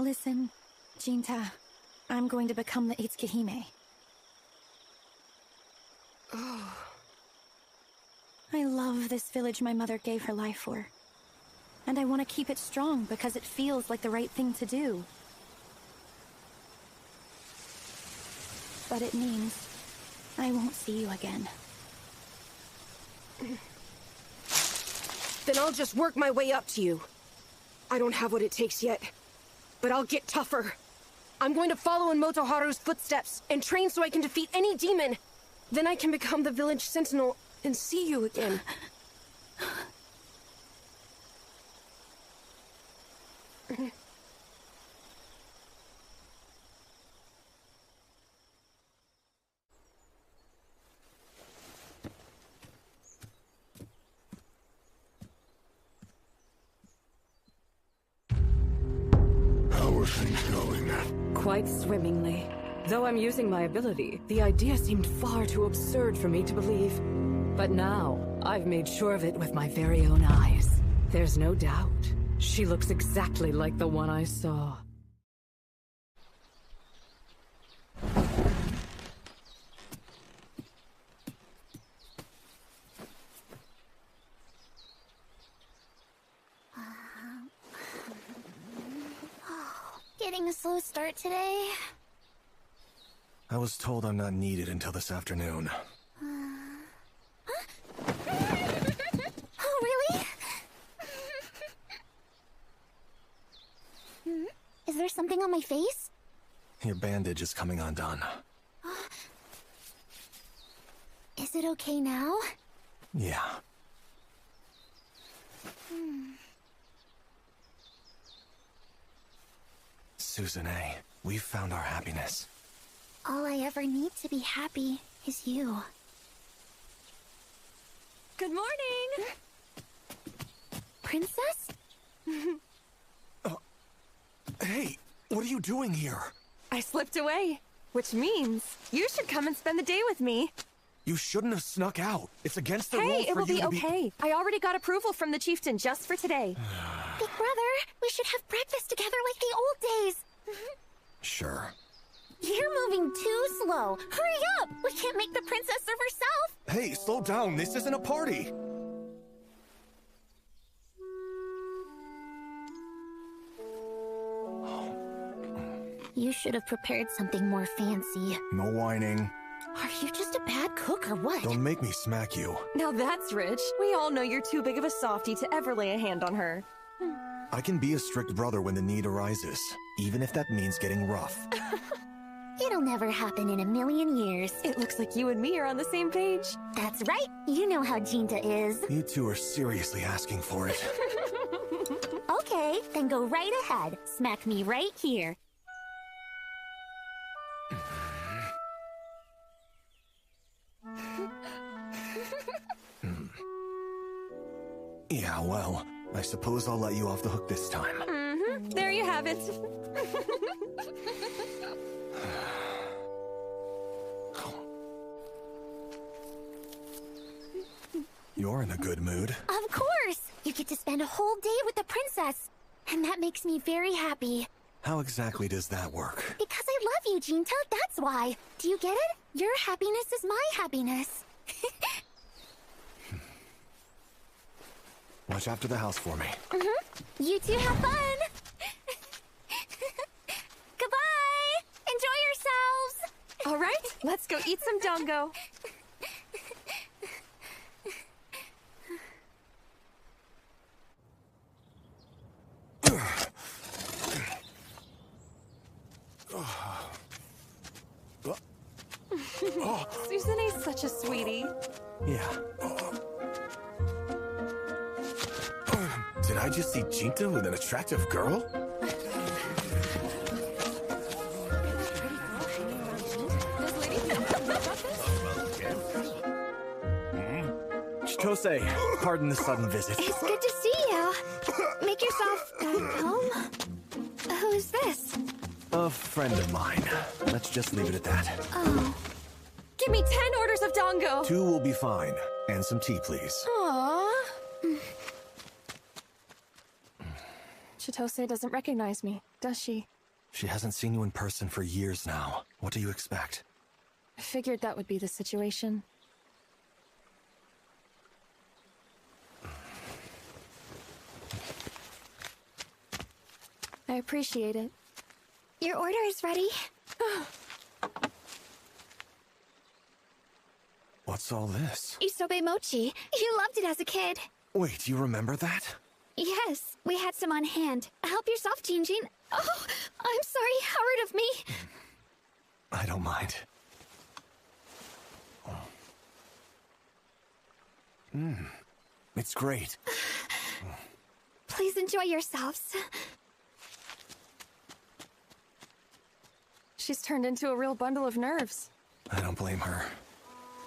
Listen, Jinta, I'm going to become the Itsuki-hime. Oh. I love this village my mother gave her life for. And I want to keep it strong because it feels like the right thing to do. But it means I won't see you again. Then I'll just work my way up to you. I don't have what it takes yet, but I'll get tougher. I'm going to follow in Motoharu's footsteps and train so I can defeat any demon. Then I can become the village sentinel and see you again. How are things going? Quite swimmingly. Though I'm using my ability, the idea seemed far too absurd for me to believe. But now, I've made sure of it with my very own eyes. There's no doubt. She looks exactly like the one I saw. Getting a slow start today. I was told I'm not needed until this afternoon. Oh, really? Is there something on my face? Your bandage is coming undone. Is it okay now? Yeah. Suzune, we've found our happiness. All I ever need to be happy is you. Good morning! Princess? Hey, what are you doing here? I slipped away, which means you should come and spend the day with me. You shouldn't have snuck out. It's against the Hey, rules it for will you be to okay. I already got approval from the chieftain just for today. Big brother, we should have breakfast together like the old days. Sure. You're moving too slow. Hurry up! We can't make the princess serve herself. Hey, slow down. This isn't a party. You should have prepared something more fancy. No whining. Are you just a bad cook or what? Don't make me smack you. Now that's rich. We all know you're too big of a softie to ever lay a hand on her. I can be a strict brother when the need arises, even if that means getting rough. It'll never happen in a million years. It looks like you and me are on the same page. That's right. You know how Jinta is. You two are seriously asking for it. Okay, then go right ahead. Smack me right here. Yeah, well, I suppose I'll let you off the hook this time. Mm-hmm. There you have it. You're in a good mood. Of course! You get to spend a whole day with the princess. And that makes me very happy. How exactly does that work? Because I love you, Jinta, that's why. Do you get it? Your happiness is my happiness. Watch after the house for me. You two have fun! Goodbye! Enjoy yourselves! All right, let's go eat some dango. Suzune's such a sweetie. Yeah. Did I just see Jinta with an attractive girl? Chikose, pardon the sudden visit. It's good to see you. Make yourself at home. Who's this? A friend of mine. Let's just leave it at that. Oh. Give me 10 orders of dango. 2 will be fine. And some tea, please. Aww. Chitose doesn't recognize me, does she? She hasn't seen you in person for years now. What do you expect? I figured that would be the situation. I appreciate it. Your order is ready. What's all this? Isobe mochi. You loved it as a kid. Wait, you remember that? Yes, we had some on hand. Help yourself, Jinjin. Oh, I'm sorry. How rude of me. I don't mind. It's great. Please enjoy yourselves. She's turned into a real bundle of nerves. I don't blame her.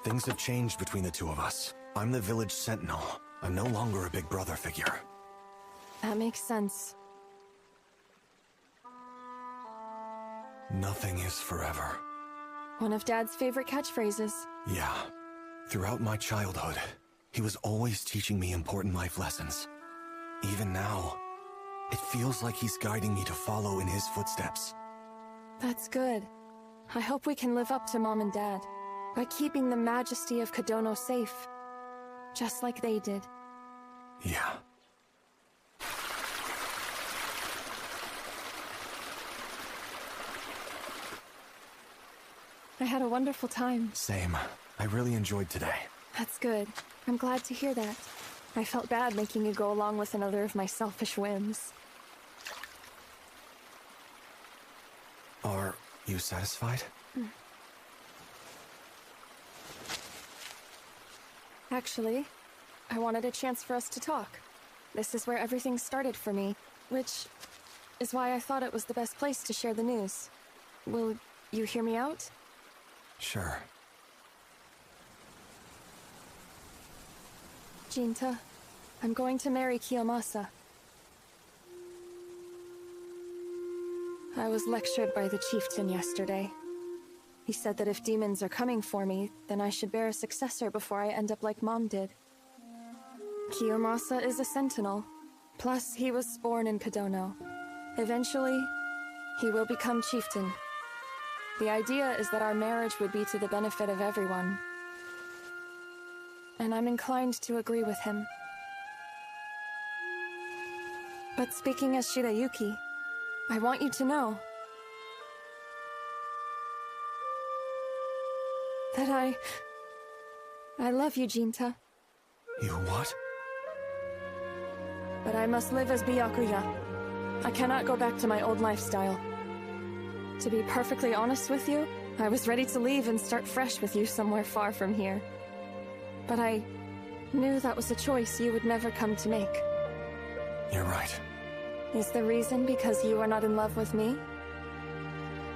Things have changed between the two of us. I'm the village sentinel. I'm no longer a big brother figure. That makes sense. Nothing is forever. One of Dad's favorite catchphrases. Yeah. Throughout my childhood, he was always teaching me important life lessons. Even now, it feels like he's guiding me to follow in his footsteps. That's good. I hope we can live up to Mom and Dad by keeping the majesty of Kodono safe, just like they did. Yeah. I had a wonderful time. Same. I really enjoyed today. That's good. I'm glad to hear that. I felt bad making you go along with another of my selfish whims. Are you satisfied? Actually, I wanted a chance for us to talk. This is where everything started for me, which is why I thought it was the best place to share the news. Will you hear me out? Sure. Jinta, I'm going to marry Kiyomasa. I was lectured by the chieftain yesterday. He said that if demons are coming for me, then I should bear a successor before I end up like Mom did. Kiyomasa is a sentinel. Plus, he was born in Kodono. Eventually, he will become chieftain. The idea is that our marriage would be to the benefit of everyone. And I'm inclined to agree with him. But speaking as Shirayuki, I want you to know that I love you, Jinta. You what? But I must live as Byakuya. I cannot go back to my old lifestyle. To be perfectly honest with you, I was ready to leave and start fresh with you somewhere far from here. But I knew that was a choice you would never come to make. You're right. Is the reason because you are not in love with me?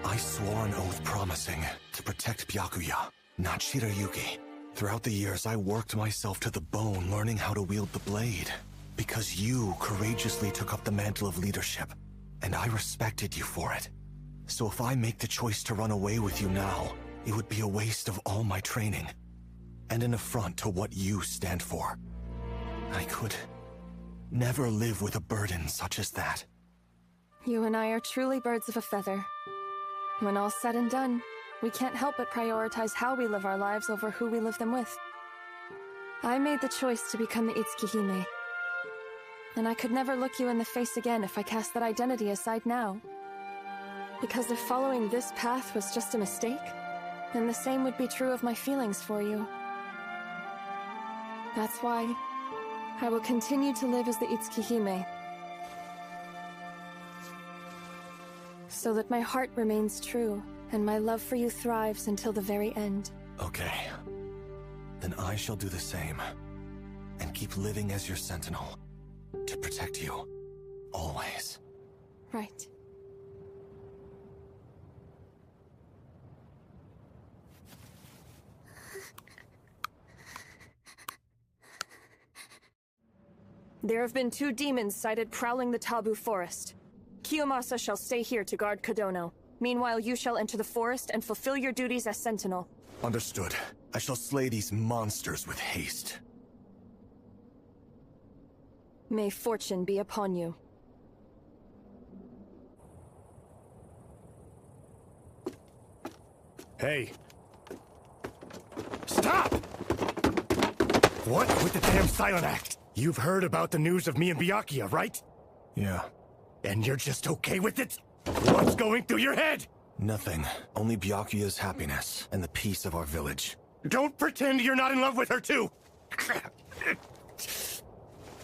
I swore an oath promising to protect Byakuya, not Shirayuki. Throughout the years, I worked myself to the bone learning how to wield the blade. Because you courageously took up the mantle of leadership, and I respected you for it. So if I make the choice to run away with you now, it would be a waste of all my training, and an affront to what you stand for. I could never live with a burden such as that. You and I are truly birds of a feather. When all's said and done, we can't help but prioritize how we live our lives over who we live them with. I made the choice to become the Itsuki-hime, and I could never look you in the face again if I cast that identity aside now. Because if following this path was just a mistake, then the same would be true of my feelings for you. That's why I will continue to live as the Itsuki-hime, so that my heart remains true, and my love for you thrives until the very end. Okay. Then I shall do the same, and keep living as your sentinel, to protect you, always. Right. There have been 2 demons sighted prowling the Taboo Forest. Kiyomasa shall stay here to guard Kodono. Meanwhile, you shall enter the forest and fulfill your duties as sentinel. Understood. I shall slay these monsters with haste. May fortune be upon you. Hey. Stop! What with the damn silent act? You've heard about the news of me and Byakuya, right? Yeah. And you're just okay with it? What's going through your head? Nothing. Only Byakuya's happiness and the peace of our village. Don't pretend you're not in love with her, too!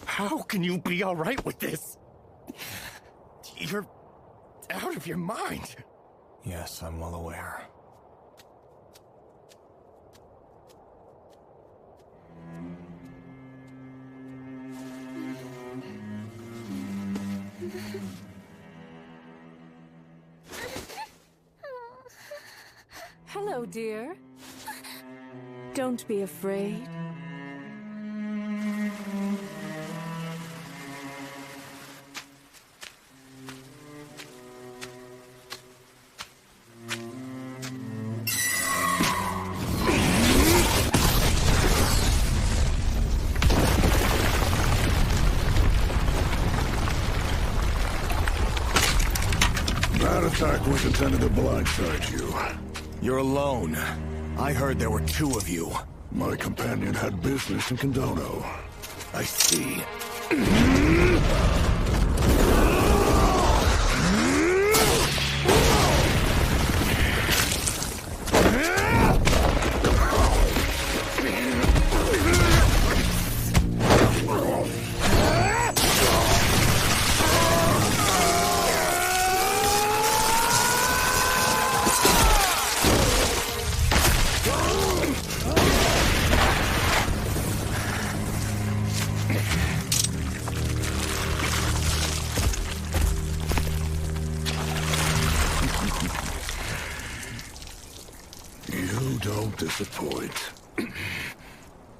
How can you be alright with this? You're out of your mind. Yes, I'm well aware. Hello, dear. Don't be afraid. That attack was intended to blindside you. You're alone. I heard there were two of you. My companion had business in Kondono. I see. You don't disappoint.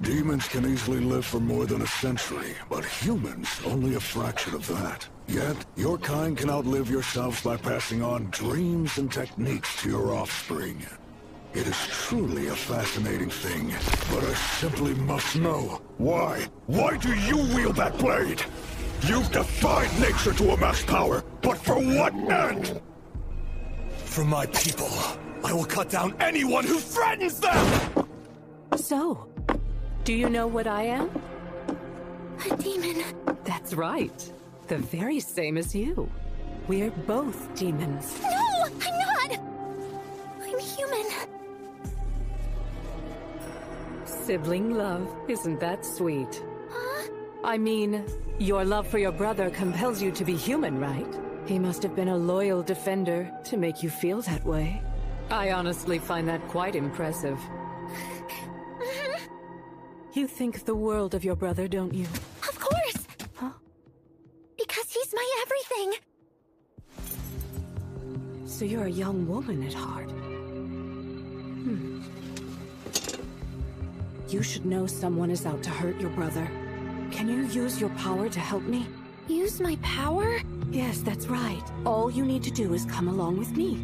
Demons can easily live for more than a century, but humans only a fraction of that. Yet, your kind can outlive yourselves by passing on dreams and techniques to your offspring. It is truly a fascinating thing, but I simply must know. Why? Why do you wield that blade? You've defied nature to amass power, but for what end? For my people, I will cut down anyone who threatens them! So, do you know what I am? A demon. That's right. The very same as you. We're both demons. No, I'm not! I'm human. Sibling love, isn't that sweet? Huh? I mean, your love for your brother compels you to be human, right? He must have been a loyal defender to make you feel that way. I honestly find that quite impressive. You think the world of your brother, don't you? Of course! Huh? Because he's my everything! So you're a young woman at heart. You should know someone is out to hurt your brother. Can you use your power to help me? Use my power? Yes, that's right. All you need to do is come along with me.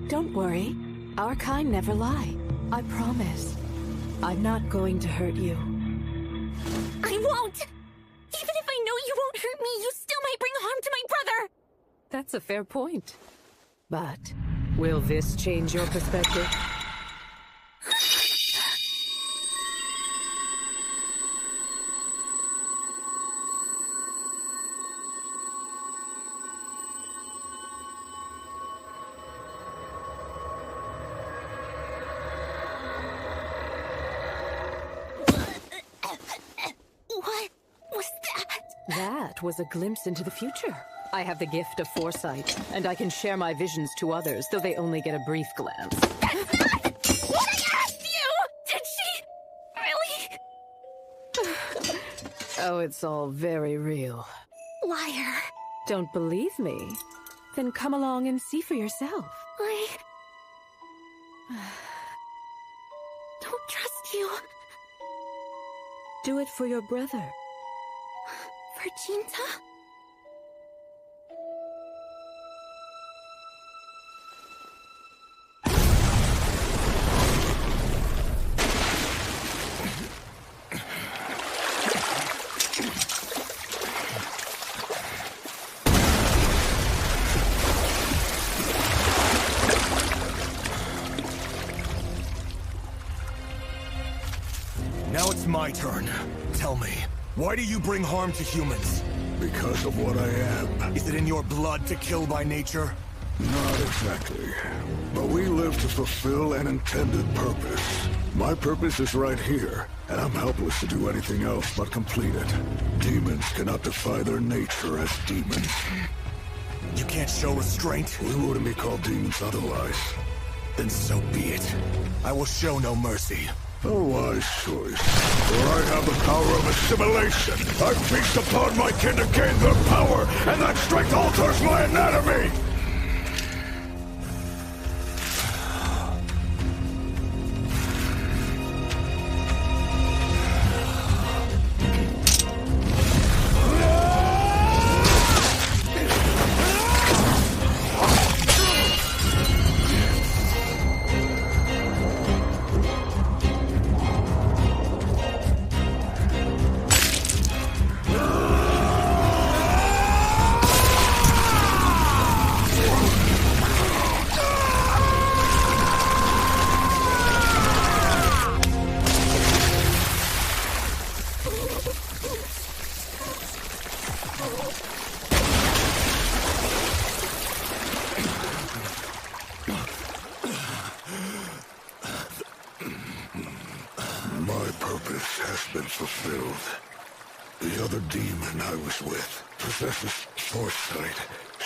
Don't worry. Our kind never lie. I promise. I'm not going to hurt you. I won't! Even if I know you won't hurt me, you still might bring harm to my brother! That's a fair point. But will this change your perspective? What was that? That was a glimpse into the future. I have the gift of foresight, and I can share my visions to others, though they only get a brief glance. That's not what I asked you! Did she really? Oh, it's all very real. Liar. Don't believe me? Then come along and see for yourself. I don't trust you. Do it for your brother. For Jinta? it's my turn. Tell me, why do you bring harm to humans? Because of what I am. Is it in your blood to kill by nature? Not exactly. But we live to fulfill an intended purpose. My purpose is right here, and I'm helpless to do anything else but complete it. Demons cannot defy their nature as demons. You can't show restraint? We wouldn't be called demons otherwise. Then so be it. I will show no mercy. A wise choice. For I have the power of assimilation. I feast upon my kin to gain their power, and that strength alters my anatomy! My purpose has been fulfilled. The other demon I was with possesses foresight.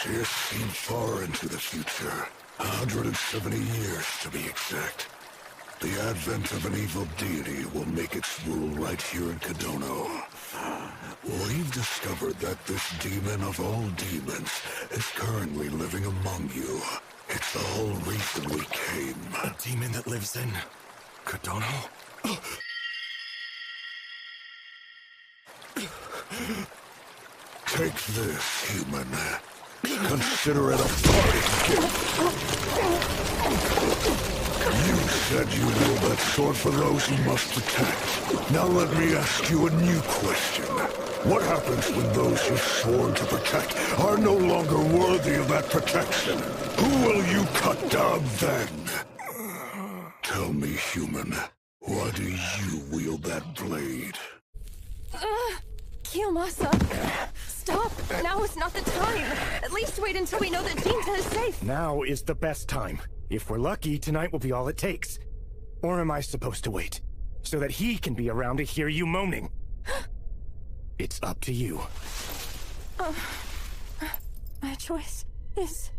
She has seen far into the future. 170 years, to be exact. The advent of an evil deity will make its rule right here in Kodono. We've discovered that this demon of all demons is currently living among you. It's the whole reason we came. A demon that lives in Kodono? Take this, human. Consider it a parting gift. You said you wield that sword for those who must protect. Now let me ask you a new question. What happens when those you've sworn to protect are no longer worthy of that protection? Who will you cut down then? Tell me, human, why do you wield that blade? Kiyomasa, stop! Now is not the time! At least wait until we know that Jinta is safe! Now is the best time. If we're lucky, tonight will be all it takes. Or am I supposed to wait? So that he can be around to hear you moaning? It's up to you. My choice is...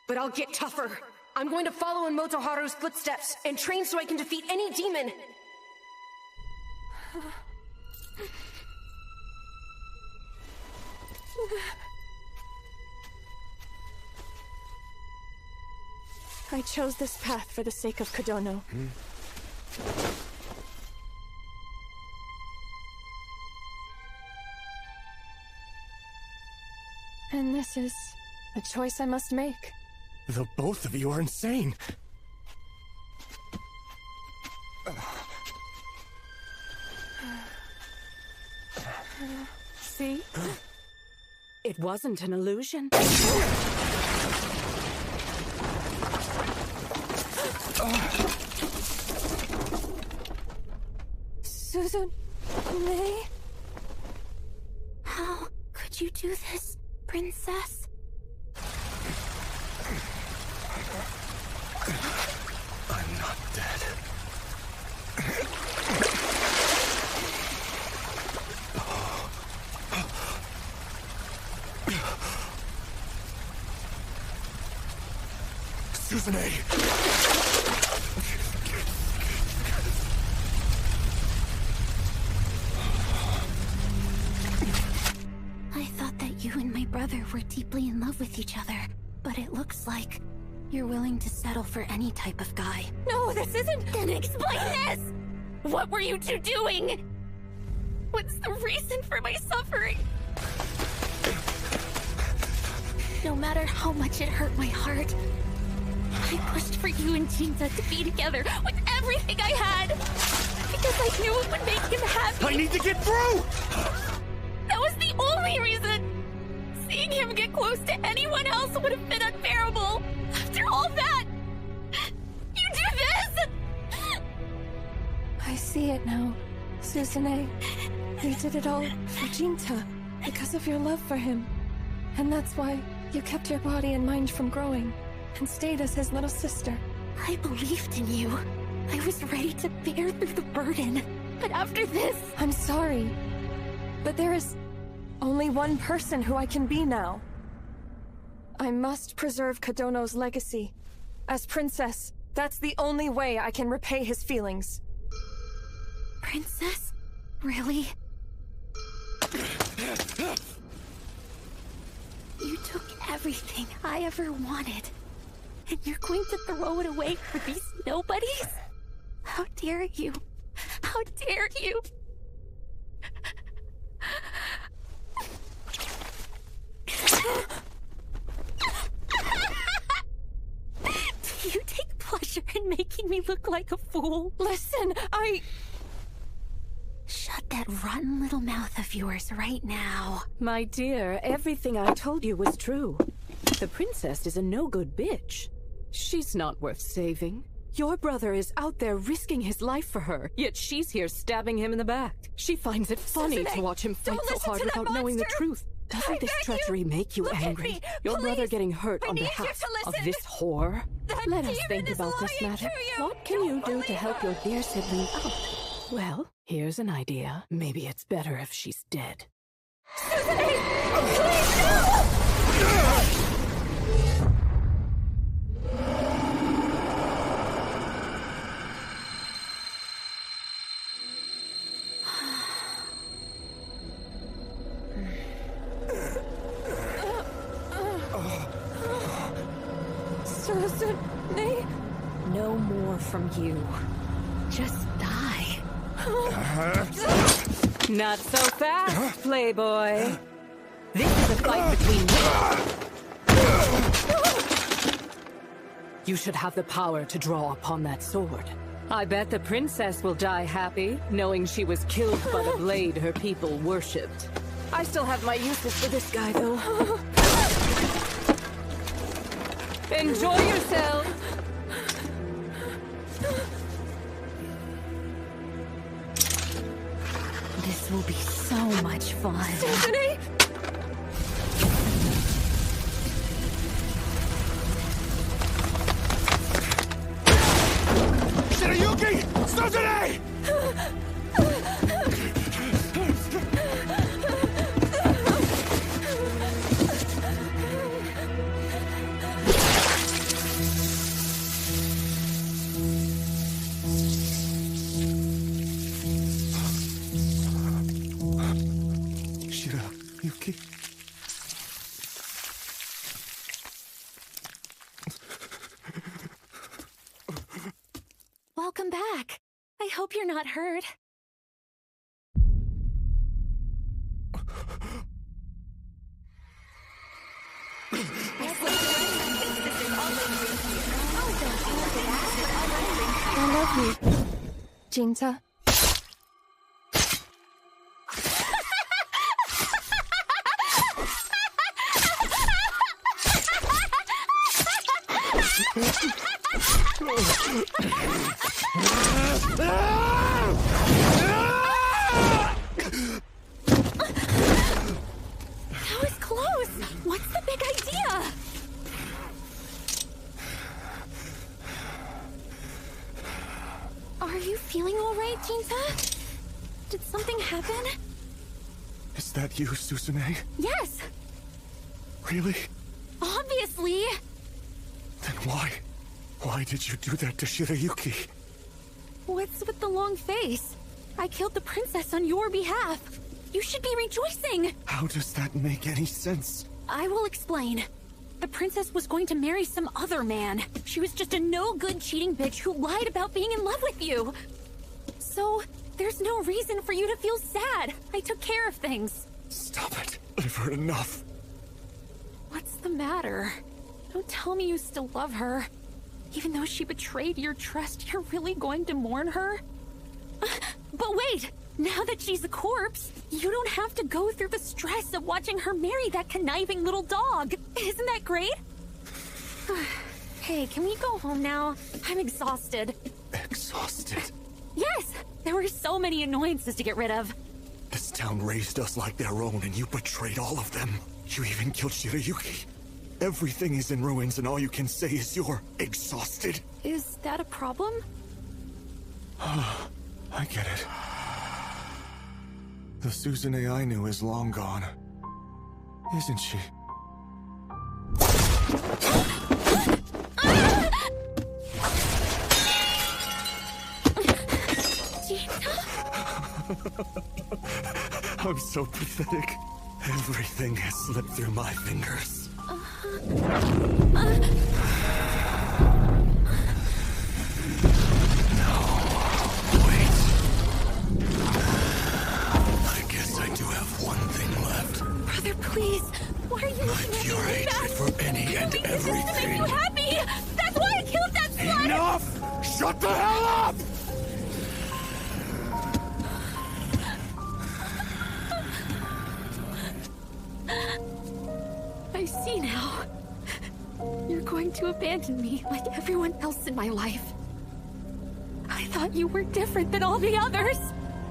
But I'll get tougher. I'm going to follow in Motoharu's footsteps and train so I can defeat any demon. I chose this path for the sake of Kodono. And this is a choice I must make. The both of you are insane. See? It wasn't an illusion. Susan... May? How could you do this, Princess? I'm not dead. Susanne! I thought that you and my brother were deeply in love with each other, but it looks like you're willing to settle for any type of guy. No, this isn't... Then explain this! What were you two doing? What's the reason for my suffering? No matter how much it hurt my heart, I pushed for you and Jinta to be together with everything I had. Because I knew it would make him happy. I need to get through! That was the only reason. Seeing him get close to anyone else would have been unbearable. After all that, you do this! I see see it now. Susanne, you did it all for Jinta, because of your love for him. And that's why you kept your body and mind from growing, and stayed as his little sister. I believed in you. I was ready to bear through the burden. But after this... I'm sorry, but there is only one person who I can be now. I must preserve Kadono's legacy. As princess, that's the only way I can repay his feelings. Princess? Really? You took everything I ever wanted, and you're going to throw it away for these nobodies? How dare you? How dare you? Do you take pleasure in making me look like a fool? Listen, Shut that rotten little mouth of yours right now. My dear, everything I told you was true. The princess is a no-good bitch. She's not worth saving. Your brother is out there risking his life for her, yet she's here stabbing him in the back. She finds it funny Susanne, to watch him fight so listen hard to that without knowing the monster! truth. Doesn't this treachery make you Look at angry? me, Your brother please! getting hurt I on need you behalf to of listen! this whore? That Let us demon think is about this lying matter. to you! What can you do Don't to help your dear sibling out? Well, here's an idea. Maybe it's better if she's dead. Susanne? No more from you. Just die. Not so fast, playboy. This is a fight between you. You should have the power to draw upon that sword. I bet the princess will die happy, knowing she was killed by the blade her people worshipped. I still have my uses for this guy, though. Enjoy yourself! This will be so much fun. Susanne? Shirayuki! Susanne! Shirayuki? Welcome back. I hope you're not hurt. I love you, Jinta. That was close. What's the big idea? Are you feeling all right, Jinta? Did something happen? Is that you, Susanne? Yes, Really? obviously. Then why? Why did you do that to Shirayuki? What's with the long face? I killed the princess on your behalf. You should be rejoicing. How does that make any sense? I will explain. The princess was going to marry some other man. She was just a no-good cheating bitch who lied about being in love with you. So, there's no reason for you to feel sad. I took care of things. Stop it. I've heard enough. What's the matter? Don't tell me you still love her. Even though she betrayed your trust, you're really going to mourn her? But wait! Now that she's a corpse, you don't have to go through the stress of watching her marry that conniving little dog. Isn't that great? Hey, can we go home now? I'm exhausted. Exhausted? Yes! this? There were so many annoyances to get rid of. This town raised us like their own, and you betrayed all of them. You even killed Shirayuki. Everything is in ruins, and all you can say is you're exhausted. Is that a problem? I get it. The Suzune I knew is long gone. Isn't she? I'm so pathetic. Everything has slipped through my fingers. No, wait. I guess I do have one thing left. Brother, please. Why are you My looking at pure me like hatred that? for any and This is to make everything. you happy. That's why I killed that slut. Enough! Shut the hell up! I see now. You're going to abandon me like everyone else in my life. I thought you were different than all the others.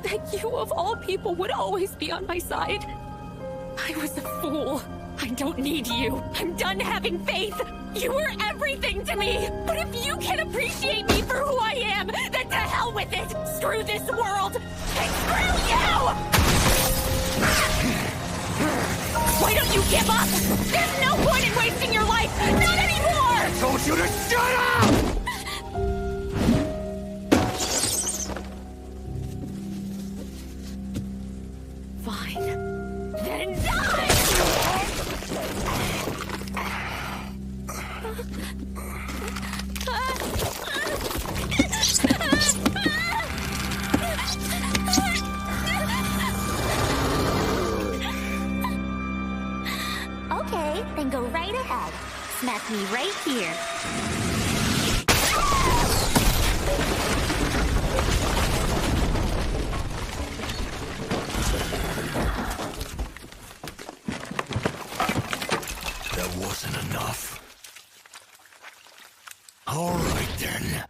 That you, of all people, would always be on my side. I was a fool. I don't need you. I'm done having faith. You were everything to me. But if you can appreciate me for who I am, then to hell with it. Screw this world. And screw you! Why don't you give up? There's no point in wasting your life! Not anymore! I told you to shut up! Fine. Then die! Okay, then go right ahead. Smack me right here. That wasn't enough. All right, then.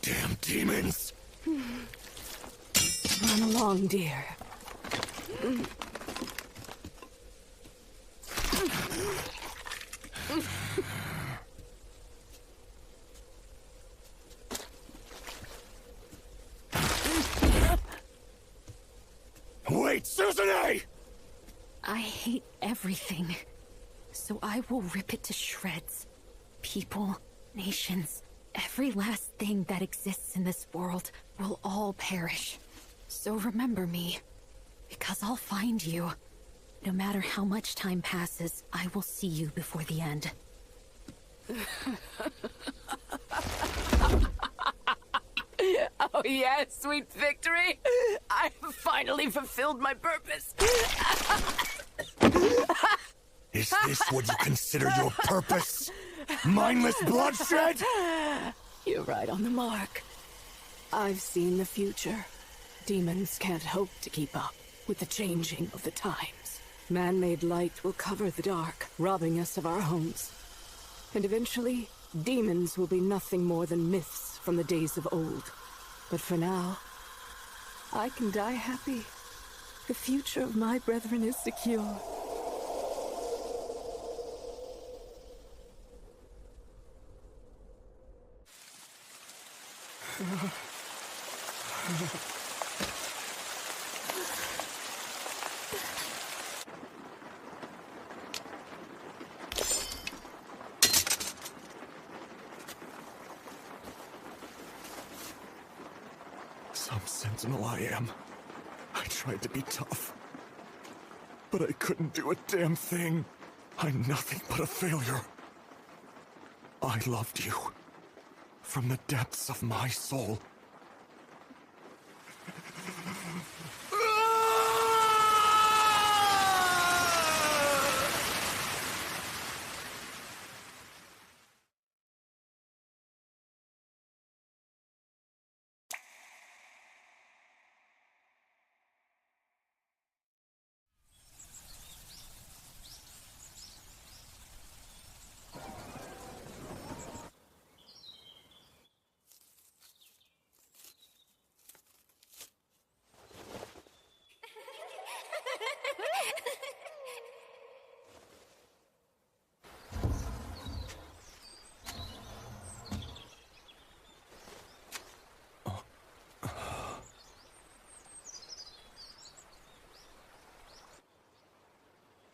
Damn demons! Run along, dear. Wait, Suzune! I hate everything. So I will rip it to shreds. People, nations, every last thing that exists in this world will all perish. So remember me, because I'll find you. No matter how much time passes, I will see you before the end. Oh yes, sweet victory! I have finally fulfilled my purpose! Is this what you consider your purpose? Mindless bloodshed? You're right on the mark. I've seen the future. Demons can't hope to keep up with the changing of the times. Man-made light will cover the dark, robbing us of our homes. And eventually, demons will be nothing more than myths from the days of old. But for now, I can die happy. The future of my brethren is secure. Some sentinel I am. I tried to be tough. But I couldn't do a damn thing. I'm nothing but a failure. I loved you. From the depths of my soul.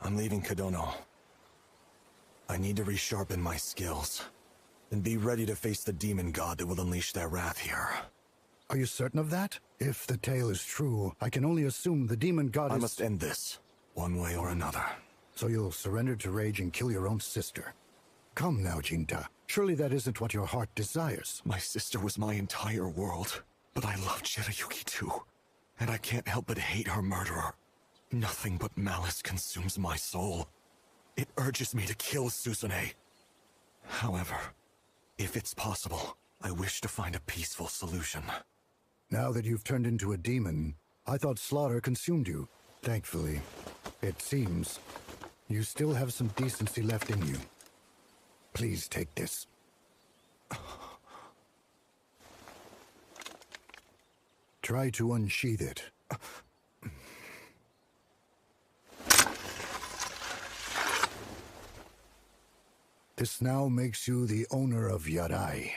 I'm leaving Kadono. I need to resharpen my skills, and be ready to face the demon god that will unleash their wrath here. Are you certain of that? If the tale is true, I can only assume the demon god I must end this, one way or another. So you'll surrender to rage and kill your own sister. Come now, Jinta. Surely that isn't what your heart desires. My sister was my entire world, but I love Chirayuki too. And I can't help but hate her murderer. Nothing but malice consumes my soul. It urges me to kill Susune. However, if it's possible, I wish to find a peaceful solution. Now that you've turned into a demon, I thought slaughter consumed you. Thankfully, it seems you still have some decency left in you. Please take this. Try to unsheath it. This now makes you the owner of Yarai.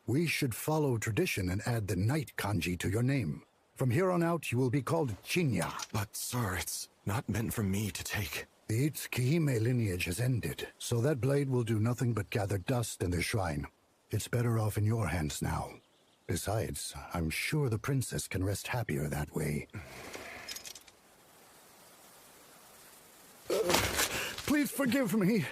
We should follow tradition and add the knight kanji to your name. From here on out, you will be called Chinya. But, sir, it's not meant for me to take. The Tsukihime lineage has ended, so that blade will do nothing but gather dust in the shrine. It's better off in your hands now. Besides, I'm sure the princess can rest happier that way. Please forgive me.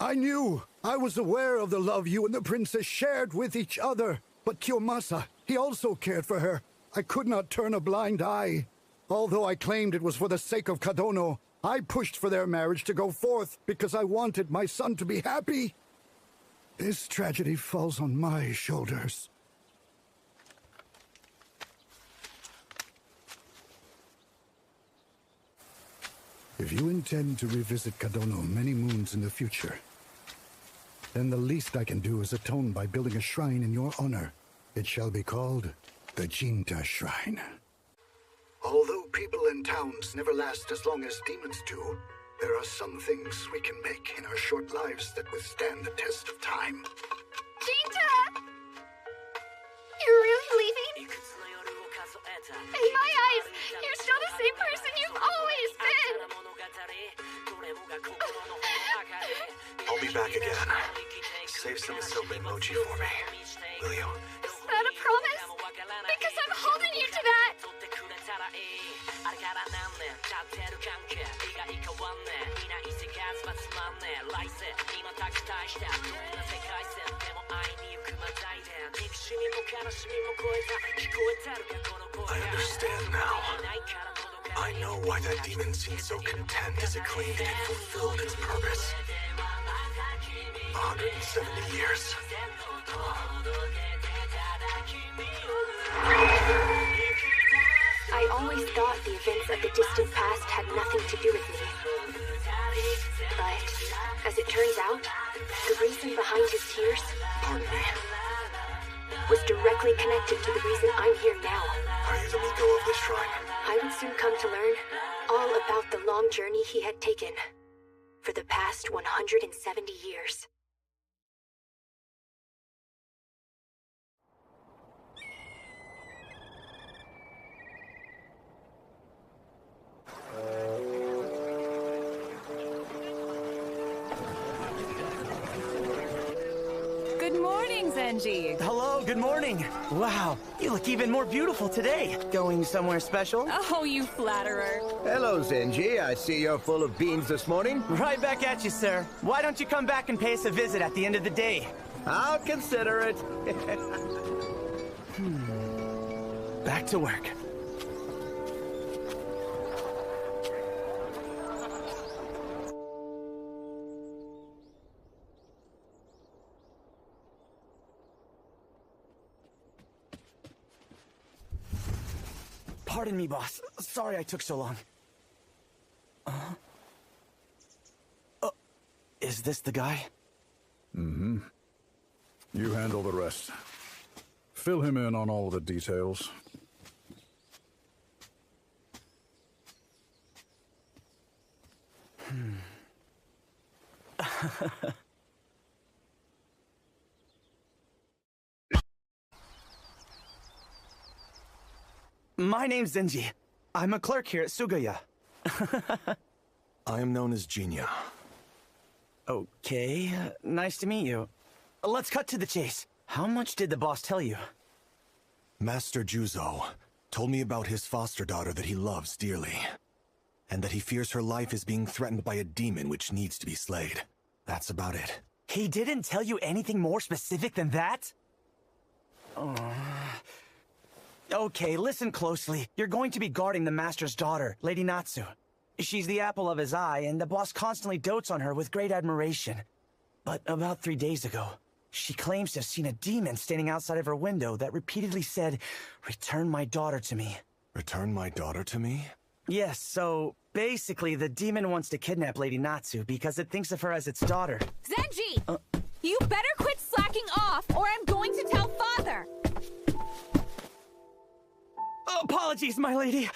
I was aware of the love you and the princess shared with each other. But Kiyomasa, he also cared for her. I could not turn a blind eye. Although I claimed it was for the sake of Kadono, I pushed for their marriage to go forth because I wanted my son to be happy. This tragedy falls on my shoulders. If you intend to revisit Kadono many moons in the future, then the least I can do is atone by building a shrine in your honor. It shall be called the Jinta Shrine. Although people and towns never last as long as demons do, there are some things we can make in our short lives that withstand the test of time. Jinta! You're really leaving? In my eyes, you're still the same person you've always been! I'll be back again. Save some silver emoji for me, will you? Is that a promise? Because I'm holding you to that! I understand now. I know why that demon seemed so content as it claimed it had fulfilled its purpose. 170 years. I always thought the events of the distant past had nothing to do with me. But, as it turns out, the reason behind his tears... Pardon me. ...was directly connected to the reason I'm here now. Are you the Miko of this shrine? I would soon come to learn all about the long journey he had taken for the past 170 years. Good morning, Zenji. Hello, good morning. Wow, you look even more beautiful today. Going somewhere special? Oh, you flatterer. Hello, Zenji. I see you're full of beans this morning. Right back at you, sir. Why don't you come back and pay us a visit at the end of the day? I'll consider it. Back to work. Pardon me, boss. Sorry I took so long. Is this the guy? Mm-hmm. You handle the rest. Fill him in on all the details. My name's Zenji. I'm a clerk here at Sugaya. I am known as Genia. Okay, nice to meet you. Let's cut to the chase. How much did the boss tell you? Master Juzo told me about his foster daughter that he loves dearly, and that he fears her life is being threatened by a demon which needs to be slayed. That's about it. He didn't tell you anything more specific than that? Okay, listen closely. You're going to be guarding the Master's daughter, Lady Natsu. She's the apple of his eye, and the boss constantly dotes on her with great admiration. But about 3 days ago, she claims to have seen a demon standing outside of her window that repeatedly said, "Return my daughter to me." Return my daughter to me? Yes, so basically the demon wants to kidnap Lady Natsu because it thinks of her as its daughter. Zenji! You better quit slacking off, or I'm going to tell Father! Apologies, my lady.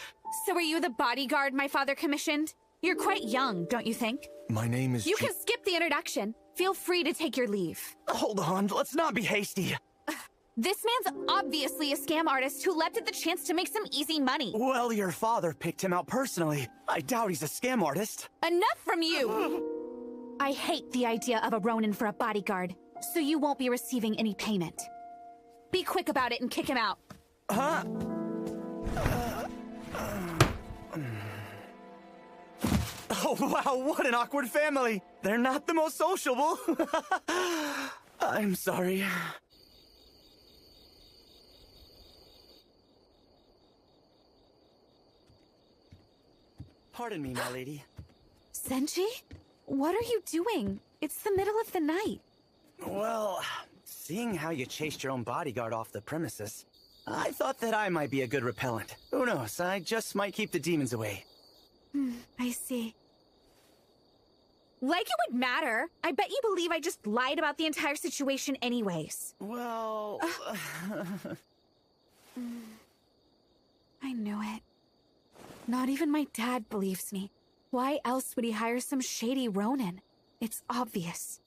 So are you the bodyguard my father commissioned? You're quite young, don't you think? My name is You can skip the introduction. Feel free to take your leave. Hold on, let's not be hasty. This man's obviously a scam artist who leapt at the chance to make some easy money. Well, your father picked him out personally. I doubt he's a scam artist. Enough from you! I hate the idea of a Ronin for a bodyguard, so you won't be receiving any payment. Be quick about it and kick him out. Huh? Oh, wow, what an awkward family. They're not the most sociable. I'm sorry. Pardon me, my lady. Senji? What are you doing? It's the middle of the night. Well, seeing how you chased your own bodyguard off the premises, I thought that I might be a good repellent. Who knows, I just might keep the demons away. I see. Like it would matter. I bet you believe I just lied about the entire situation anyways. Well... I knew it. Not even my dad believes me. Why else would he hire some shady Ronin? It's obvious.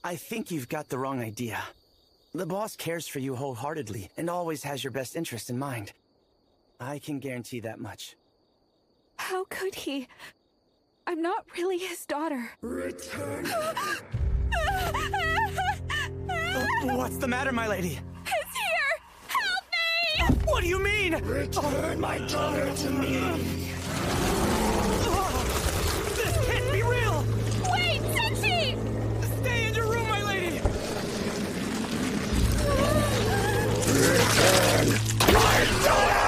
I think you've got the wrong idea. The boss cares for you wholeheartedly and always has your best interest in mind. I can guarantee that much. How could he? I'm not really his daughter. Return. What's the matter, my lady? It's here! Help me! What do you mean? Return my daughter to me. This can't be real! Wait, Senshi! Stay in your room, my lady! Return my daughter!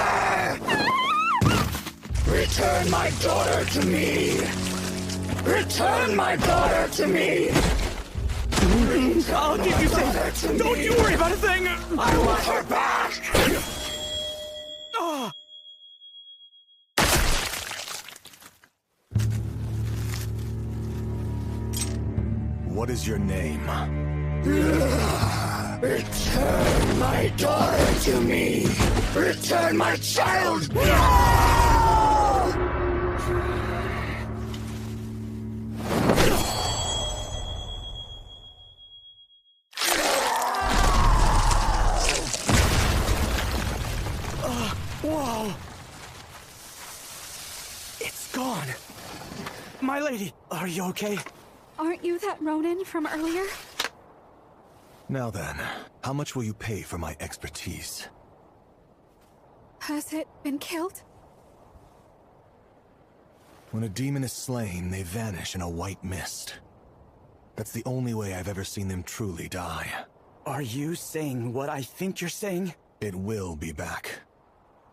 Return my daughter to me! Return my daughter to me! I'll keep you safe! Don't you worry about a thing! I want her back! What is your name? Return my daughter to me! Return my child! Whoa! It's gone. My lady, are you okay? Aren't you that Ronin from earlier? Now then, how much will you pay for my expertise? Has it been killed? When a demon is slain, they vanish in a white mist. That's the only way I've ever seen them truly die. Are you saying what I think you're saying? It will be back.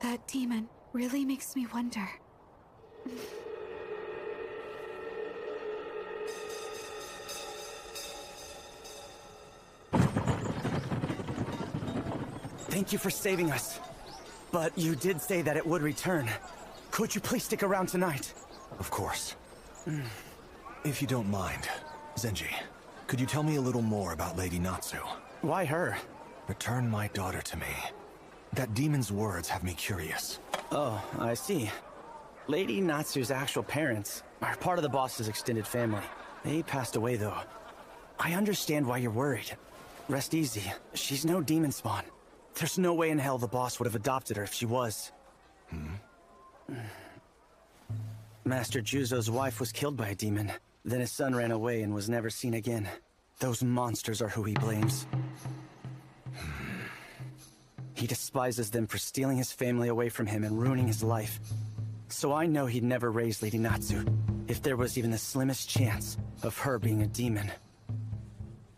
That demon really makes me wonder. Thank you for saving us. But you did say that it would return. Could you please stick around tonight? Of course. If you don't mind, Zenji, could you tell me a little more about Lady Natsu? Why her? Return my daughter to me. That demon's words have me curious. Oh, I see. Lady Natsu's actual parents are part of the boss's extended family. They passed away, though. I understand why you're worried. Rest easy. She's no demon spawn. There's no way in hell the boss would have adopted her if she was. Master Juzo's wife was killed by a demon. Then his son ran away and was never seen again. Those monsters are who he blames. He despises them for stealing his family away from him and ruining his life. So I know he'd never raise Lady Natsu, if there was even the slimmest chance of her being a demon.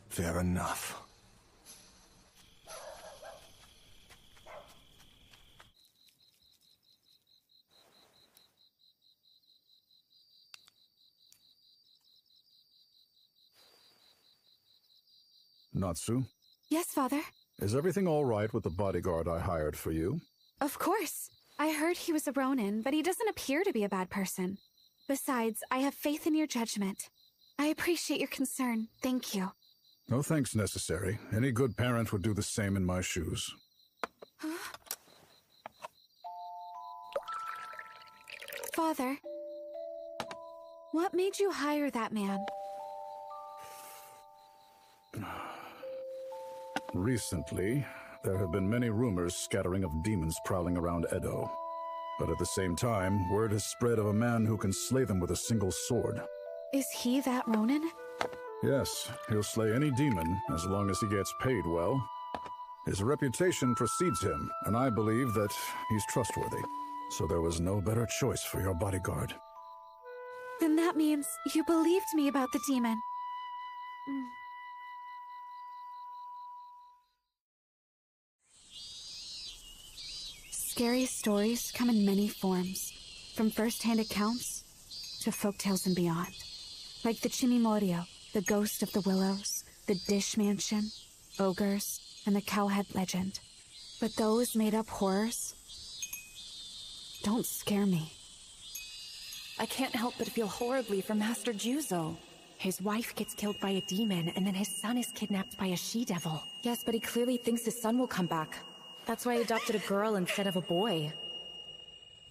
Fair enough. Natsu, Yes, Father. is everything all right with the bodyguard I hired for you? Of course. I heard he was a Ronin, but he doesn't appear to be a bad person. Besides, I have faith in your judgment. I appreciate your concern. Thank you. No thanks necessary. Any good parent would do the same in my shoes. Father, what made you hire that man? Recently, there have been many rumors scattering of demons prowling around Edo. But at the same time, word has spread of a man who can slay them with a single sword. Is he that Ronin? Yes, he'll slay any demon as long as he gets paid well. His reputation precedes him, and I believe that he's trustworthy. So there was no better choice for your bodyguard. Then that means you believed me about the demon. Scary stories come in many forms, from first-hand accounts to folktales and beyond. Like the Chimimorio, the ghost of the willows, the dish mansion, ogres, and the cowhead legend. But those made-up horrors don't scare me. I can't help but feel horribly for Master Juzo. His wife gets killed by a demon, and then his son is kidnapped by a she-devil. Yes, but he clearly thinks his son will come back. That's why he adopted a girl instead of a boy.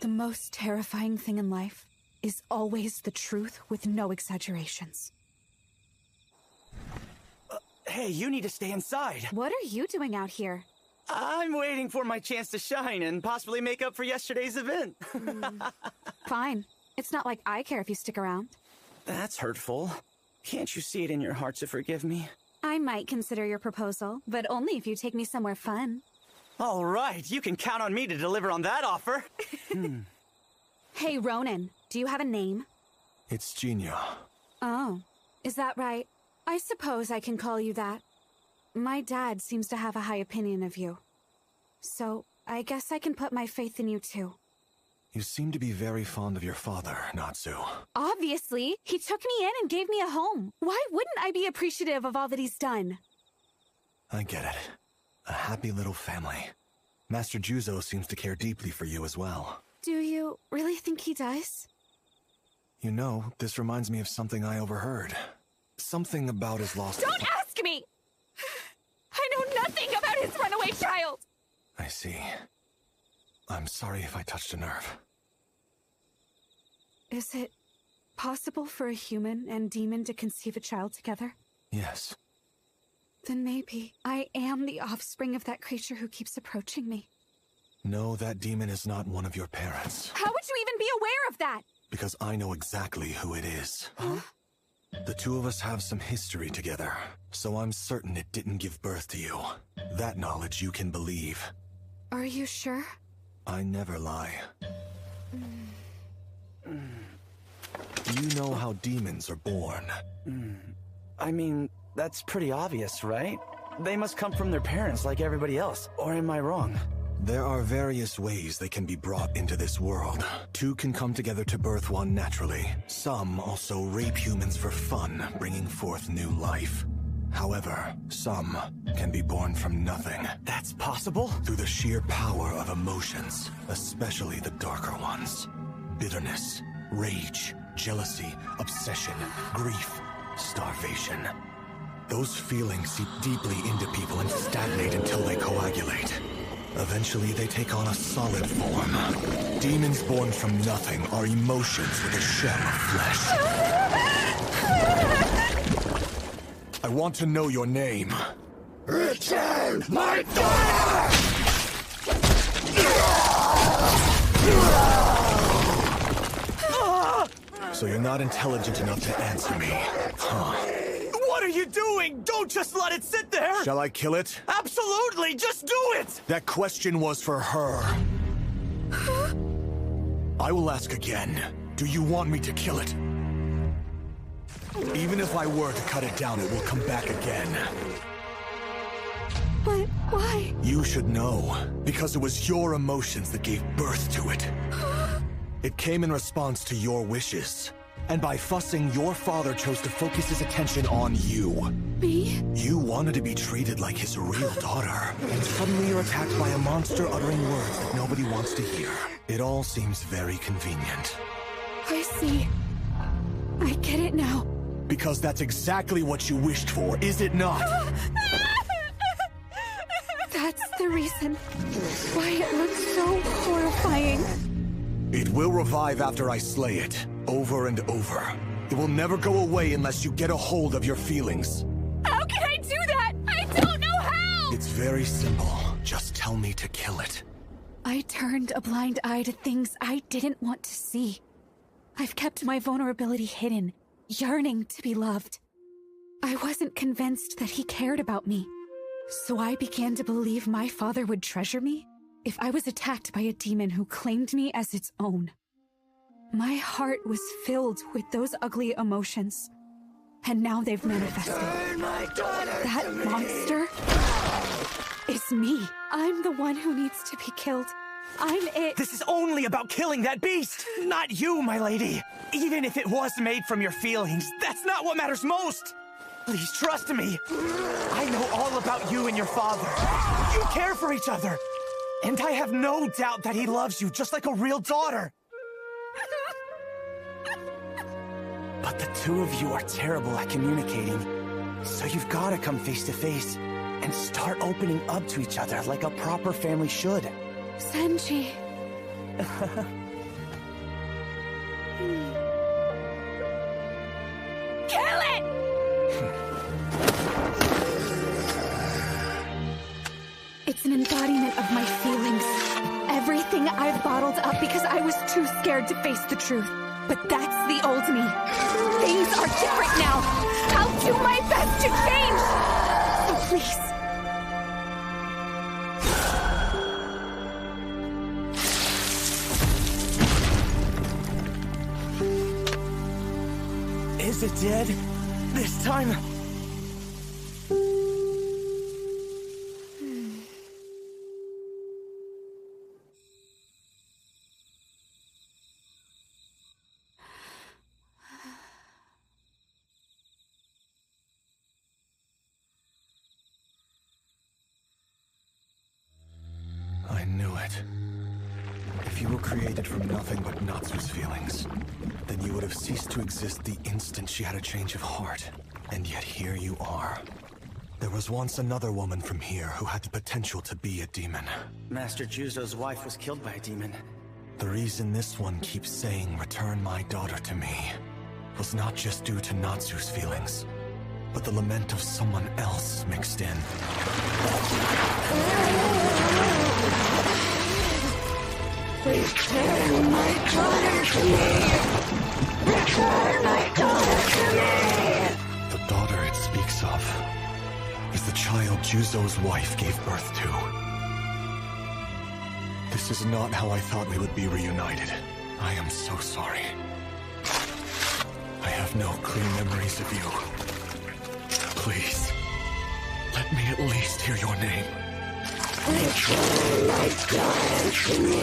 The most terrifying thing in life is always the truth with no exaggerations. Hey, you need to stay inside. What are you doing out here? I'm waiting for my chance to shine and possibly make up for yesterday's event. Fine. It's not like I care if you stick around. That's hurtful. Can't you see it in your heart to forgive me? I might consider your proposal, but only if you take me somewhere fun. All right, you can count on me to deliver on that offer. Hey, Ronin, do you have a name? It's Jinya. Oh, is that right? I suppose I can call you that. My dad seems to have a high opinion of you. So, I guess I can put my faith in you too. You seem to be very fond of your father, Natsu. Obviously, he took me in and gave me a home. Why wouldn't I be appreciative of all that he's done? I get it. A happy little family. Master Juzo seems to care deeply for you as well. Do you really think he does? You know, this reminds me of something I overheard. Something about his lost... Don't ask me! I know nothing about his runaway child! I see. I'm sorry if I touched a nerve. Is it possible for a human and demon to conceive a child together? Yes. Then maybe I am the offspring of that creature who keeps approaching me. No, that demon is not one of your parents. How would you even be aware of that? Because I know exactly who it is. Huh? The two of us have some history together, so I'm certain it didn't give birth to you. That knowledge you can believe. Are you sure? I never lie. You know how demons are born. I mean, that's pretty obvious, right? They must come from their parents like everybody else. Or am I wrong? There are various ways they can be brought into this world. Two can come together to birth one naturally. Some also rape humans for fun, bringing forth new life. However, some can be born from nothing. That's possible? Through the sheer power of emotions, especially the darker ones. Bitterness, rage, jealousy, obsession, grief, starvation. Those feelings seep deeply into people and stagnate until they coagulate. Eventually, they take on a solid form. Demons born from nothing are emotions with a shell of flesh. I want to know your name. Return my daughter! So you're not intelligent enough to answer me, huh? What are you doing? Don't just let it sit there! Shall I kill it? Absolutely! Just do it! That question was for her. I will ask again. Do you want me to kill it? Even if I were to cut it down, it will come back again. But why? You should know, because it was your emotions that gave birth to it. It came in response to your wishes. And by fussing, your father chose to focus his attention on you. Me? You wanted to be treated like his real daughter. And suddenly you're attacked by a monster uttering words that nobody wants to hear. It all seems very convenient. I see. I get it now. Because that's exactly what you wished for, is it not? That's the reason why it looks so horrifying. It will revive after I slay it, over and over. It will never go away unless you get a hold of your feelings. How can I do that? I don't know how! It's very simple. Just tell me to kill it. I turned a blind eye to things I didn't want to see. I've kept my vulnerability hidden, yearning to be loved. I wasn't convinced that he cared about me. So I began to believe my father would treasure me if I was attacked by a demon who claimed me as its own. My heart was filled with those ugly emotions, and now they've manifested. That monster is me. I'm the one who needs to be killed. I'm it. This is only about killing that beast, not you, my lady. Even if it was made from your feelings, that's not what matters most. Please trust me. I know all about you and your father. You care for each other. And I have no doubt that he loves you just like a real daughter. But the two of you are terrible at communicating. So you've got to come face to face and start opening up to each other like a proper family should. Senji. Kill it! It's an embodiment of my feelings. Everything I've bottled up because I was too scared to face the truth. But that's the old me. Things are different now. I'll do my best to change. So please. Is it dead? This time? I knew it. If you were created from nothing but Natsu's feelings, then you would have ceased to exist the instant she had a change of heart. And yet here you are. There was once another woman from here who had the potential to be a demon. Master Juzo's wife was killed by a demon. The reason this one keeps saying, "Return my daughter to me," was not just due to Natsu's feelings, but the lament of someone else mixed in. Return my daughter to me! Return my daughter to me! The daughter it speaks of is the child Juzo's wife gave birth to. This is not how I thought we would be reunited. I am so sorry. I have no clear memories of you. Please, let me at least hear your name. Return my daughter to me!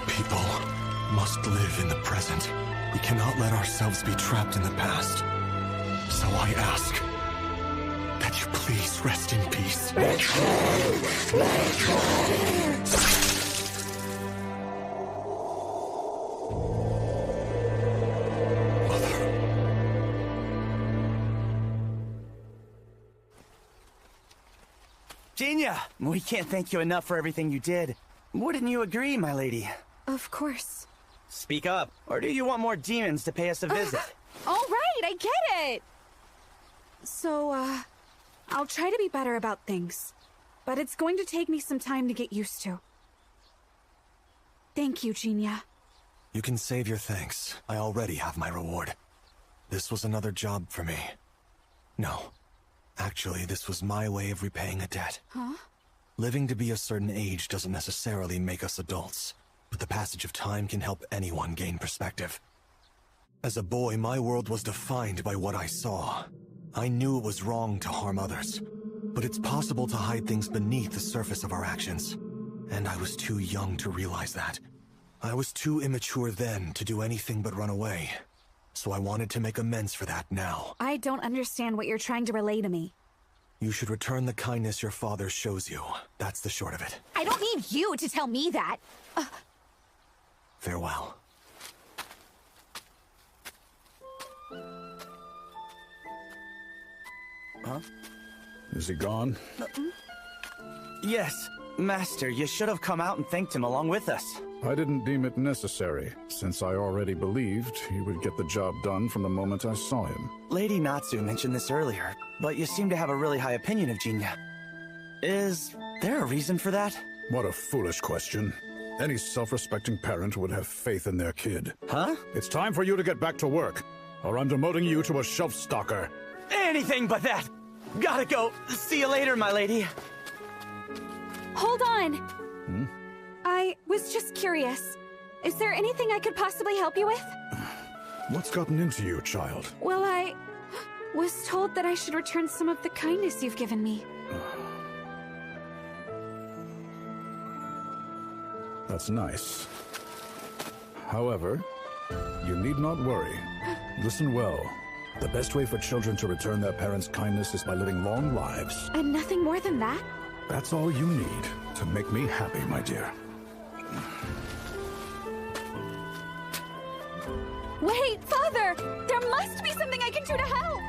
People must live in the present. We cannot let ourselves be trapped in the past. So I ask that you please rest in peace. Return my daughter! Genia, we can't thank you enough for everything you did. Wouldn't you agree, my lady? Of course. Speak up, or do you want more demons to pay us a visit? All right, I get it. So, I'll try to be better about things. But it's going to take me some time to get used to. Thank you, Genia. You can save your thanks. I already have my reward. This was another job for me. No. Actually, this was my way of repaying a debt. Huh? Living to be a certain age doesn't necessarily make us adults, but the passage of time can help anyone gain perspective. As a boy, my world was defined by what I saw. I knew it was wrong to harm others, but it's possible to hide things beneath the surface of our actions. And I was too young to realize that. I was too immature then to do anything but run away. So I wanted to make amends for that now. I don't understand what you're trying to relay to me. You should return the kindness your father shows you. That's the short of it. I don't need you to tell me that. Farewell. Huh? Is he gone? Yes. Master, you should have come out and thanked him along with us. I didn't deem it necessary, since I already believed he would get the job done from the moment I saw him. Lady Natsu mentioned this earlier, but you seem to have a really high opinion of Genia. Is there a reason for that? What a foolish question. Any self-respecting parent would have faith in their kid. Huh? It's time for you to get back to work, or I'm demoting you to a shelf stalker. Anything but that! Gotta go. See you later, my lady. Hold on! I was just curious. Is there anything I could possibly help you with? What's gotten into you, child? Well, I was told that I should return some of the kindness you've given me. That's nice. However, you need not worry. Listen well. The best way for children to return their parents' kindness is by living long lives. And nothing more than that? That's all you need to make me happy, my dear. Wait, Father! There must be something I can do to help!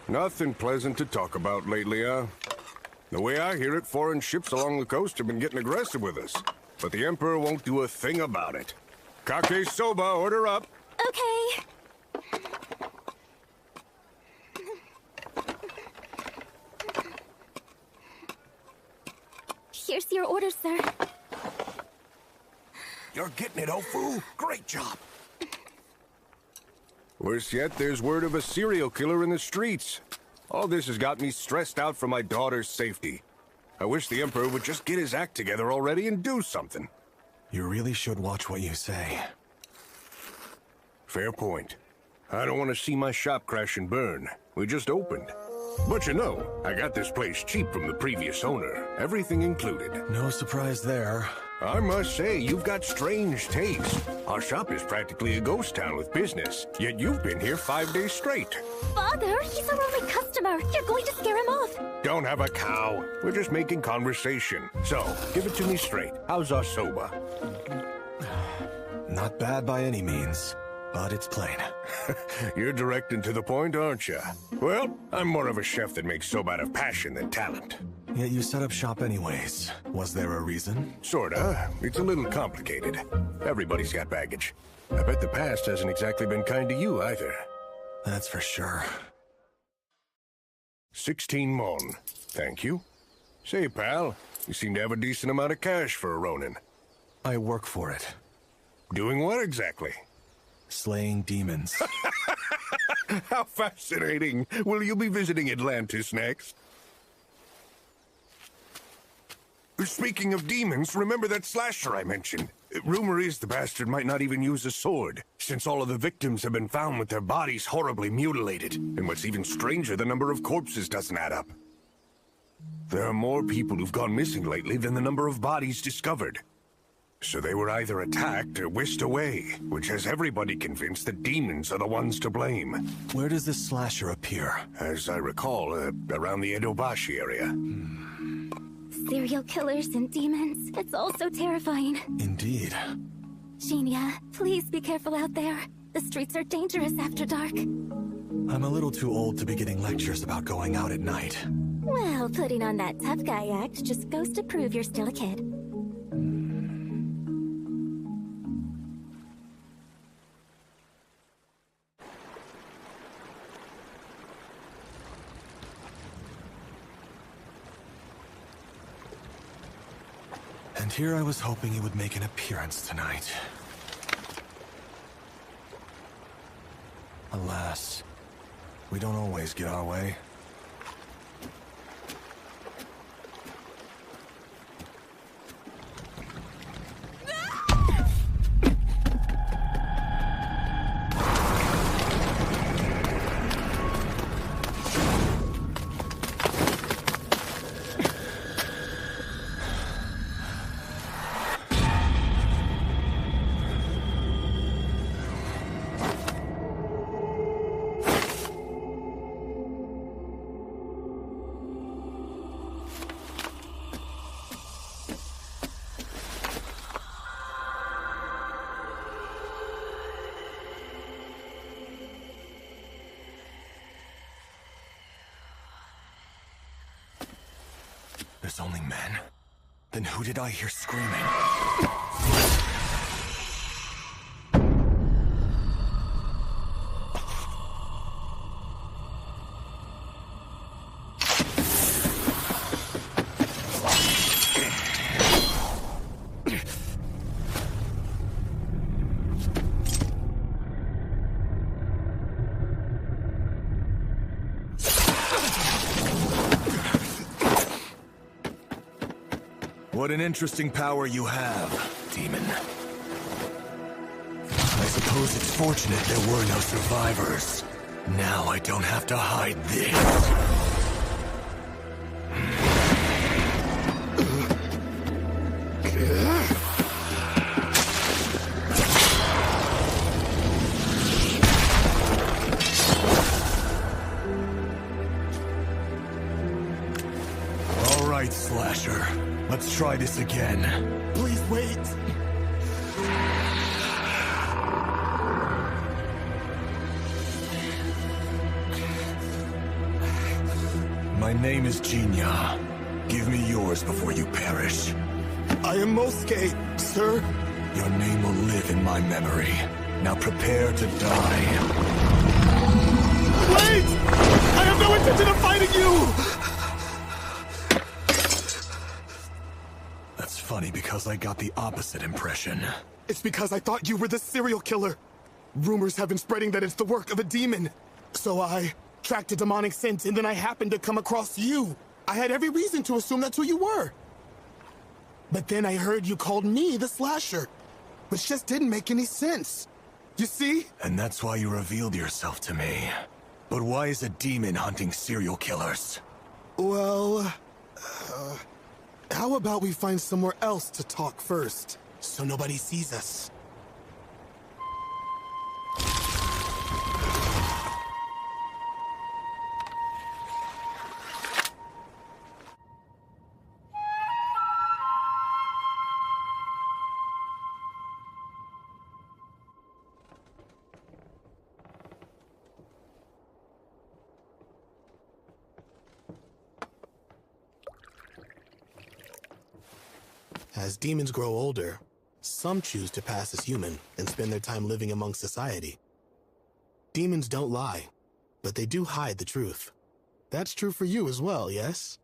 Nothing pleasant to talk about lately, huh? The way I hear it, foreign ships along the coast have been getting aggressive with us. But the Emperor won't do a thing about it. Kake soba, order up. Okay. Here's your order, sir. You're getting it, Ofu. Great job. Worse yet, there's word of a serial killer in the streets. All this has got me stressed out for my daughter's safety. I wish the Emperor would just get his act together already and do something. You really should watch what you say. Fair point. I don't want to see my shop crash and burn. We just opened. But you know, I got this place cheap from the previous owner. Everything included. No surprise there. I must say, you've got strange taste. Our shop is practically a ghost town with business, yet you've been here 5 days straight. Father, he's our only customer. You're going to scare him off. Don't have a cow. We're just making conversation. So, give it to me straight. How's our soba? Not bad by any means, but it's plain. You're direct and to the point, aren't you? Well, I'm more of a chef that makes soba out of passion than talent. Yet you set up shop anyways. Was there a reason? Sorta. It's a little complicated. Everybody's got baggage. I bet the past hasn't exactly been kind to you either. That's for sure. 16 mon. Thank you. Say, pal, you seem to have a decent amount of cash for a Ronin. I work for it. Doing what exactly? Slaying demons. How fascinating. Will you be visiting Atlantis next? Speaking of demons, remember that slasher I mentioned? Rumor is the bastard might not even use a sword, since all of the victims have been found with their bodies horribly mutilated. And what's even stranger, the number of corpses doesn't add up. There are more people who've gone missing lately than the number of bodies discovered. So they were either attacked or whisked away, which has everybody convinced that demons are the ones to blame. Where does this slasher appear? As I recall, around the Edobashi area. Serial killers and demons. It's all so terrifying. Indeed. Genia, please be careful out there. The streets are dangerous after dark. I'm a little too old to be getting lectures about going out at night. Well, putting on that tough guy act just goes to prove you're still a kid. And here I was hoping he would make an appearance tonight. Alas, we don't always get our way. There's only men? Then who did I hear screaming? What an interesting power you have, demon. I suppose it's fortunate there were no survivors. Now I don't have to hide this. All right, Slasher. Let's try this again. Please wait. My name is Genia. Give me yours before you perish. I am Mosuke, sir. Your name will live in my memory. Now prepare to die. Wait! I have no intention of fighting you! Funny because I got the opposite impression. It's because I thought you were the serial killer. Rumors have been spreading that it's the work of a demon. So I tracked a demonic scent and then I happened to come across you. I had every reason to assume that's who you were. But then I heard you called me the Slasher, which just didn't make any sense. You see? And that's why you revealed yourself to me. But why is a demon hunting serial killers? Well, how about we find somewhere else to talk first, so nobody sees us? As demons grow older, some choose to pass as human and spend their time living among society. Demons don't lie, but they do hide the truth. That's true for you as well, yes?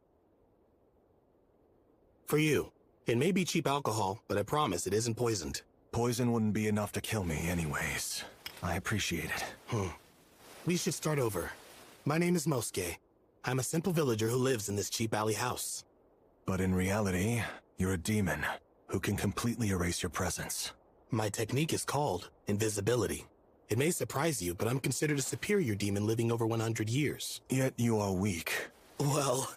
For you, it may be cheap alcohol, but I promise it isn't poisoned. Poison wouldn't be enough to kill me anyways. I appreciate it. We should start over. My name is Mosuke. I'm a simple villager who lives in this cheap alley house. But in reality, you're a demon who can completely erase your presence. My technique is called invisibility. It may surprise you, but I'm considered a superior demon living over 100 years. Yet you are weak. Well,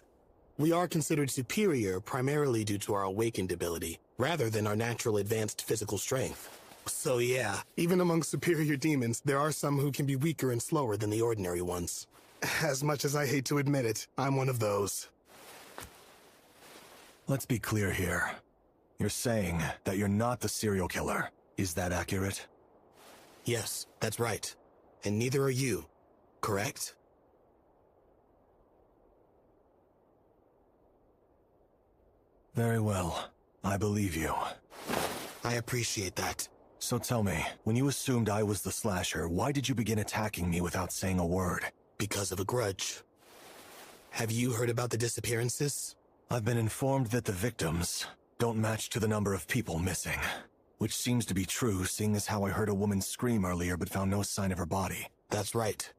we are considered superior primarily due to our awakened ability, rather than our natural advanced physical strength. So yeah, even among superior demons, there are some who can be weaker and slower than the ordinary ones. As much as I hate to admit it, I'm one of those. Let's be clear here. You're saying that you're not the serial killer. Is that accurate? Yes, that's right. And neither are you, correct? Very well. I believe you. I appreciate that. So tell me, when you assumed I was the slasher, why did you begin attacking me without saying a word? Because of a grudge. Have you heard about the disappearances? I've been informed that the victims don't match to the number of people missing. Which seems to be true, seeing as how I heard a woman scream earlier but found no sign of her body. That's right.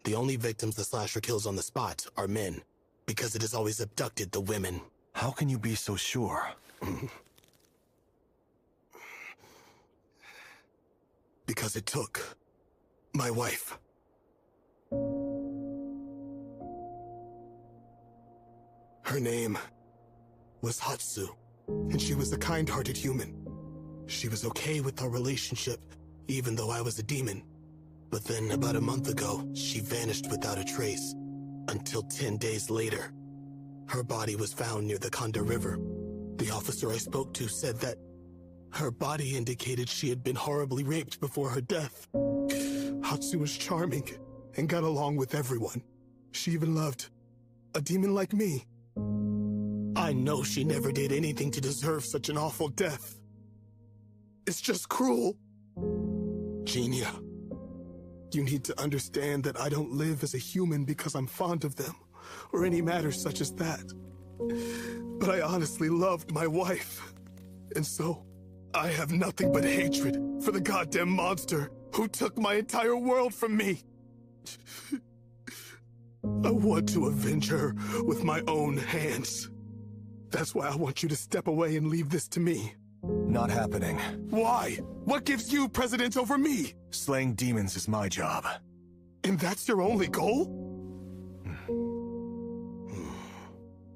The only victims the slasher kills on the spot are men, because it has always abducted the women. How can you be so sure? Because it took my wife. Her name was Hatsu, and she was a kind-hearted human. She was okay with our relationship, even though I was a demon. But then, about a month ago, she vanished without a trace, until 10 days later. Her body was found near the Kanda River. The officer I spoke to said that her body indicated she had been horribly raped before her death. Hatsu was charming and got along with everyone. She even loved a demon like me. I know she never did anything to deserve such an awful death. It's just cruel. Genia, you need to understand that I don't live as a human because I'm fond of them, or any matter such as that. But I honestly loved my wife. And so, I have nothing but hatred for the goddamn monster who took my entire world from me. I want to avenge her with my own hands. That's why I want you to step away and leave this to me. Not happening. Why? What gives you precedence over me? Slaying demons is my job. And that's your only goal?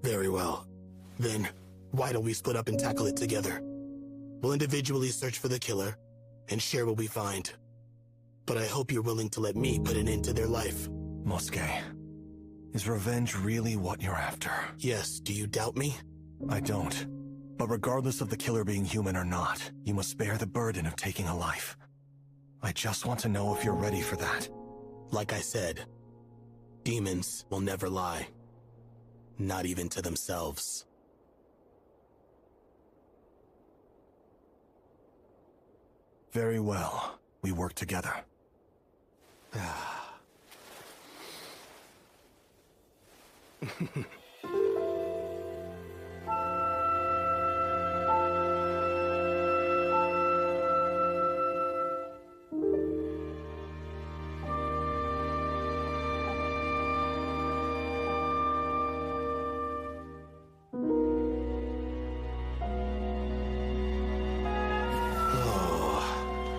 Very well. Then, why don't we split up and tackle it together? We'll individually search for the killer, and share what we find. But I hope you're willing to let me put an end to their life. Mosuke, is revenge really what you're after? Yes, do you doubt me? I don't. But regardless of the killer being human or not, you must bear the burden of taking a life. I just want to know if you're ready for that. Like I said, demons will never lie. Not even to themselves. Very well. We work together.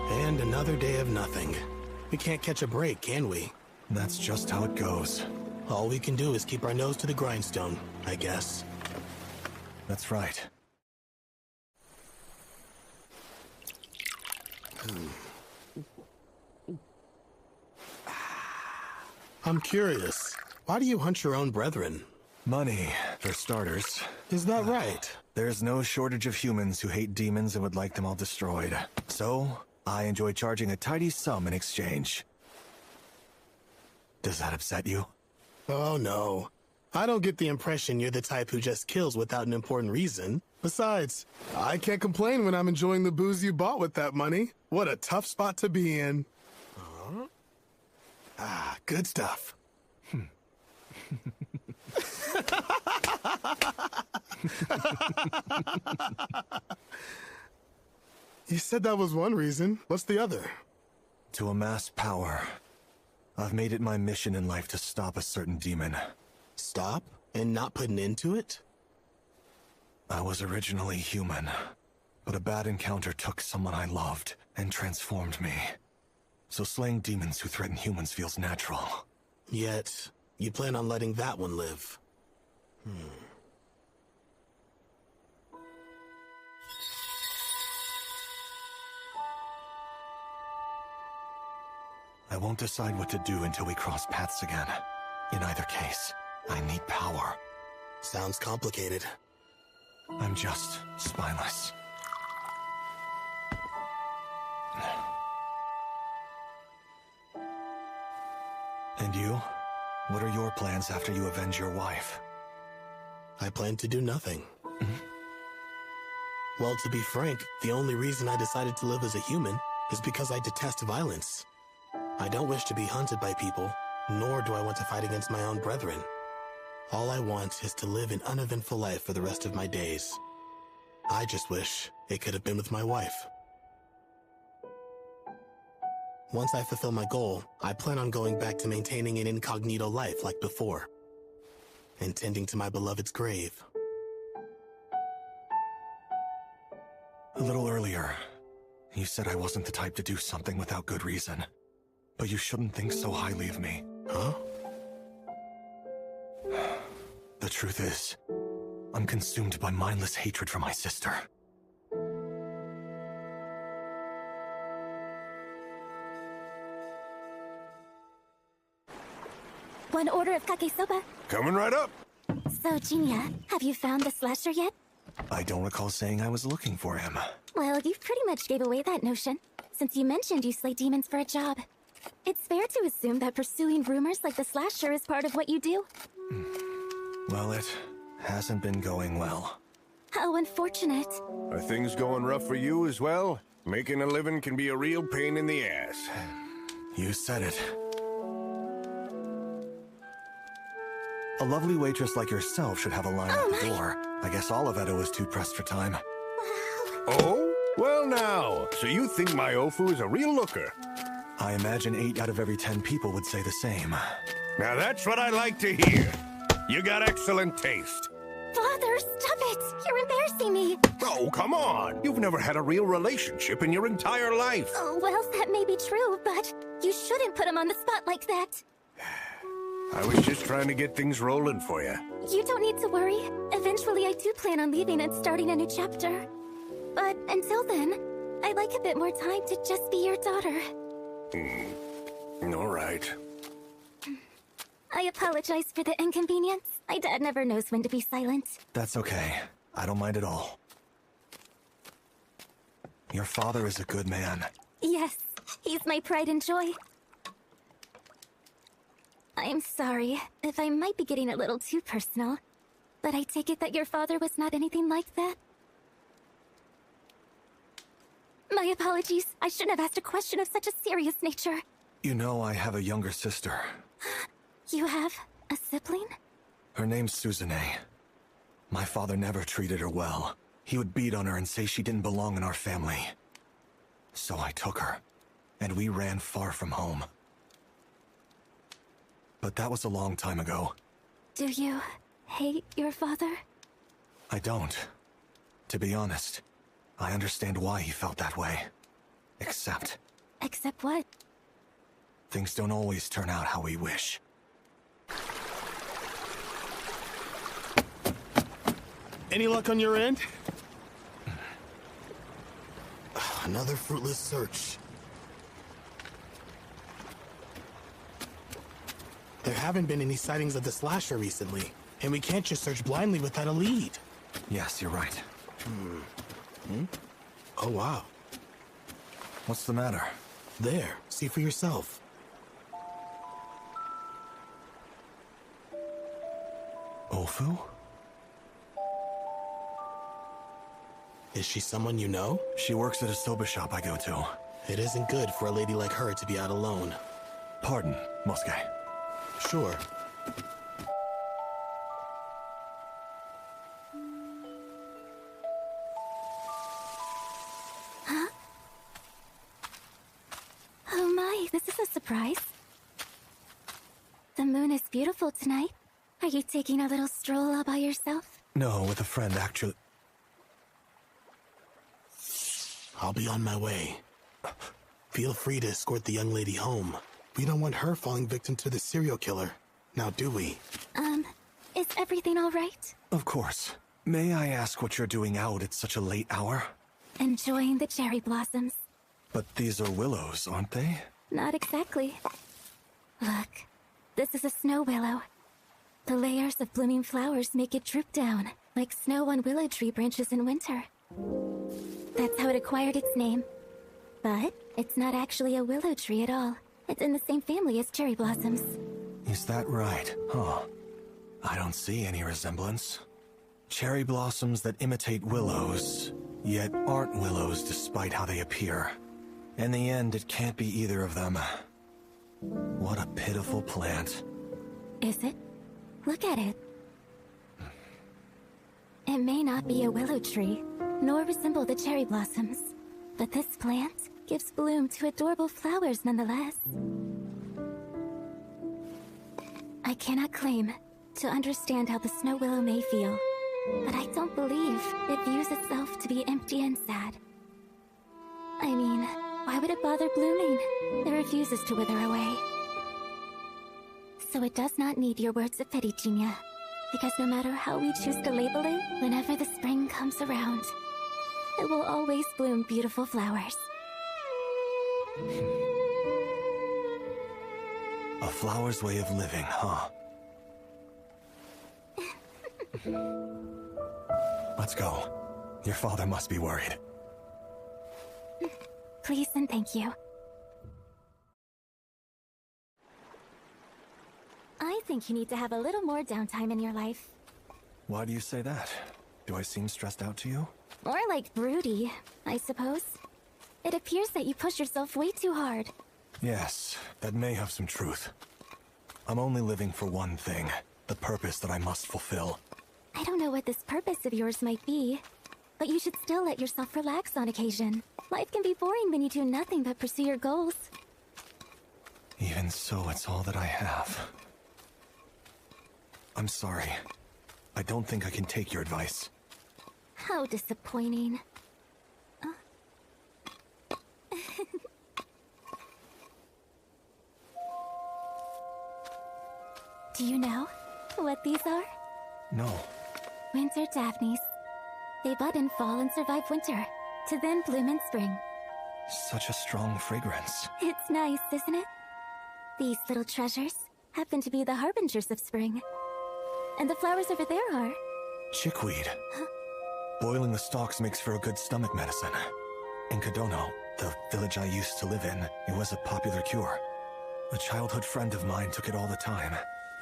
And another day of nothing. We can't catch a break, can we? That's just how it goes. All we can do is keep our nose to the grindstone, I guess. That's right. I'm curious. Why do you hunt your own brethren? Money, for starters. Is that right? There's no shortage of humans who hate demons and would like them all destroyed. So, I enjoy charging a tidy sum in exchange. Does that upset you? Oh, no. I don't get the impression you're the type who just kills without an important reason. Besides, I can't complain when I'm enjoying the booze you bought with that money. What a tough spot to be in. Good stuff. You said that was one reason. What's the other? To amass power. I've made it my mission in life to stop a certain demon. Stop? And not put an end to it? I was originally human, but a bad encounter took someone I loved and transformed me. So slaying demons who threaten humans feels natural. Yet, you plan on letting that one live. I won't decide what to do until we cross paths again. In either case, I need power. Sounds complicated. I'm just spineless. And you? What are your plans after you avenge your wife? I plan to do nothing. Well, to be frank, the only reason I decided to live as a human is because I detest violence. I don't wish to be hunted by people, nor do I want to fight against my own brethren. All I want is to live an uneventful life for the rest of my days. I just wish it could have been with my wife. Once I fulfill my goal, I plan on going back to maintaining an incognito life like before, and tending to my beloved's grave. A little earlier, you said I wasn't the type to do something without good reason. But you shouldn't think so highly of me. Huh? The truth is, I'm consumed by mindless hatred for my sister. One order of kake soba. Coming right up. So, Jinya, have you found the slasher yet? I don't recall saying I was looking for him. Well, you pretty much gave away that notion, since you mentioned you slay demons for a job. It's fair to assume that pursuing rumors like the slasher is part of what you do. Well, it hasn't been going well. How unfortunate. Are things going rough for you as well? Making a living can be a real pain in the ass. You said it. A lovely waitress like yourself should have a line at the door. I guess all of Edo is too pressed for time. Oh? Well now, so you think my Ofu is a real looker? I imagine 8 out of every 10 people would say the same. Now that's what I like to hear. You got excellent taste. Father, stop it! You're embarrassing me! Oh, come on! You've never had a real relationship in your entire life. Oh, well, that may be true, but you shouldn't put him on the spot like that. I was just trying to get things rolling for you. You don't need to worry. Eventually, I do plan on leaving and starting a new chapter. But until then, I'd like a bit more time to just be your daughter. All right. I apologize for the inconvenience. My dad never knows when to be silent. That's okay. I don't mind at all. Your father is a good man. Yes, he's my pride and joy. I'm sorry if I might be getting a little too personal, but I take it that your father was not anything like that? My apologies. I shouldn't have asked a question of such a serious nature. You know I have a younger sister. You have a sibling? Her name's Suzune. My father never treated her well. He would beat on her and say she didn't belong in our family. So I took her, and we ran far from home. But that was a long time ago. Do you hate your father? I don't. To be honest, I understand why he felt that way. Except... Except what? Things don't always turn out how we wish. Any luck on your end? Another fruitless search. There haven't been any sightings of the slasher recently, and we can't just search blindly without a lead. Yes, you're right. Oh, wow. What's the matter? There, see for yourself. Ofu? Is she someone you know? She works at a soba shop I go to. It isn't good for a lady like her to be out alone. Pardon, Mosuke. Sure. Huh? Oh my, this is a surprise. The moon is beautiful tonight. Are you taking a little stroll all by yourself? No, with a friend, actually. I'll be on my way. Feel free to escort the young lady home. We don't want her falling victim to the serial killer. Now, do we? Is everything all right? Of course. May I ask what you're doing out at such a late hour? Enjoying the cherry blossoms. But these are willows, aren't they? Not exactly. Look, this is a snow willow. The layers of blooming flowers make it droop down, like snow on willow tree branches in winter. That's how it acquired its name. But it's not actually a willow tree at all. It's in the same family as cherry blossoms. Is that right? Huh. I don't see any resemblance. Cherry blossoms that imitate willows, yet aren't willows despite how they appear. In the end, it can't be either of them. What a pitiful plant. Is it? Look at it. It may not be a willow tree, nor resemble the cherry blossoms, but this plant gives bloom to adorable flowers nonetheless. I cannot claim to understand how the snow willow may feel, but I don't believe it views itself to be empty and sad. I mean, why would it bother blooming? It refuses to wither away. So it does not need your words of pity, Jinya, because no matter how we choose to label it, whenever the spring comes around, it will always bloom beautiful flowers. A flower's way of living, huh? Let's go. Your father must be worried. Please and thank you. I think you need to have a little more downtime in your life. Why do you say that? Do I seem stressed out to you? More like broody, I suppose. It appears that you push yourself way too hard. Yes, that may have some truth. I'm only living for one thing, the purpose that I must fulfill. I don't know what this purpose of yours might be, but you should still let yourself relax on occasion. Life can be boring when you do nothing but pursue your goals. Even so, it's all that I have. I'm sorry. I don't think I can take your advice. How disappointing. Do you know what these are? No. Winter Daphnes. They bud in fall and survive winter, to then bloom in spring. Such a strong fragrance. It's nice, isn't it? These little treasures happen to be the harbingers of spring. And the flowers over there are... Chickweed. Huh? Boiling the stalks makes for a good stomach medicine. In Kadono, the village I used to live in, it was a popular cure. A childhood friend of mine took it all the time.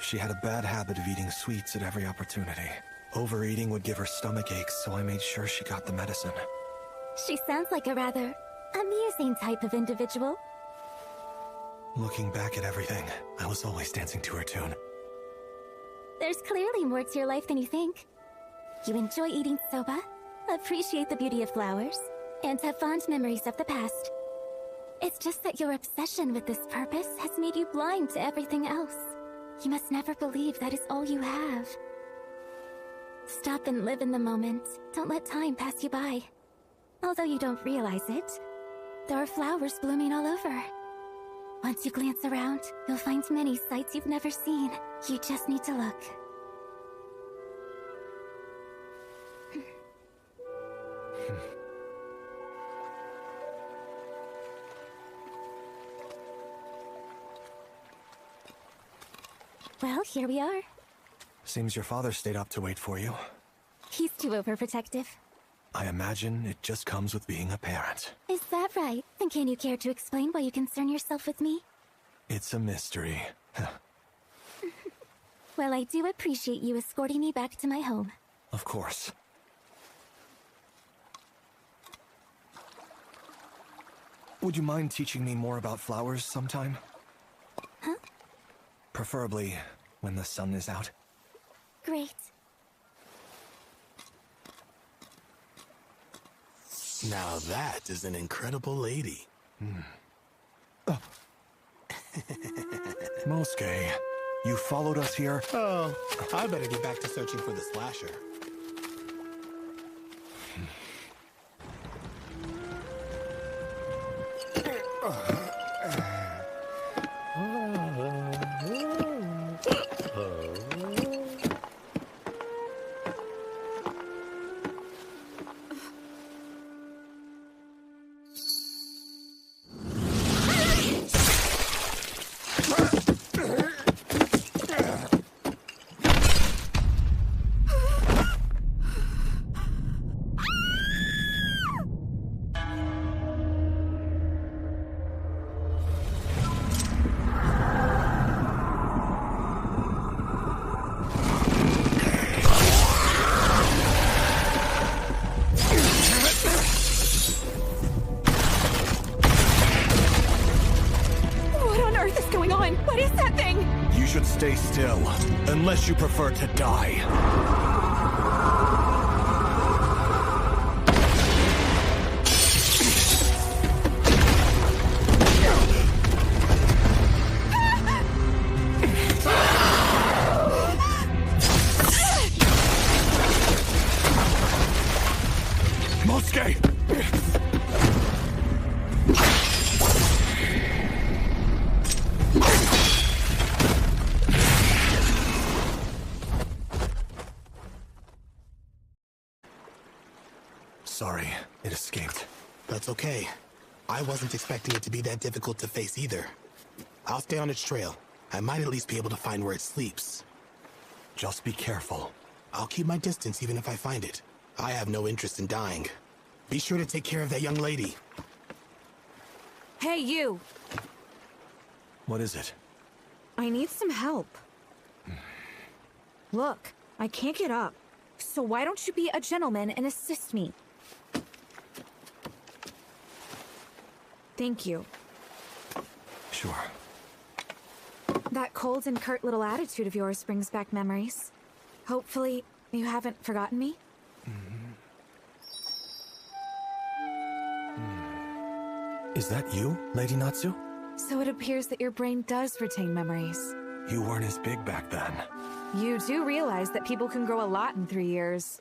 She had a bad habit of eating sweets at every opportunity. Overeating would give her stomach aches, so I made sure she got the medicine. She sounds like a rather amusing type of individual. Looking back at everything, I was always dancing to her tune. There's clearly more to your life than you think. You enjoy eating soba, appreciate the beauty of flowers, and have fond memories of the past. It's just that your obsession with this purpose has made you blind to everything else. You must never believe that is all you have. Stop and live in the moment. Don't let time pass you by. Although you don't realize it, there are flowers blooming all over. Once you glance around, you'll find many sights you've never seen. You just need to look. Well, here we are. Seems your father stayed up to wait for you. He's too overprotective. I imagine it just comes with being a parent. Is that right? Then can you care to explain why you concern yourself with me? It's a mystery. Well, I do appreciate you escorting me back to my home. Of course. Would you mind teaching me more about flowers sometime? Huh? Preferably when the sun is out. Great. Now that is an incredible lady. Mosuke, you followed us here? Oh, I better get back to searching for the slasher. should stay still, unless you prefer to die. Mosuke! Sorry, it escaped. That's okay. I wasn't expecting it to be that difficult to face either. I'll stay on its trail. I might at least be able to find where it sleeps. Just be careful. I'll keep my distance even if I find it. I have no interest in dying. Be sure to take care of that young lady. Hey, you! What is it? I need some help. Look, I can't get up. So why don't you be a gentleman and assist me? Thank you. Sure. That cold and curt little attitude of yours brings back memories. Hopefully, you haven't forgotten me? Is that you, Lady Natsu? So it appears that your brain does retain memories. You weren't as big back then. You do realize that people can grow a lot in 3 years.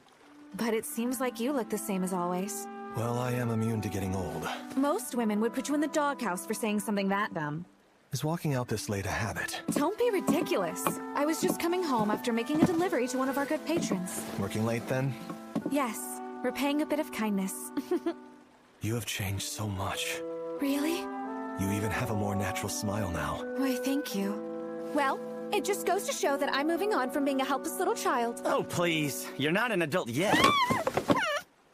But it seems like you look the same as always. Well, I am immune to getting old. Most women would put you in the doghouse for saying something that dumb. Is walking out this late a habit? Don't be ridiculous. I was just coming home after making a delivery to one of our good patrons. Working late then? Yes, repaying a bit of kindness. You have changed so much. Really? You even have a more natural smile now. Why, thank you. Well, it just goes to show that I'm moving on from being a helpless little child. Oh, please. You're not an adult yet.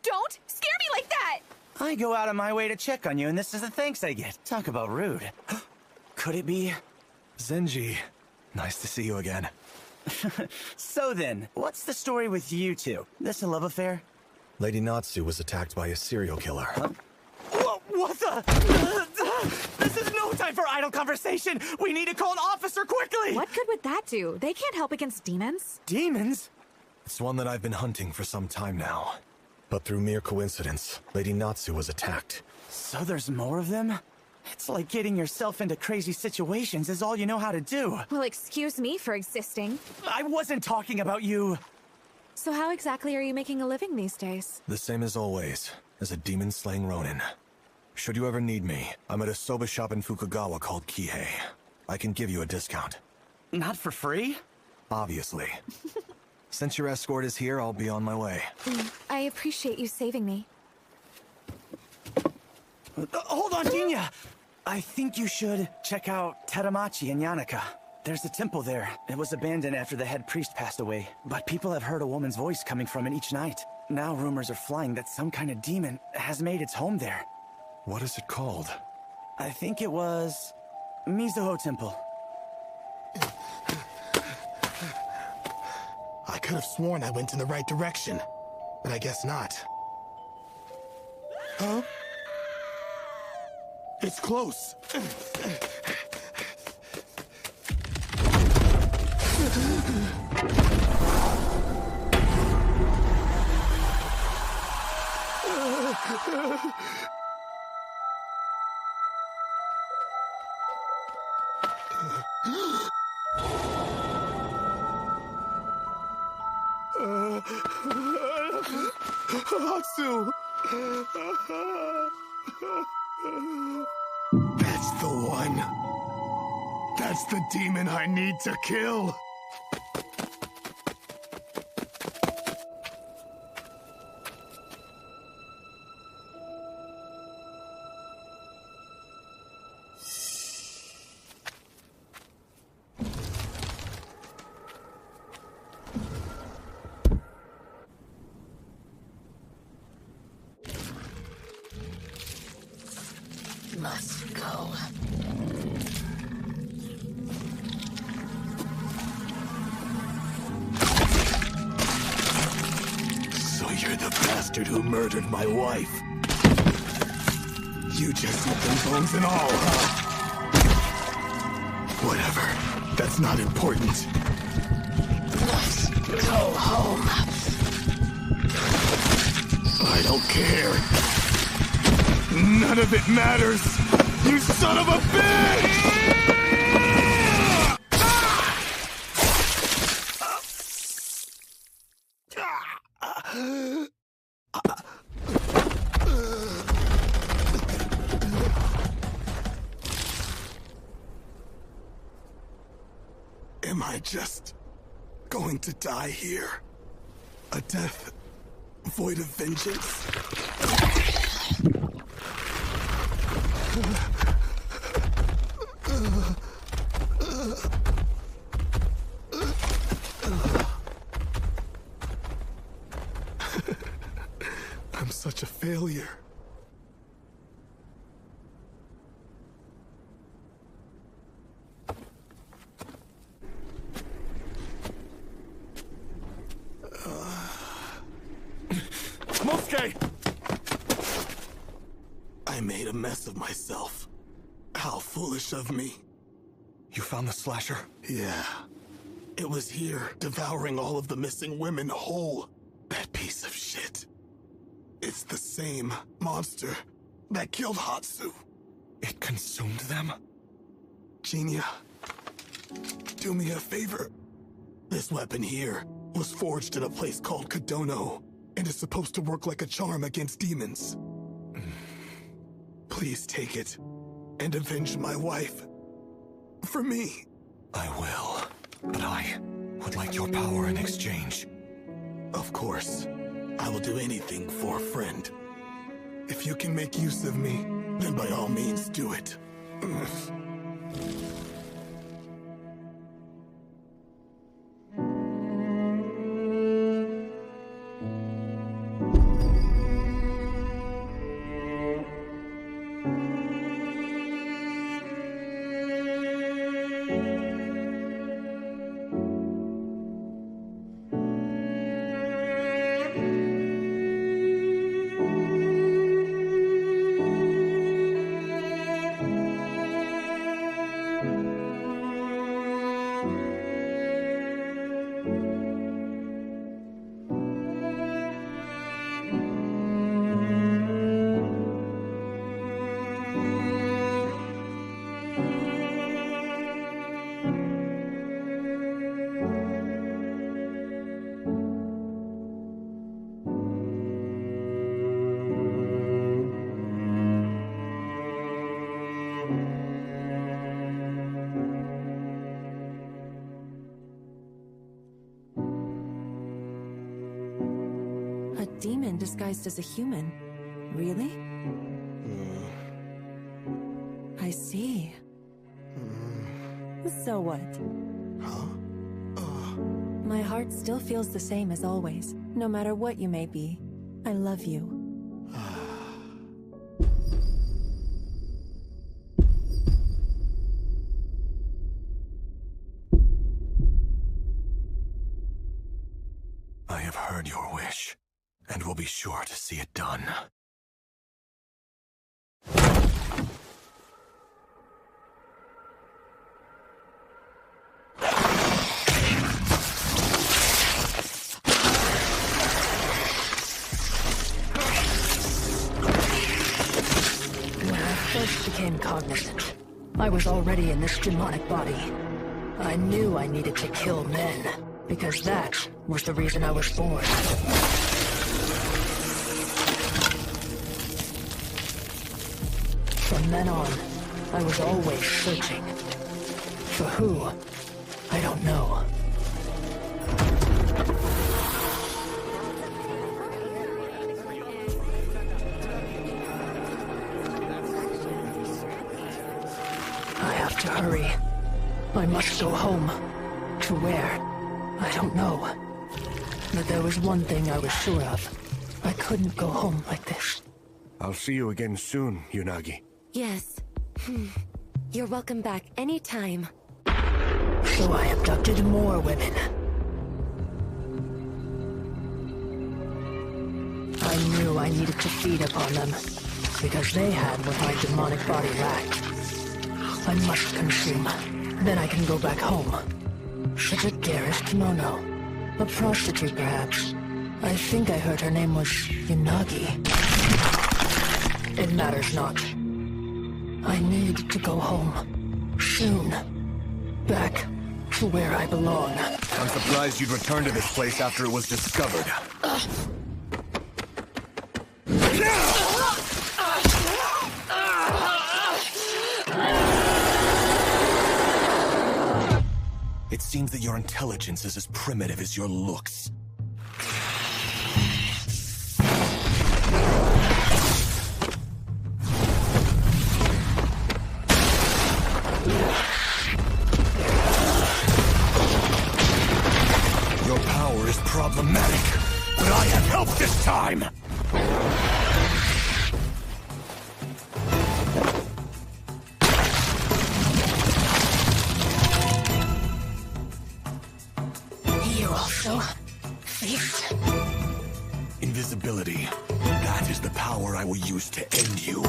Don't scare me like that! I go out of my way to check on you, and this is the thanks I get. Talk about rude. Could it be? Zenji, nice to see you again. So then, what's the story with you two? This a love affair? Lady Natsu was attacked by a serial killer. Huh? What the? This is no time for idle conversation! We need to call an officer quickly! What good would that do? They can't help against demons. Demons? It's one that I've been hunting for some time now. But through mere coincidence, Lady Natsu was attacked. So there's more of them? It's like getting yourself into crazy situations is all you know how to do. Well, excuse me for existing. I wasn't talking about you. So how exactly are you making a living these days? The same as always, as a demon-slaying Ronin. Should you ever need me, I'm at a soba shop in Fukagawa called Kihei. I can give you a discount. Not for free? Obviously. Since your escort is here, I'll be on my way. I appreciate you saving me. Hold on, Dinya! I think you should check out Teramachi in Yanaka. There's a temple there. It was abandoned after the head priest passed away, but people have heard a woman's voice coming from it each night. Now rumors are flying that some kind of demon has made its home there. What is it called? I think it was Mizuho Temple. I could have sworn I went in the right direction, but I guess not. Huh? It's close. Hatsu! That's the one. That's the demon I need to kill. Must go. So you're the bastard who murdered my wife. You just eat them bones and all, huh? Whatever. That's not important. Let's go home. I don't care. None of it matters! You son of a bitch! Am I just going to die here? A death void of vengeance? I'm such a failure. Mosuke! I made a mess of myself. How foolish of me. You found the slasher? Yeah. It was here, devouring all of the missing women whole. That piece of shit. It's the same monster that killed Hatsu. It consumed them? Genia, do me a favor. This weapon here was forged in a place called Kodono, and is supposed to work like a charm against demons. Please take it, and avenge my wife. For me. I will, but I would like your power in exchange. Of course. I will do anything for a friend. If you can make use of me, then by all means do it. A demon disguised as a human. Really? I see. So what? My heart still feels the same as always, no matter what you may be. I love you. I have heard your wish, and will be sure to see it done. When I first became cognizant, I was already in this demonic body. I knew I needed to kill men, because that was the reason I was born. From then on, I was always searching. For who? I don't know. I have to hurry. I must go home. To where? I don't know. But there was one thing I was sure of. I couldn't go home like this. I'll see you again soon, Unagi. Yes. You're welcome back anytime. So I abducted more women. I knew I needed to feed upon them, because they had what my demonic body lacked. I must consume. Then I can go back home. Such a garish kimono. A prostitute, perhaps. I think I heard her name was Yanagi. It matters not. I need to go home. Soon. Back to where I belong. I'm surprised you'd return to this place after it was discovered. It seems that your intelligence is as primitive as your looks. Your power is problematic, but I have help this time! You also feast. Invisibility. That is the power I will use to end you.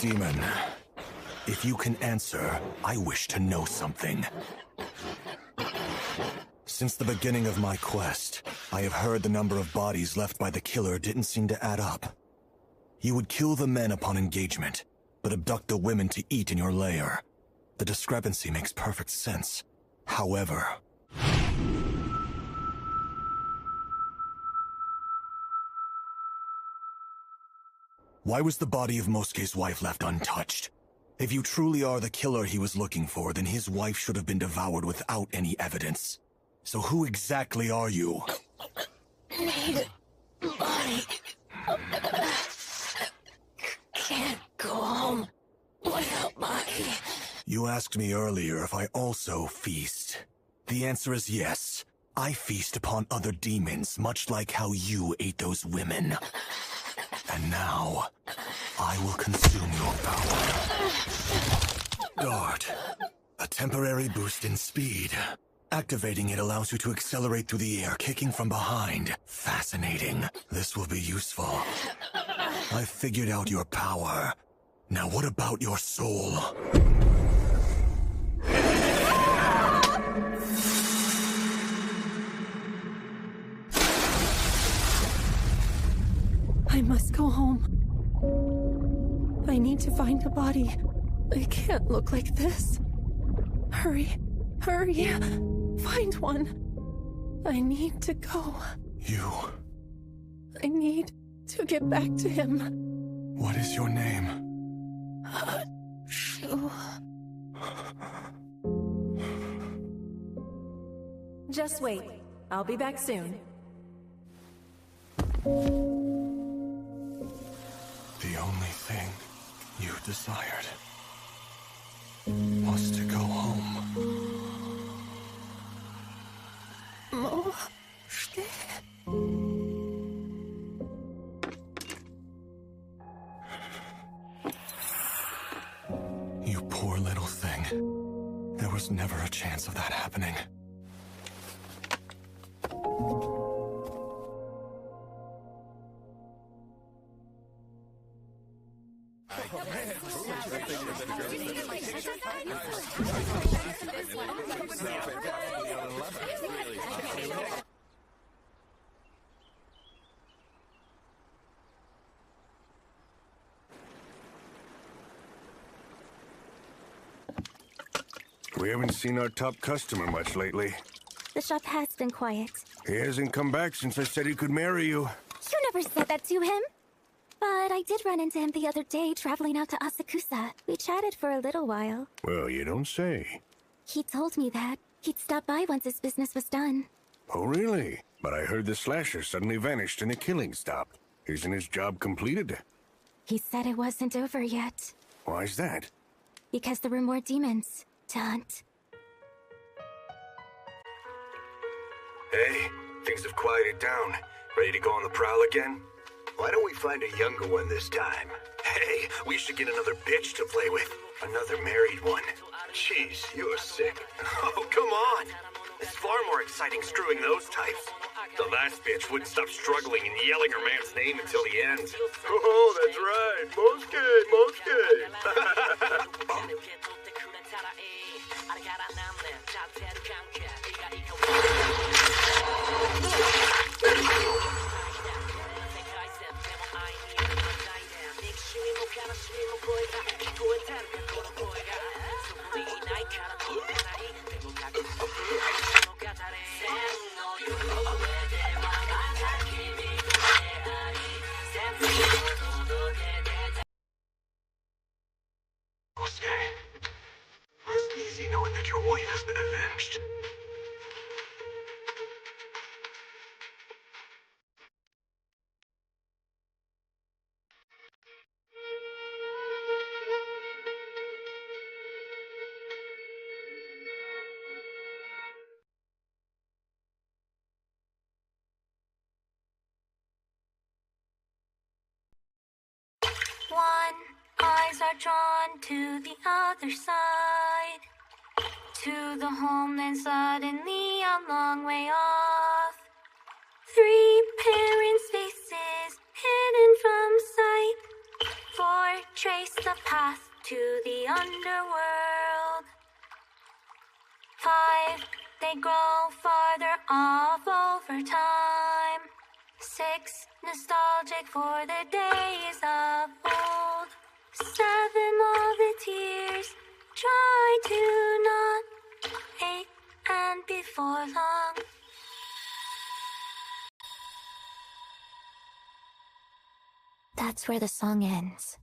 Demon, if you can answer, I wish to know something. Since the beginning of my quest, I have heard the number of bodies left by the killer didn't seem to add up. You would kill the men upon engagement, but abduct the women to eat in your lair. The discrepancy makes perfect sense. However... why was the body of Mosuke's wife left untouched? If you truly are the killer he was looking for, then his wife should have been devoured without any evidence. So who exactly are you? Need body. Can't go home without body. You asked me earlier if I also feast. The answer is yes. I feast upon other demons, much like how you ate those women. And now, I will consume your power. Dart. A temporary boost in speed. Activating it allows you to accelerate through the air, kicking from behind. Fascinating. This will be useful. I figured out your power. Now what about your soul? I must go home. I need to find a body. I can't look like this. Hurry, hurry. Find one. I need to go. You. I need to get back to him. What is your name? Shu. Just wait. I'll be back soon. The only thing you desired was to go home. Mosuke. You poor little thing. There was never a chance of that happening. We haven't seen our top customer much lately. The shop has been quiet. He hasn't come back since I said he could marry you. You never said that to him. But I did run into him the other day traveling out to Asakusa. We chatted for a little while. Well, you don't say. He told me that he'd stop by once his business was done. Oh, really? But I heard the slasher suddenly vanished and the killing stopped. Isn't his job completed? He said it wasn't over yet. Why's that? Because there were more demons to hunt. Hey, things have quieted down. Ready to go on the prowl again? Why don't we find a younger one this time? Hey, we should get another bitch to play with. Another married one. Jeez, you're sick. Oh, come on. It's far more exciting screwing those types. The last bitch wouldn't stop struggling and yelling her man's name until the end. Oh, that's right. Easy knowing that your wife has been avenged. One, eyes are drawn to the other side, to the home, then suddenly a long way off. Three parents' faces hidden from sight. Four, trace the path to the underworld. Five, they grow farther off over time. Six, nostalgic for the days of old. Seven, all the tears try to not. Eight, and before long. That's where the song ends.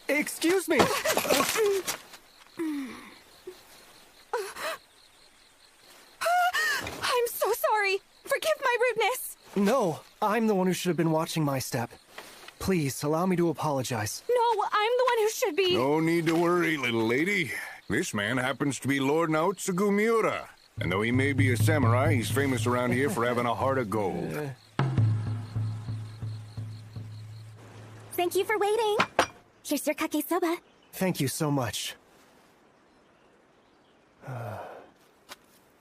Excuse me! I'm so sorry! Forgive my rudeness! No, I'm the one who should have been watching my step. Please, allow me to apologize. No, I'm the one who should be... No need to worry, little lady. This man happens to be Lord Naotsugu Miura. And though he may be a samurai, he's famous around here for having a heart of gold. Thank you for waiting. Here's your kake soba. Thank you so much.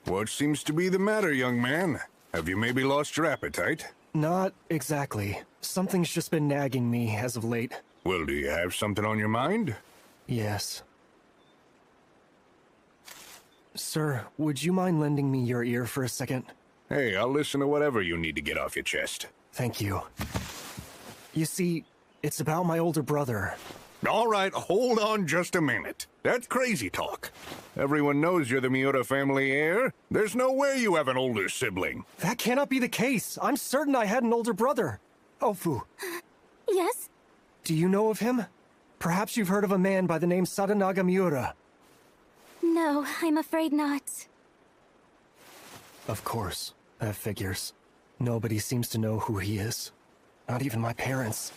What seems to be the matter, young man? Have you maybe lost your appetite? Not exactly. Something's just been nagging me as of late. Well, do you have something on your mind? Yes. Sir, would you mind lending me your ear for a second? Hey, I'll listen to whatever you need to get off your chest. Thank you. You see, it's about my older brother. All right, hold on just a minute. That's crazy talk. Everyone knows you're the Miura family heir. There's no way you have an older sibling. That cannot be the case. I'm certain I had an older brother. Ofu. Yes? Do you know of him? Perhaps you've heard of a man by the name Sadanaga Miura. No, I'm afraid not. Of course. That figures. Nobody seems to know who he is. Not even my parents.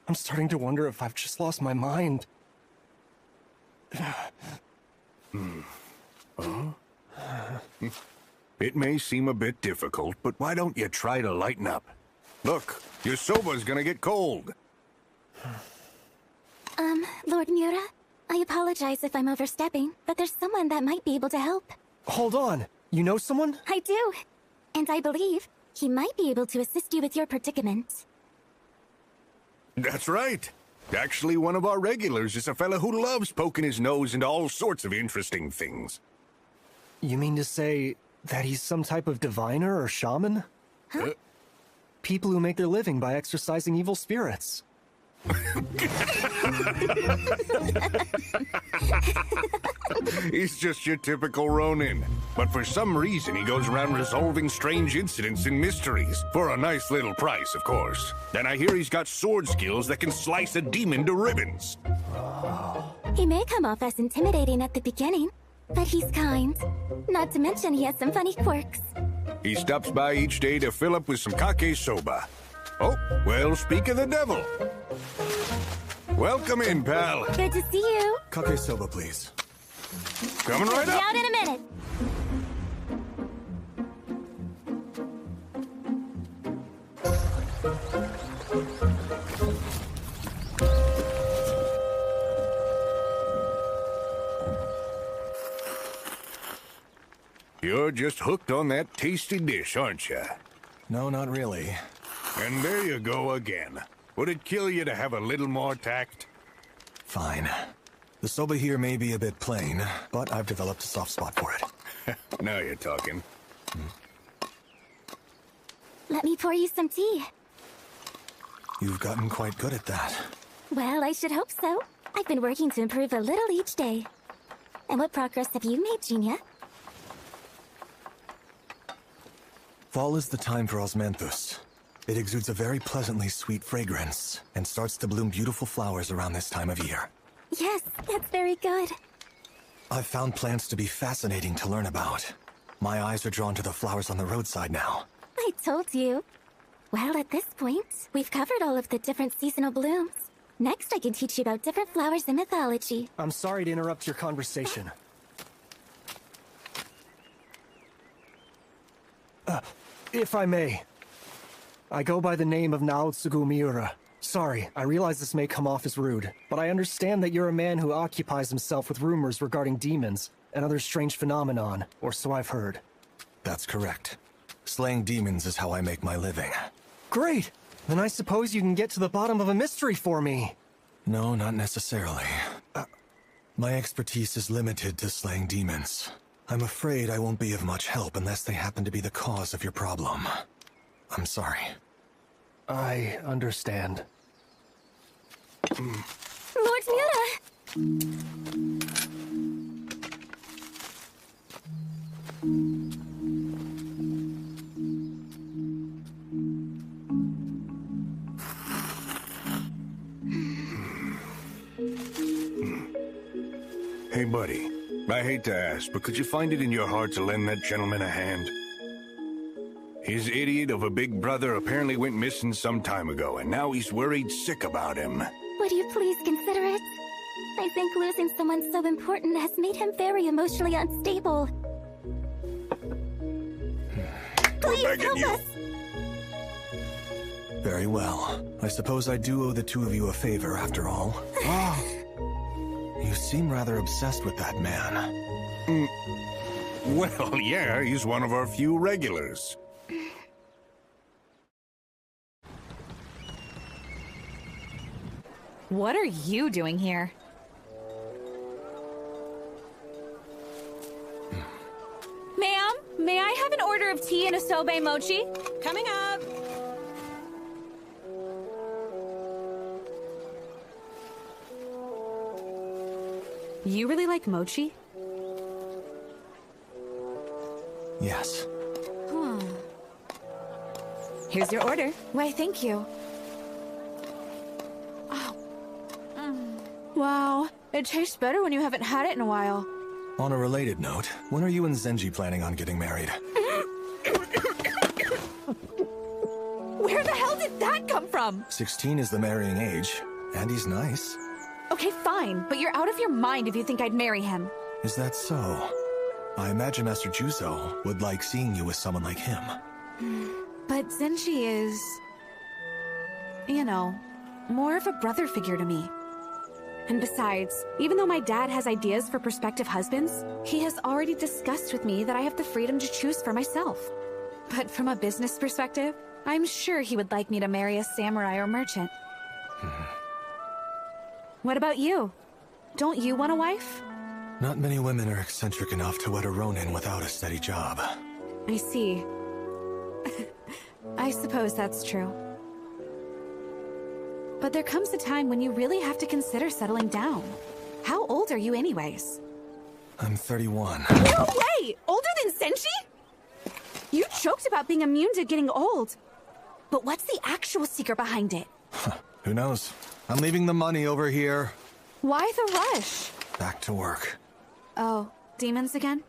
I'm starting to wonder if I've just lost my mind. It may seem a bit difficult, but why don't you try to lighten up? Look, your soba's gonna get cold. Lord Miura, I apologize if I'm overstepping, but there's someone that might be able to help. Hold on. You know someone? I do. And I believe he might be able to assist you with your predicament. That's right. Actually, one of our regulars is a fella who loves poking his nose into all sorts of interesting things. You mean to say that he's some type of diviner or shaman? Huh? People who make their living by exorcising evil spirits. He's just your typical Ronin. But for some reason, he goes around resolving strange incidents and mysteries. For a nice little price, of course. And I hear he's got sword skills that can slice a demon to ribbons. He may come off as intimidating at the beginning, But he's kind. Not to mention he has some funny quirks. He stops by each day to fill up with some kake soba. Oh, well, speak of the devil. Welcome in, pal. Good to see you. Kake soba, please. Coming right Be up. out in a minute. You're just hooked on that tasty dish, aren't you? No, not really. And there you go again. Would it kill you to have a little more tact? Fine. The soba here may be a bit plain, but I've developed a soft spot for it. Now you're talking. Let me pour you some tea. You've gotten quite good at that. Well, I should hope so. I've been working to improve a little each day. And what progress have you made, Genia? Fall is the time for Osmanthus. It exudes a very pleasantly sweet fragrance, and starts to bloom beautiful flowers around this time of year. Yes, that's very good. I've found plants to be fascinating to learn about. My eyes are drawn to the flowers on the roadside now. I told you. Well, at this point, we've covered all of the different seasonal blooms. Next, I can teach you about different flowers in mythology. I'm sorry to interrupt your conversation. If I may. I go by the name of Naotsugu Miura. Sorry, I realize this may come off as rude, but I understand that you're a man who occupies himself with rumors regarding demons and other strange phenomenon, or so I've heard. That's correct. Slaying demons is how I make my living. Great! Then I suppose you can get to the bottom of a mystery for me. No, not necessarily. My expertise is limited to slaying demons. I'm afraid I won't be of much help unless they happen to be the cause of your problem. I'm sorry. I understand. Lord Miura! Hey, buddy. I hate to ask, but could you find it in your heart to lend that gentleman a hand? His idiot of a big brother apparently went missing some time ago, and now he's worried sick about him. Would you please consider it? I think losing someone so important has made him very emotionally unstable. Please help us! Very well. I suppose I do owe the two of you a favor, after all. You seem rather obsessed with that man. Well, yeah, he's one of our few regulars. What are you doing here? Ma'am, may I have an order of tea and a soba mochi? Coming up! You really like mochi? Yes. Here's your order. Why, thank you. Oh. Wow, it tastes better when you haven't had it in a while. On a related note, when are you and Zenji planning on getting married? Where the hell did that come from? 16 is the marrying age, and he's nice. Okay, fine, but you're out of your mind if you think I'd marry him. Is that so? I imagine Master Juzo would like seeing you with someone like him. But Zenji is... you know, more of a brother figure to me. And besides, even though my dad has ideas for prospective husbands, he has already discussed with me that I have the freedom to choose for myself. But from a business perspective, I'm sure he would like me to marry a samurai or merchant. What about you? Don't you want a wife? Not many women are eccentric enough to wed a ronin without a steady job. I see. I suppose that's true. But there comes a time when you really have to consider settling down. How old are you anyways? I'm 31. No way! Older than Senshi? You joked about being immune to getting old. But what's the actual secret behind it? Who knows? I'm leaving the money over here. Why the rush? Back to work. Oh, demons again?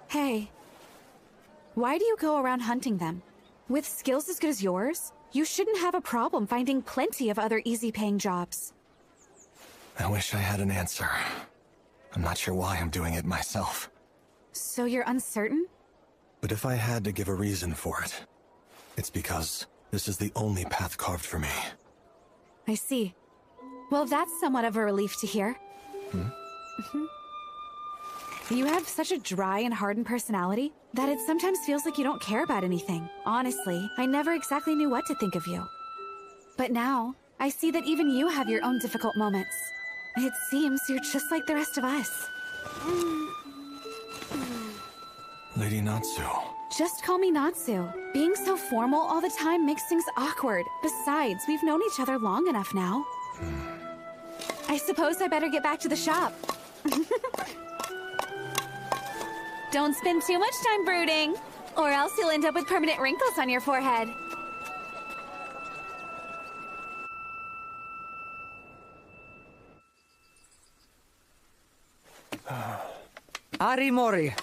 Hey. Why do you go around hunting them? With skills as good as yours, you shouldn't have a problem finding plenty of other easy-paying jobs. I wish I had an answer. I'm not sure why I'm doing it myself. So you're uncertain? But if I had to give a reason for it, it's because this is the only path carved for me. I see. Well, that's somewhat of a relief to hear. You have such a dry and hardened personality that it sometimes feels like you don't care about anything. Honestly, I never exactly knew what to think of you. But now, I see that even you have your own difficult moments. It seems you're just like the rest of us. Lady Natsu. Just call me Natsu. Being so formal all the time makes things awkward. Besides, we've known each other long enough now. I suppose I better get back to the shop. Don't spend too much time brooding, or else you'll end up with permanent wrinkles on your forehead. Arimori,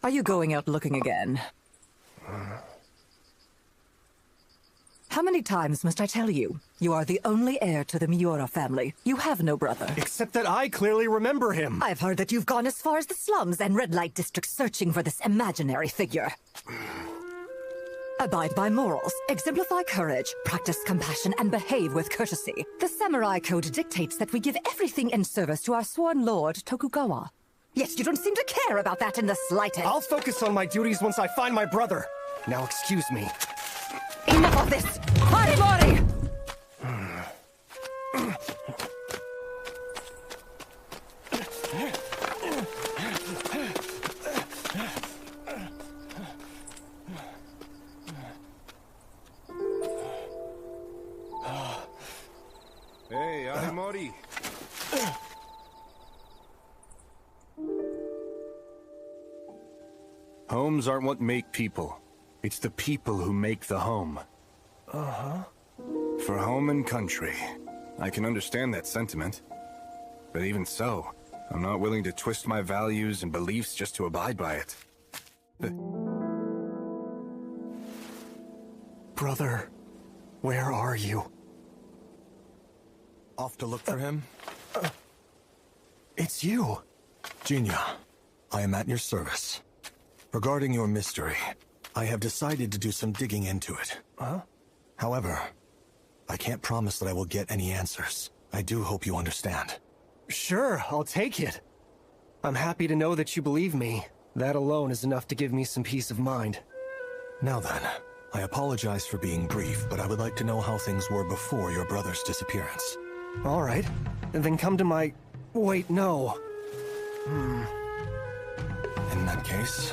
are you going out looking again? How many times must I tell you? You are the only heir to the Miura family. You have no brother. Except that I clearly remember him. I've heard that you've gone as far as the slums and red light districts searching for this imaginary figure. Abide by morals, exemplify courage, practice compassion, and behave with courtesy. The samurai code dictates that we give everything in service to our sworn lord, Tokugawa. Yet you don't seem to care about that in the slightest. I'll focus on my duties once I find my brother. Now excuse me. Enough of this! Harimori! Hey, Harimori. Homes aren't what make people. It's the people who make the home. For home and country. I can understand that sentiment. But even so, I'm not willing to twist my values and beliefs just to abide by it. Brother, where are you? Off to look for him? It's you. Jinya, I am at your service. Regarding your mystery, I have decided to do some digging into it. However, I can't promise that I will get any answers. I do hope you understand. Sure, I'll take it. I'm happy to know that you believe me. That alone is enough to give me some peace of mind. Now then, I apologize for being brief, but I would like to know how things were before your brother's disappearance. All right, then come to my... Wait, no. In that case...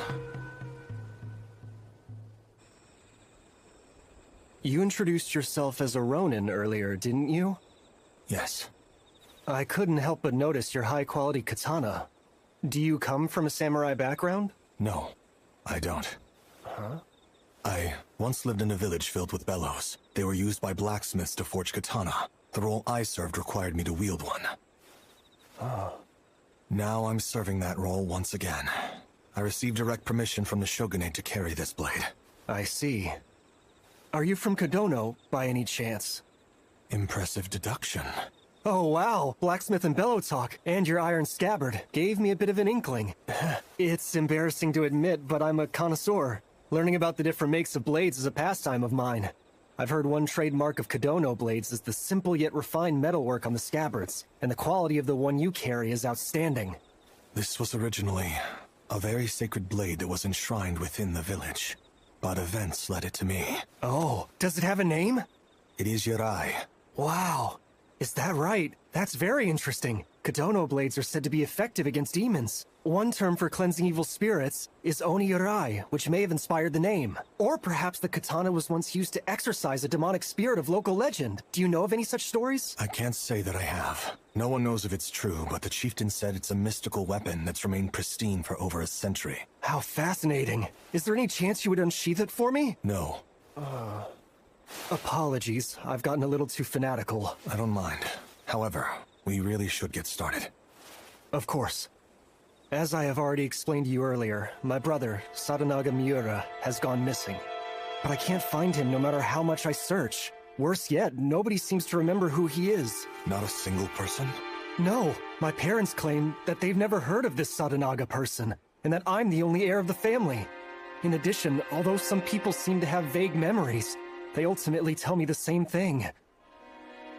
You introduced yourself as a Ronin earlier, didn't you? Yes. I couldn't help but notice your high-quality katana. Do you come from a samurai background? No, I don't. I once lived in a village filled with bellows. They were used by blacksmiths to forge katana. The role I served required me to wield one. Now I'm serving that role once again. I received direct permission from the shogunate to carry this blade. I see. Are you from Kodono, by any chance? Impressive deduction. Oh wow, blacksmith and bellow talk, and your iron scabbard gave me a bit of an inkling. It's embarrassing to admit, but I'm a connoisseur. Learning about the different makes of blades is a pastime of mine. I've heard one trademark of Kodono blades is the simple yet refined metalwork on the scabbards, and the quality of the one you carry is outstanding. This was originally a very sacred blade that was enshrined within the village. But events led it to me. Oh, does it have a name? It is Yurai. Wow. Is that right? That's very interesting. Kodono blades are said to be effective against demons. One term for cleansing evil spirits is Oni-Yurai, which may have inspired the name. Or perhaps the katana was once used to exorcise a demonic spirit of local legend. Do you know of any such stories? I can't say that I have. No one knows if it's true, but the chieftain said it's a mystical weapon that's remained pristine for over a century. How fascinating. Is there any chance you would unsheath it for me? No. Apologies. I've gotten a little too fanatical. I don't mind. However, We really should get started. Of course. As I have already explained to you earlier, my brother, Sadanaga Miura, has gone missing. But I can't find him no matter how much I search. Worse yet, nobody seems to remember who he is. Not a single person? No. My parents claim that they've never heard of this Sadanaga person, and that I'm the only heir of the family. In addition, although some people seem to have vague memories, they ultimately tell me the same thing.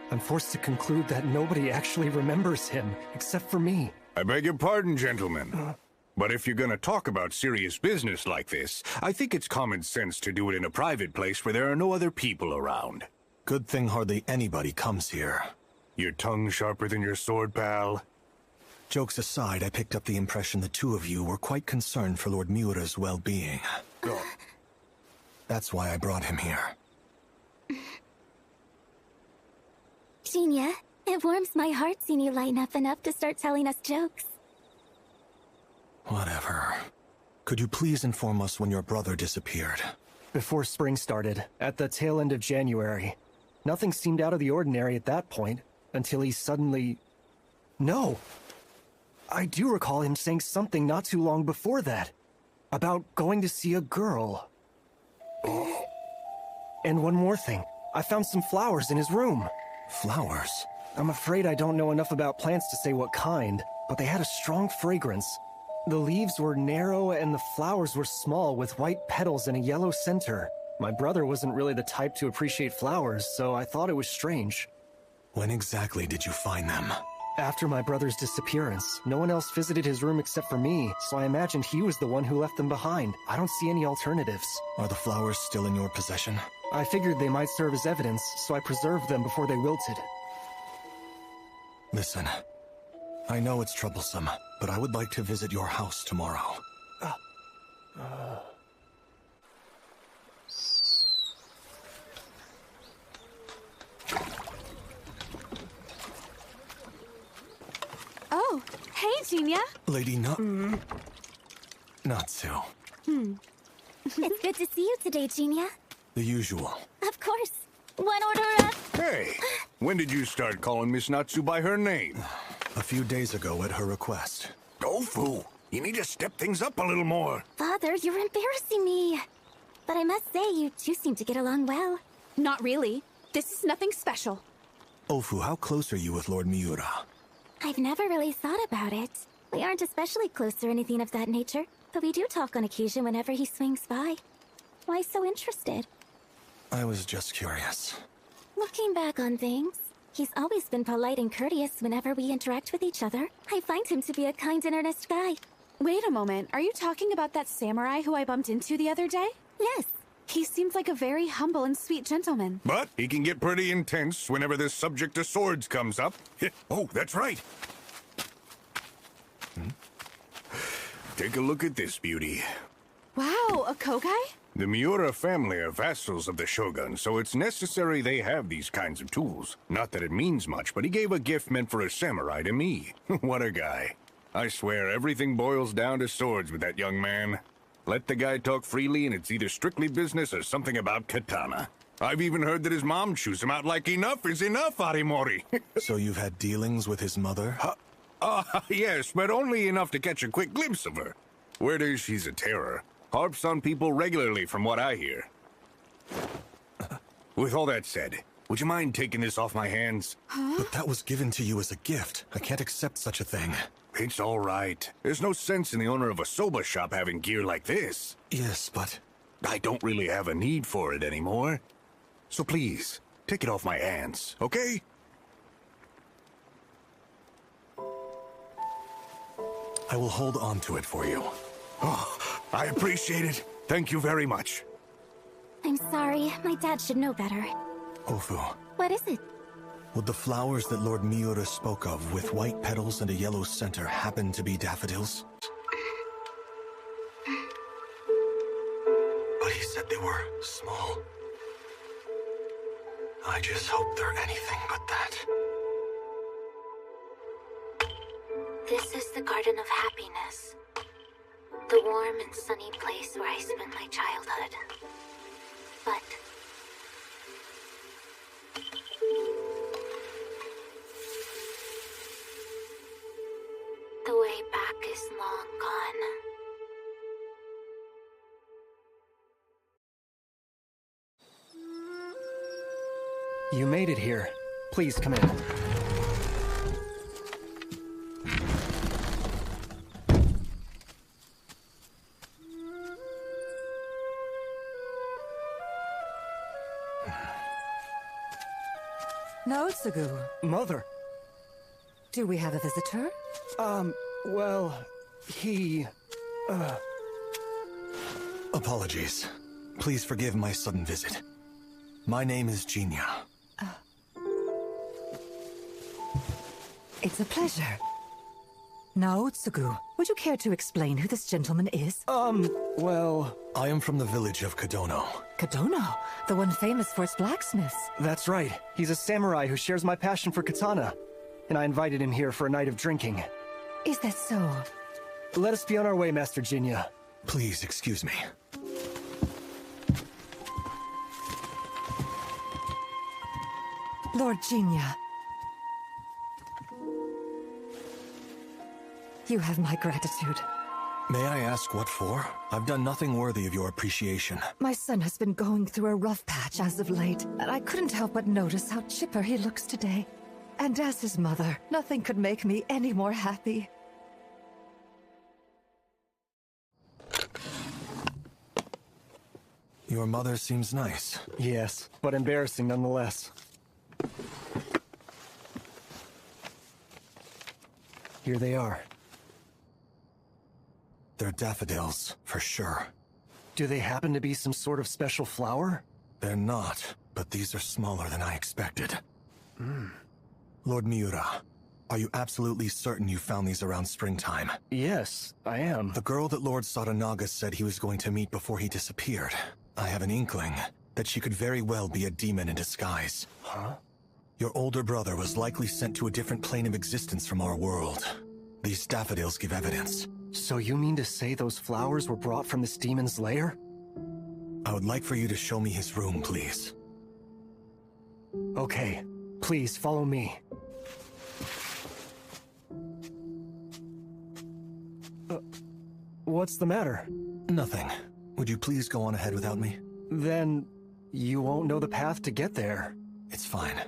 I'm forced to conclude that nobody actually remembers him, except for me. I beg your pardon, gentlemen. But if you're gonna talk about serious business like this, I think it's common sense to do it in a private place where there are no other people around. Good thing hardly anybody comes here. Your tongue sharper than your sword, pal? Jokes aside, I picked up the impression the two of you were quite concerned for Lord Miura's well-being. That's why I brought him here. Genia, it warms my heart seeing you lighten up enough to start telling us jokes. Whatever. Could you please inform us when your brother disappeared? Before spring started, at the tail end of January. Nothing seemed out of the ordinary at that point, until he suddenly... No! I do recall him saying something not too long before that. About going to see a girl. And one more thing. I found some flowers in his room. Flowers? I'm afraid I don't know enough about plants to say what kind, but they had a strong fragrance. The leaves were narrow and the flowers were small with white petals and a yellow center. My brother wasn't really the type to appreciate flowers, so I thought it was strange. When exactly did you find them? After my brother's disappearance. No one else visited his room except for me, so I imagined he was the one who left them behind. I don't see any alternatives. Are the flowers still in your possession? I figured they might serve as evidence, so I preserved them before they wilted. Listen, I know it's troublesome, but I would like to visit your house tomorrow. Oh, hey, Genia. Lady Natsu. It's good to see you today, Genia. The usual. Of course. One order of... Hey, when did you start calling Miss Natsu by her name? A few days ago at her request. Tofu, you need to step things up a little more. Father, you're embarrassing me. But I must say, you two seem to get along well. Not really. This is nothing special. Ofu, how close are you with Lord Miura? I've never really thought about it. We aren't especially close or anything of that nature, but we do talk on occasion whenever he swings by. Why so interested? I was just curious. Looking back on things, he's always been polite and courteous whenever we interact with each other. I find him to be a kind and earnest guy. Wait a moment, are you talking about that samurai who I bumped into the other day? Yes. He seems like a very humble and sweet gentleman. But he can get pretty intense whenever the subject of swords comes up. Oh, that's right. Take a look at this beauty. Wow, a Kogai? The Miura family are vassals of the Shogun, so it's necessary they have these kinds of tools. Not that it means much, but he gave a gift meant for a samurai to me. What a guy. I swear everything boils down to swords with that young man. Let the guy talk freely and it's either strictly business or something about katana. I've even heard that his mom chews him out like enough is enough, Arimori. So you've had dealings with his mother? Yes, but only enough to catch a quick glimpse of her. Word is she's a terror. Harps on people regularly from what I hear. With all that said, would you mind taking this off my hands? But that was given to you as a gift. I can't accept such a thing. It's all right. There's no sense in the owner of a soba shop having gear like this. Yes, but... I don't really have a need for it anymore. So please, take it off my hands, okay? I will hold on to it for you. Oh, I appreciate it. Thank you very much. I'm sorry, my dad should know better. Ofu. What is it? Would the flowers that Lord Miura spoke of, with white petals and a yellow center, happen to be daffodils? But he said they were small. I just hope they're anything but that. This is the Garden of Happiness. The warm and sunny place where I spent my childhood. But... You made it here. Please come in. Naotsugu. Mother. Do we have a visitor? Well, he... Apologies. Please forgive my sudden visit. My name is Jinya. It's a pleasure. Naotsugu, would you care to explain who this gentleman is? Well... I am from the village of Kadono. Kadono? The one famous for its blacksmiths. That's right. He's a samurai who shares my passion for katana. And I invited him here for a night of drinking. Is that so? Let us be on our way, Master Jinya. Please excuse me. Lord Jinya. You have my gratitude. May I ask what for? I've done nothing worthy of your appreciation. My son has been going through a rough patch as of late, and I couldn't help but notice how chipper he looks today. And as his mother, nothing could make me any more happy. Your mother seems nice. Yes, but embarrassing nonetheless. Here they are. They're daffodils, for sure. Do they happen to be some sort of special flower? They're not, but these are smaller than I expected. Lord Miura, are you absolutely certain you found these around springtime? Yes, I am. The girl that Lord Sadanaga said he was going to meet before he disappeared. I have an inkling that she could very well be a demon in disguise. Huh? Your older brother was likely sent to a different plane of existence from our world. These daffodils give evidence. So you mean to say those flowers were brought from this demon's lair? I would like for you to show me his room, please. Okay. Please, follow me. What's the matter? Nothing. Would you please go on ahead without me? Then... you won't know the path to get there. It's fine.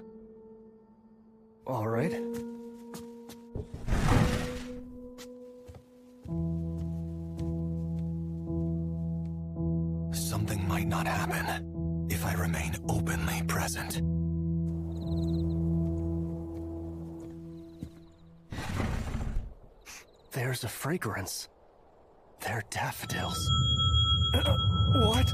All right. Something might not happen if I remain openly present. There's a fragrance. They're daffodils. What?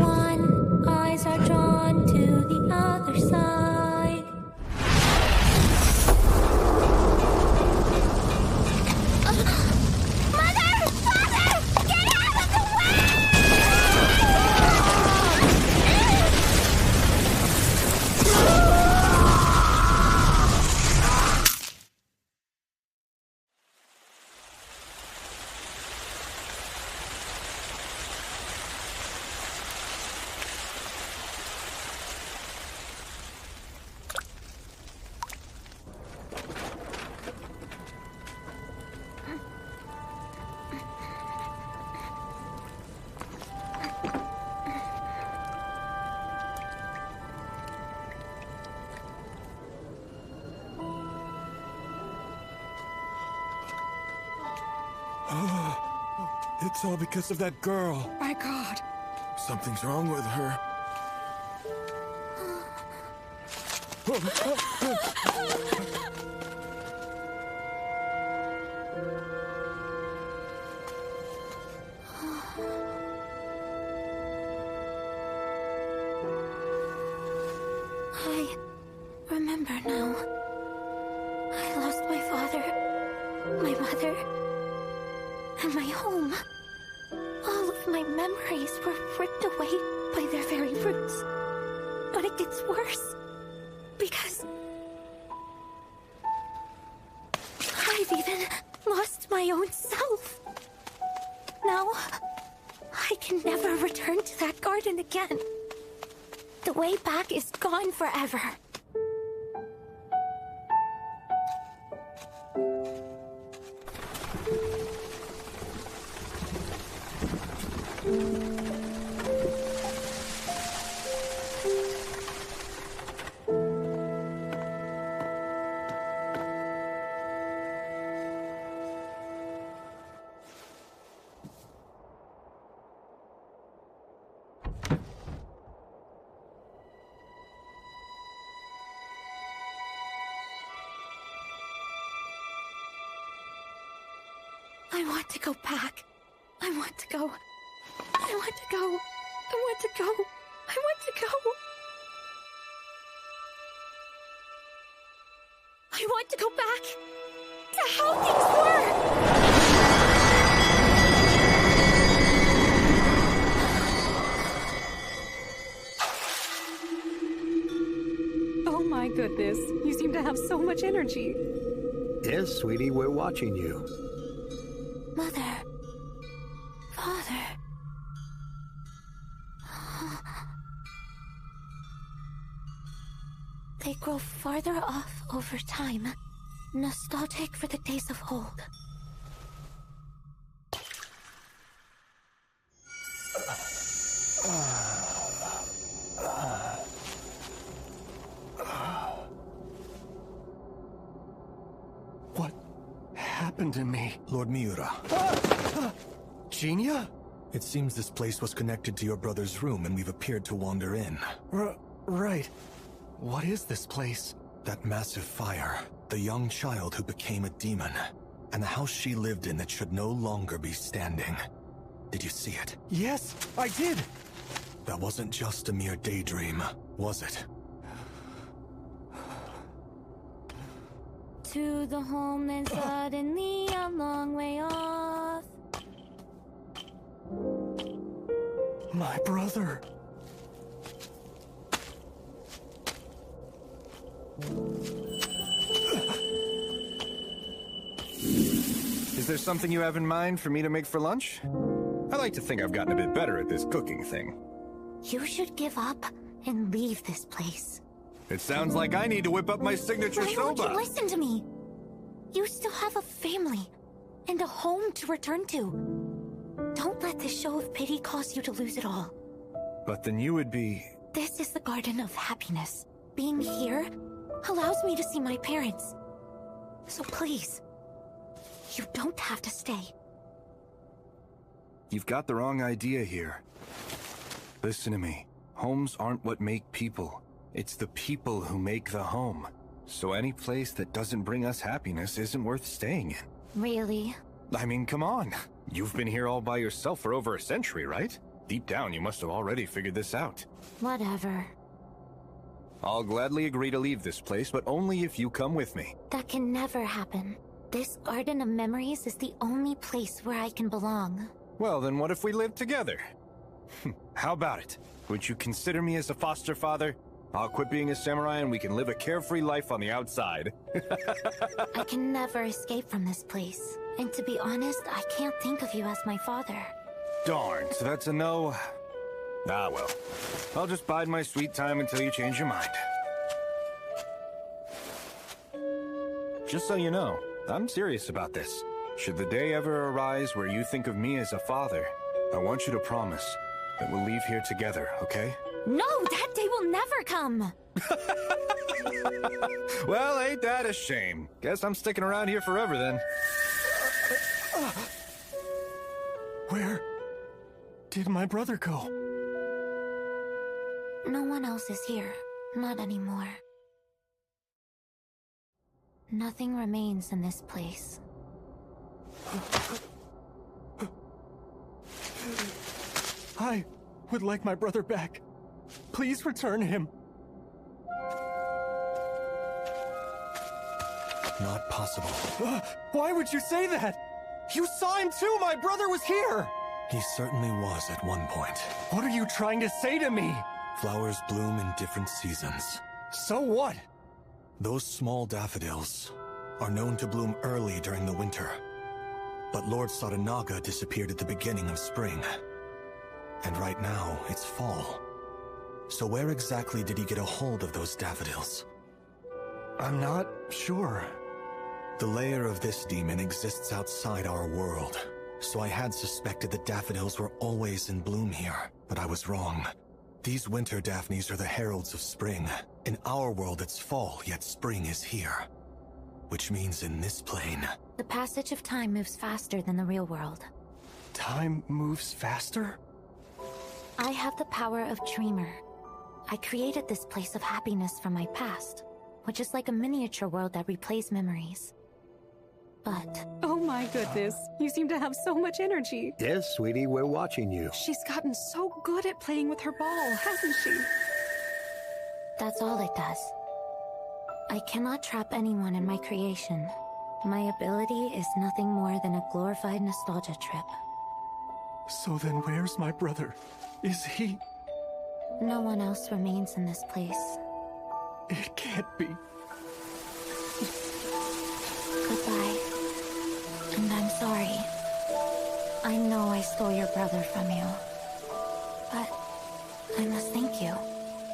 One eyes are drawn to the other side. Mother! Father! Get out of the It's all because of that girl. My God. Something's wrong with her. I remember now. I lost my father, my mother, and my home. All of my memories were ripped away by their very roots. But it gets worse, because I've even lost my own self. Now, I can never return to that garden again. The way back is gone forever. I want to go back. I want to go. I want to go. I want to go. I want to go. I want to go back to how things were. Oh my goodness, you seem to have so much energy. Yes, sweetie, we're watching you. Mother. Father. They grow farther off over time, nostalgic for the days of old. What happened to me? Lord Miura. Genia? It seems this place was connected to your brother's room and we've appeared to wander in. Right. What is this place? That massive fire, the young child who became a demon, and the house she lived in that should no longer be standing. Did you see it? Yes, I did! That wasn't just a mere daydream, was it? To the home then suddenly a long way off. My brother. Is there something you have in mind for me to make for lunch? I like to think I've gotten a bit better at this cooking thing. You should give up and leave this place. It sounds like I need to whip up my signature Why won't soba. you listen to me? You still have a family and a home to return to. Don't let this show of pity cause you to lose it all. But then you would be... This is the Garden of Happiness. Being here allows me to see my parents. So please, you don't have to stay. You've got the wrong idea here. Listen to me. Homes aren't what make people. It's the people who make the home. So any place that doesn't bring us happiness isn't worth staying in. Really? I mean, come on. You've been here all by yourself for over a century, right? Deep down, you must have already figured this out. Whatever. I'll gladly agree to leave this place, but only if you come with me. That can never happen. This Garden of Memories is the only place where I can belong. Well, then what if we live together? How about it? Would you consider me as a foster father? I'll quit being a samurai and we can live a carefree life on the outside. I can never escape from this place. And to be honest, I can't think of you as my father. Darn, so that's a no? Ah, well. I'll just bide my sweet time until you change your mind. Just so you know, I'm serious about this. Should the day ever arise where you think of me as a father, I want you to promise that we'll leave here together, okay? No, that day will never come! Well, ain't that a shame? Guess I'm sticking around here forever then. Where did my brother go? No one else is here. Not anymore. Nothing remains in this place. I would like my brother back. Please return him. Not possible. Why would you say that? You saw him too! My brother was here! He certainly was at one point. What are you trying to say to me? Flowers bloom in different seasons. So what? Those small daffodils are known to bloom early during the winter. But Lord Saranaga disappeared at the beginning of spring. And right now, it's fall. So where exactly did he get a hold of those daffodils? I'm not sure. The lair of this demon exists outside our world, so I had suspected that daffodils were always in bloom here, but I was wrong. These winter daphnes are the heralds of spring. In our world it's fall, yet spring is here. Which means in this plane... The passage of time moves faster than the real world. Time moves faster? I have the power of Dreamer. I created this place of happiness from my past, which is like a miniature world that replays memories. but... Oh my goodness, you seem to have so much energy. Yes, sweetie, we're watching you. She's gotten so good at playing with her ball, hasn't she? That's all it does. I cannot trap anyone in my creation. My ability is nothing more than a glorified nostalgia trip. So then where's my brother? Is he... No one else remains in this place. It can't be. Goodbye. And I'm sorry. I know I stole your brother from you. But I must thank you,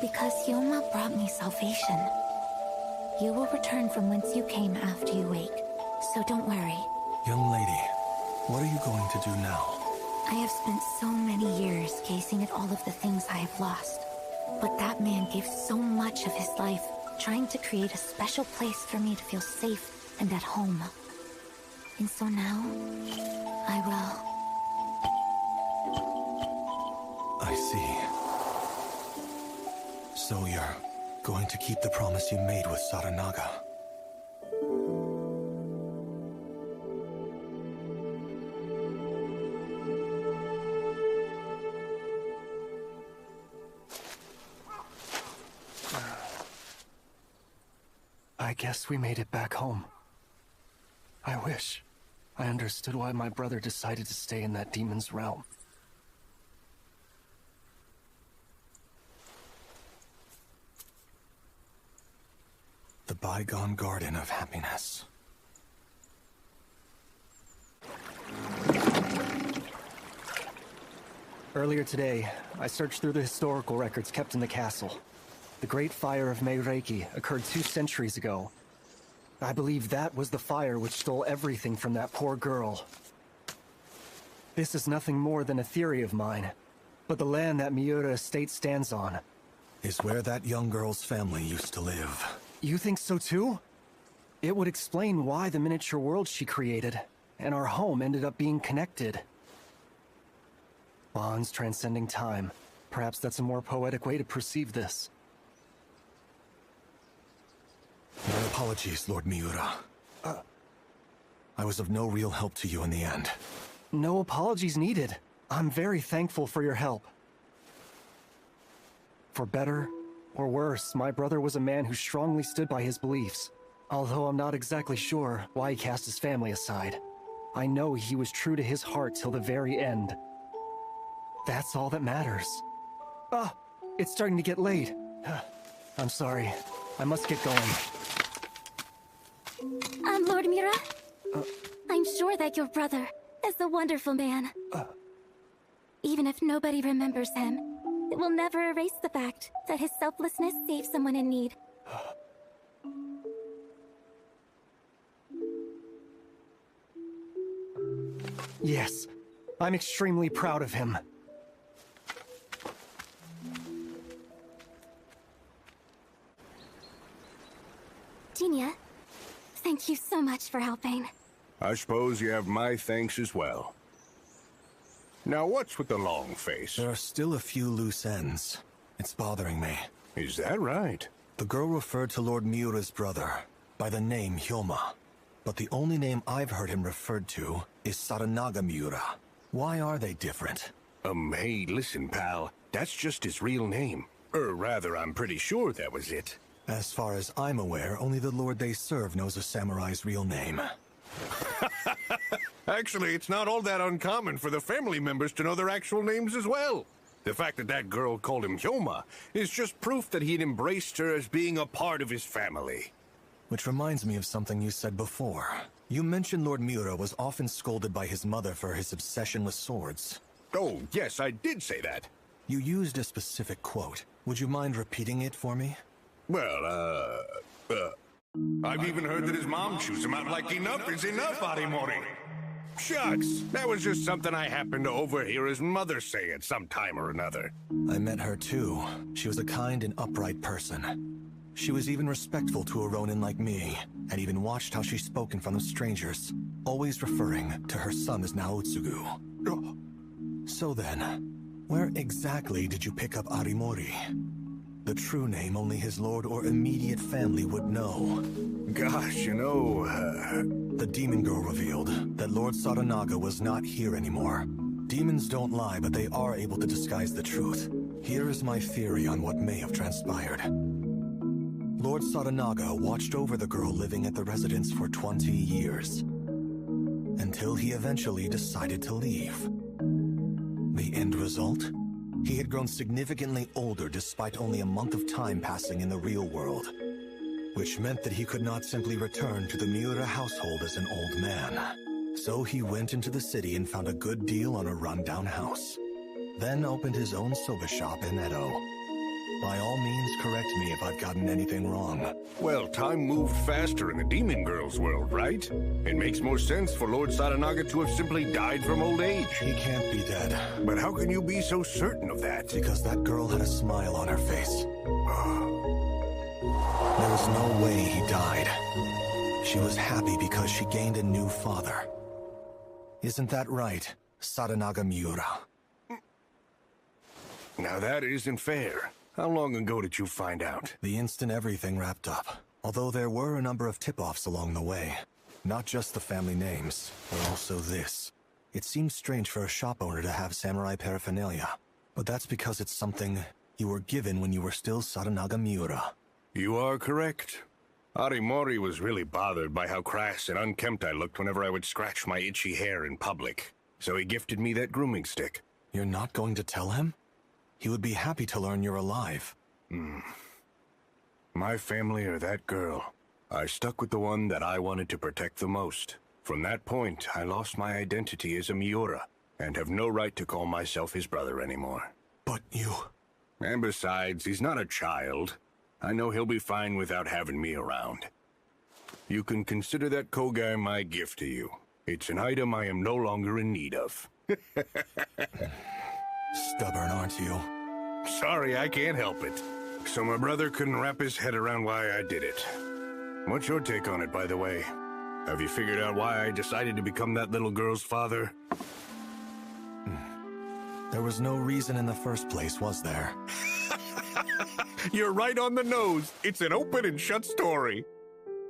because Hyoma brought me salvation. You will return from whence you came after you wake, so don't worry. Young lady, what are you going to do now? I have spent so many years gazing at all of the things I have lost. But that man gave so much of his life, trying to create a special place for me to feel safe and at home. And so now, I will. I see. So you're going to keep the promise you made with Saranaga? I guess we made it back home. I wish I understood why my brother decided to stay in that demon's realm. The bygone garden of happiness. Earlier today, I searched through the historical records kept in the castle. The Great Fire of Meireki occurred 2 centuries ago. I believe that was the fire which stole everything from that poor girl. This is nothing more than a theory of mine, but the land that Miura Estate stands on is where that young girl's family used to live. You think so too? It would explain why the miniature world she created and our home ended up being connected. Bonds transcending time. Perhaps that's a more poetic way to perceive this. My apologies, Lord Miura. I was of no real help to you in the end. No apologies needed. I'm very thankful for your help. For better or worse, my brother was a man who strongly stood by his beliefs. Although I'm not exactly sure why he cast his family aside. I know he was true to his heart till the very end. That's all that matters. It's starting to get late. I'm sorry. I must get going. Lord Miura? I'm sure that your brother is a wonderful man. Even if nobody remembers him, it will never erase the fact that his selflessness saved someone in need. Yes, I'm extremely proud of him. Genia, thank you so much for helping. I suppose you have my thanks as well. Now what's with the long face? There are still a few loose ends. It's bothering me. Is that right? The girl referred to Lord Miura's brother by the name Hyoma. But the only name I've heard him referred to is Saranaga Miura. Why are they different? Hey, listen, pal. That's just his real name. Or rather, I'm pretty sure that was it. As far as I'm aware, only the lord they serve knows a samurai's real name. Actually, it's not all that uncommon for the family members to know their actual names as well. The fact that that girl called him Hyoma is just proof that he'd embraced her as being a part of his family. Which reminds me of something you said before. You mentioned Lord Miura was often scolded by his mother for his obsession with swords. Oh, yes, I did say that. You used a specific quote. Would you mind repeating it for me? Well, I've even heard that his mom chews him out like enough is enough, Arimori. Shucks, that was just something I happened to overhear his mother say at some time or another. I met her too. She was a kind and upright person. She was even respectful to a Ronin like me, and even watched how she spoke in front of strangers, always referring to her son as Naotsugu. So then, where exactly did you pick up Arimori? The true name only his lord or immediate family would know. Gosh, you know, The demon girl revealed that Lord Sadanaga was not here anymore. Demons don't lie, but they are able to disguise the truth. Here is my theory on what may have transpired. Lord Sadanaga watched over the girl living at the residence for 20 years, until he eventually decided to leave. The end result? He had grown significantly older despite only a month of time passing in the real world, which meant that he could not simply return to the Miura household as an old man. So he went into the city and found a good deal on a rundown house. Then opened his own soba shop in Edo. By all means, correct me if I've gotten anything wrong. Well, time moved faster in the demon girl's world, right? It makes more sense for Lord Sadanaga to have simply died from old age. He can't be dead. But how can you be so certain of that? Because that girl had a smile on her face. There was no way he died. She was happy because she gained a new father. Isn't that right, Sadanaga Miura? Now that isn't fair. How long ago did you find out? The instant everything wrapped up. Although there were a number of tip-offs along the way. Not just the family names, but also this. It seems strange for a shop owner to have samurai paraphernalia, but that's because it's something you were given when you were still Sadanaga Miura. You are correct. Arimori was really bothered by how crass and unkempt I looked whenever I would scratch my itchy hair in public. So he gifted me that grooming stick. You're not going to tell him? He would be happy to learn you're alive. My family or that girl. I stuck with the one that I wanted to protect the most. From that point, I lost my identity as a Miura, and have no right to call myself his brother anymore. But you... And besides, he's not a child. I know he'll be fine without having me around. You can consider that Kogai my gift to you. It's an item I am no longer in need of. Stubborn, aren't you? Sorry, I can't help it. So my brother couldn't wrap his head around why I did it. What's your take on it, by the way? Have you figured out why I decided to become that little girl's father? There was no reason in the first place, was there? You're right on the nose. It's an open and shut story.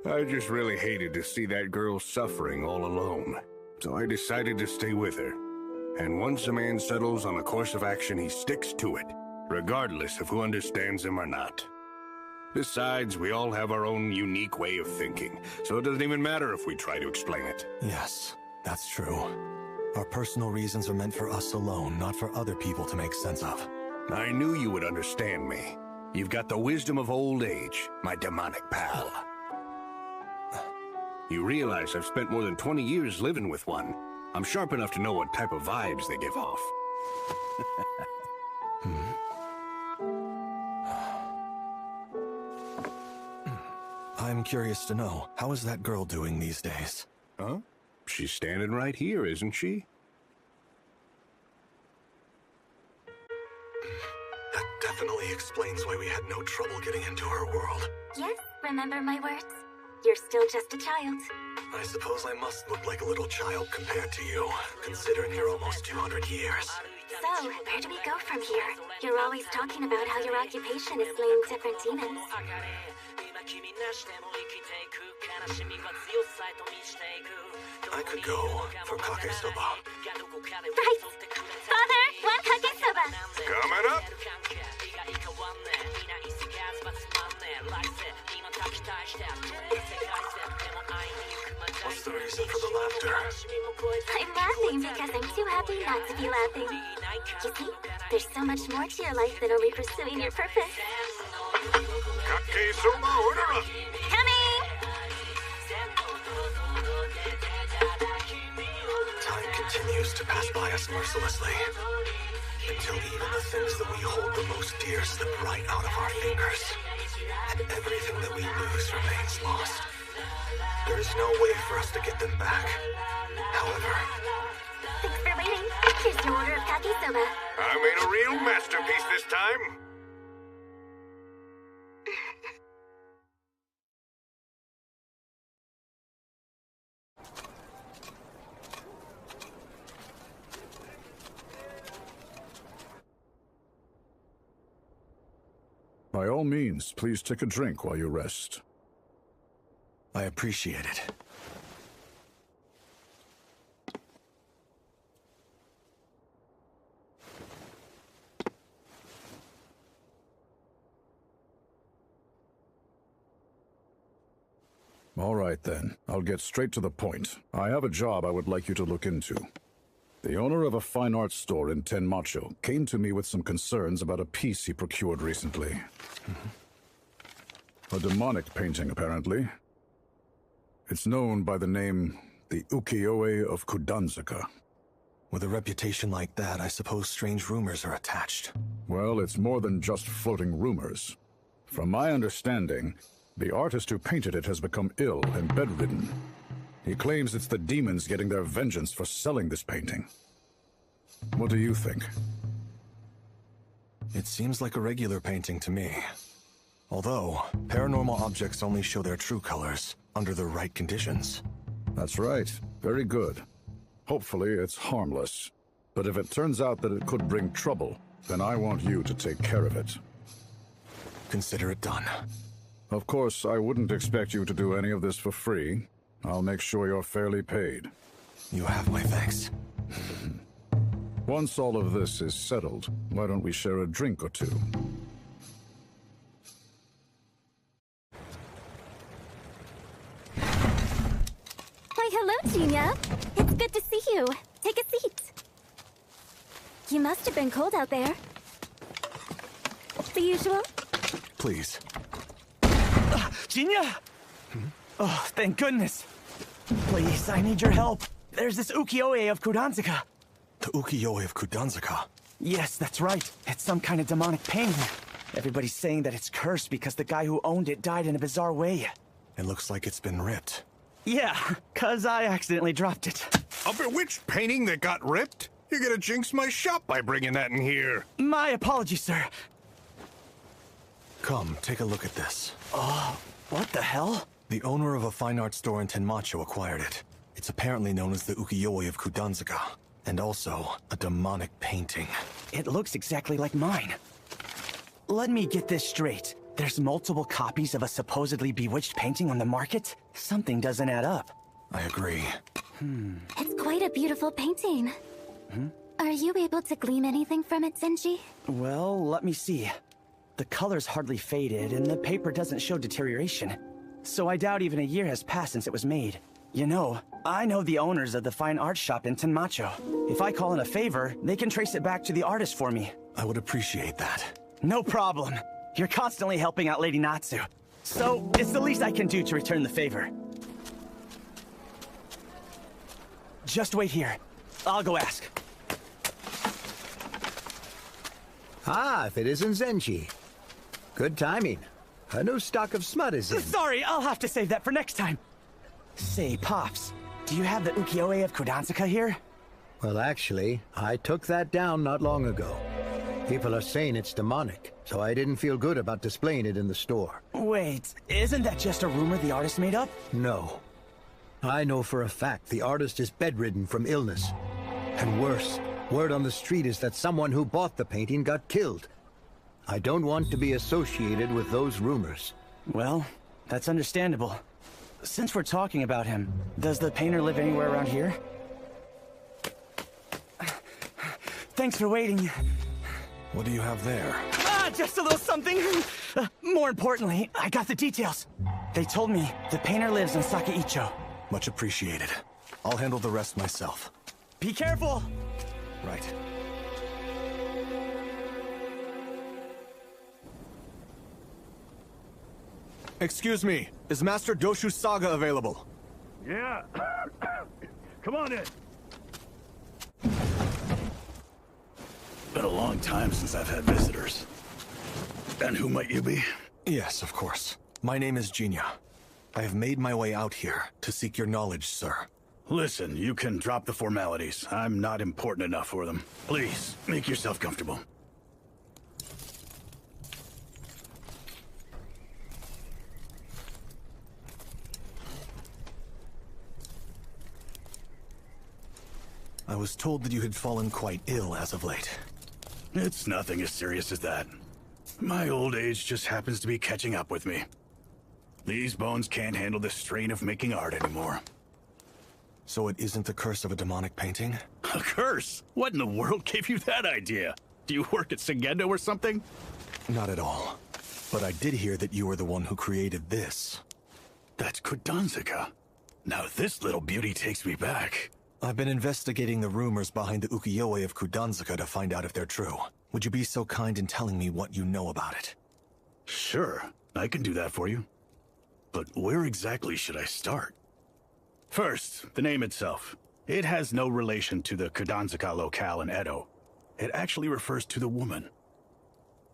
I just really hated to see that girl suffering all alone. So I decided to stay with her. And once a man settles on a course of action, he sticks to it, regardless of who understands him or not. Besides, we all have our own unique way of thinking, so it doesn't even matter if we try to explain it. Yes, that's true. Our personal reasons are meant for us alone, not for other people to make sense of. I knew you would understand me. You've got the wisdom of old age, my demonic pal. You realize I've spent more than 20 years living with one. I'm sharp enough to know what type of vibes they give off. I'm curious to know, how is that girl doing these days? Huh? She's standing right here, isn't she? That definitely explains why we had no trouble getting into her world. Yes, remember my words. You're still just a child. I suppose I must look like a little child compared to you, considering you're almost 200 years. So, where do we go from here? You're always talking about how your occupation is slaying different demons. I could go for kake soba. Right! Father, one kake soba! Coming up! What's the reason for the laughter? I'm laughing because I'm too happy not to be laughing. You see, there's so much more to your life than only pursuing your purpose. Kake soba order! Coming! Time continues to pass by us mercilessly, until even the things that we hold the most dear slip right out of our fingers, and everything that we lose remains lost. There is no way for us to get them back. However... Thanks for waiting. Here's your order of kake soba. I made a real masterpiece this time. By all means, please take a drink while you rest. I appreciate it. All right, then. I'll get straight to the point. I have a job I would like you to look into. The owner of a fine arts store in Tenmacho came to me with some concerns about a piece he procured recently. A demonic painting, apparently. It's known by the name the Ukiyo-e of Kudanzaka. With a reputation like that, I suppose strange rumors are attached. Well, it's more than just floating rumors. From my understanding, the artist who painted it has become ill and bedridden. He claims it's the demons getting their vengeance for selling this painting. What do you think? It seems like a regular painting to me. Although, paranormal objects only show their true colors under the right conditions. That's right. Very good. Hopefully it's harmless. But if it turns out that it could bring trouble, then I want you to take care of it. Consider it done. Of course, I wouldn't expect you to do any of this for free. I'll make sure you're fairly paid. You have my thanks. Once all of this is settled, why don't we share a drink or two? Why, hello, Gina. It's good to see you. Take a seat. You must have been cold out there. The usual? Please. Gina! Oh, thank goodness. Please, I need your help. There's this Ukiyo-e of Kudanzaka. The Ukiyo-e of Kudanzaka? Yes, that's right. It's some kind of demonic painting. Everybody's saying that it's cursed because the guy who owned it died in a bizarre way. It looks like it's been ripped. Yeah, 'cause I accidentally dropped it. A bewitched painting that got ripped? You're gonna jinx my shop by bringing that in here. My apologies, sir. Come, take a look at this. Oh, what the hell? The owner of a fine art store in Tenmacho acquired it. It's apparently known as the Ukiyo-e of Kudanzaka, and also a demonic painting. It looks exactly like mine. Let me get this straight. There's multiple copies of a supposedly bewitched painting on the market? Something doesn't add up. I agree. It's quite a beautiful painting. Are you able to glean anything from it, Zenji? Well, let me see. The color's hardly faded, and the paper doesn't show deterioration. So I doubt even a year has passed since it was made. You know, I know the owners of the fine art shop in Tenmacho. If I call in a favor, they can trace it back to the artist for me. I would appreciate that. No problem. You're constantly helping out Lady Natsu. So, it's the least I can do to return the favor. Just wait here. I'll go ask. Ah, if it isn't Zenji. Good timing. A new stock of smut is in. Sorry, I'll have to save that for next time. Say, Pops, do you have the Ukiyo-e of Kudanzaka here? Well, actually, I took that down not long ago. People are saying it's demonic, so I didn't feel good about displaying it in the store. Wait, isn't that just a rumor the artist made up? No. I know for a fact the artist is bedridden from illness. And worse, word on the street is that someone who bought the painting got killed. I don't want to be associated with those rumors. Well, that's understandable. Since we're talking about him, does the painter live anywhere around here? Thanks for waiting. What do you have there? Ah, just a little something. More importantly, I got the details. They told me the painter lives in Sakaicho. Much appreciated. I'll handle the rest myself. Be careful! Right. Excuse me, is Master Doshu Saga available? Yeah. Come on in. Been a long time since I've had visitors. And who might you be? Yes, of course. My name is Jinya. I have made my way out here to seek your knowledge, sir. Listen, you can drop the formalities. I'm not important enough for them. Please, make yourself comfortable. I was told that you had fallen quite ill as of late. It's nothing as serious as that. My old age just happens to be catching up with me. These bones can't handle the strain of making art anymore. So it isn't the curse of a demonic painting? A curse? What in the world gave you that idea? Do you work at Segendo or something? Not at all. But I did hear that you were the one who created this. That's Kudanzika. Now this little beauty takes me back. I've been investigating the rumors behind the ukiyo-e of Kudanzika to find out if they're true. Would you be so kind in telling me what you know about it? Sure, I can do that for you. But where exactly should I start? First, the name itself. It has no relation to the Kudanzika locale in Edo. It actually refers to the woman.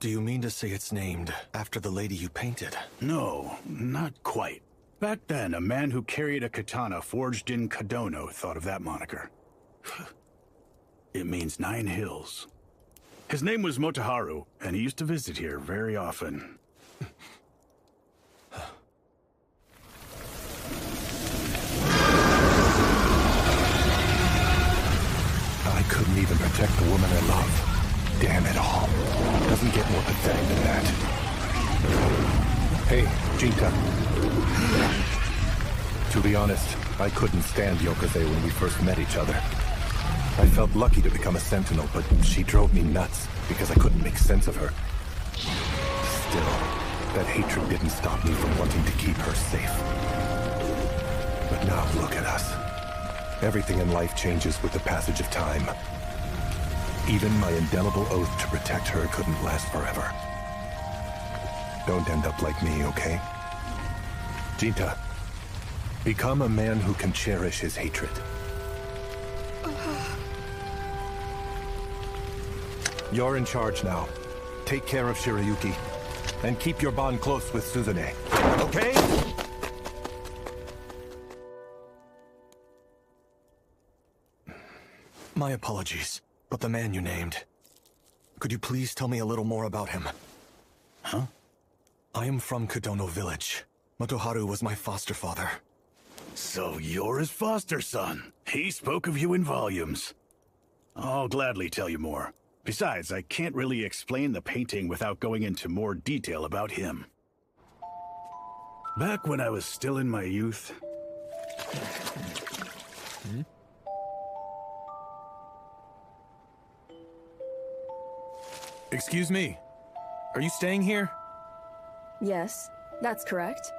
Do you mean to say it's named after the lady you painted? No, not quite. Back then, a man who carried a katana forged in Kadono thought of that moniker. It means 9 hills. His name was Motoharu, and he used to visit here very often. I couldn't even protect the woman I love. Damn it all. Doesn't get more pathetic than that. Hey, Jinta. To be honest, I couldn't stand Yokoze when we first met each other. I felt lucky to become a sentinel, but she drove me nuts because I couldn't make sense of her. Still, that hatred didn't stop me from wanting to keep her safe. But now look at us. Everything in life changes with the passage of time. Even my indelible oath to protect her couldn't last forever. Don't end up like me, okay? Jinta, become a man who can cherish his hatred. You're in charge now. Take care of Shirayuki, and keep your bond close with Suzune, okay? My apologies, but the man you named... Could you please tell me a little more about him? Huh? I am from Kadono Village. Motoharu was my foster father. So you're his foster son. He spoke of you in volumes. I'll gladly tell you more. Besides, I can't really explain the painting without going into more detail about him. Back when I was still in my youth... Excuse me. Are you staying here? Yes, that's correct.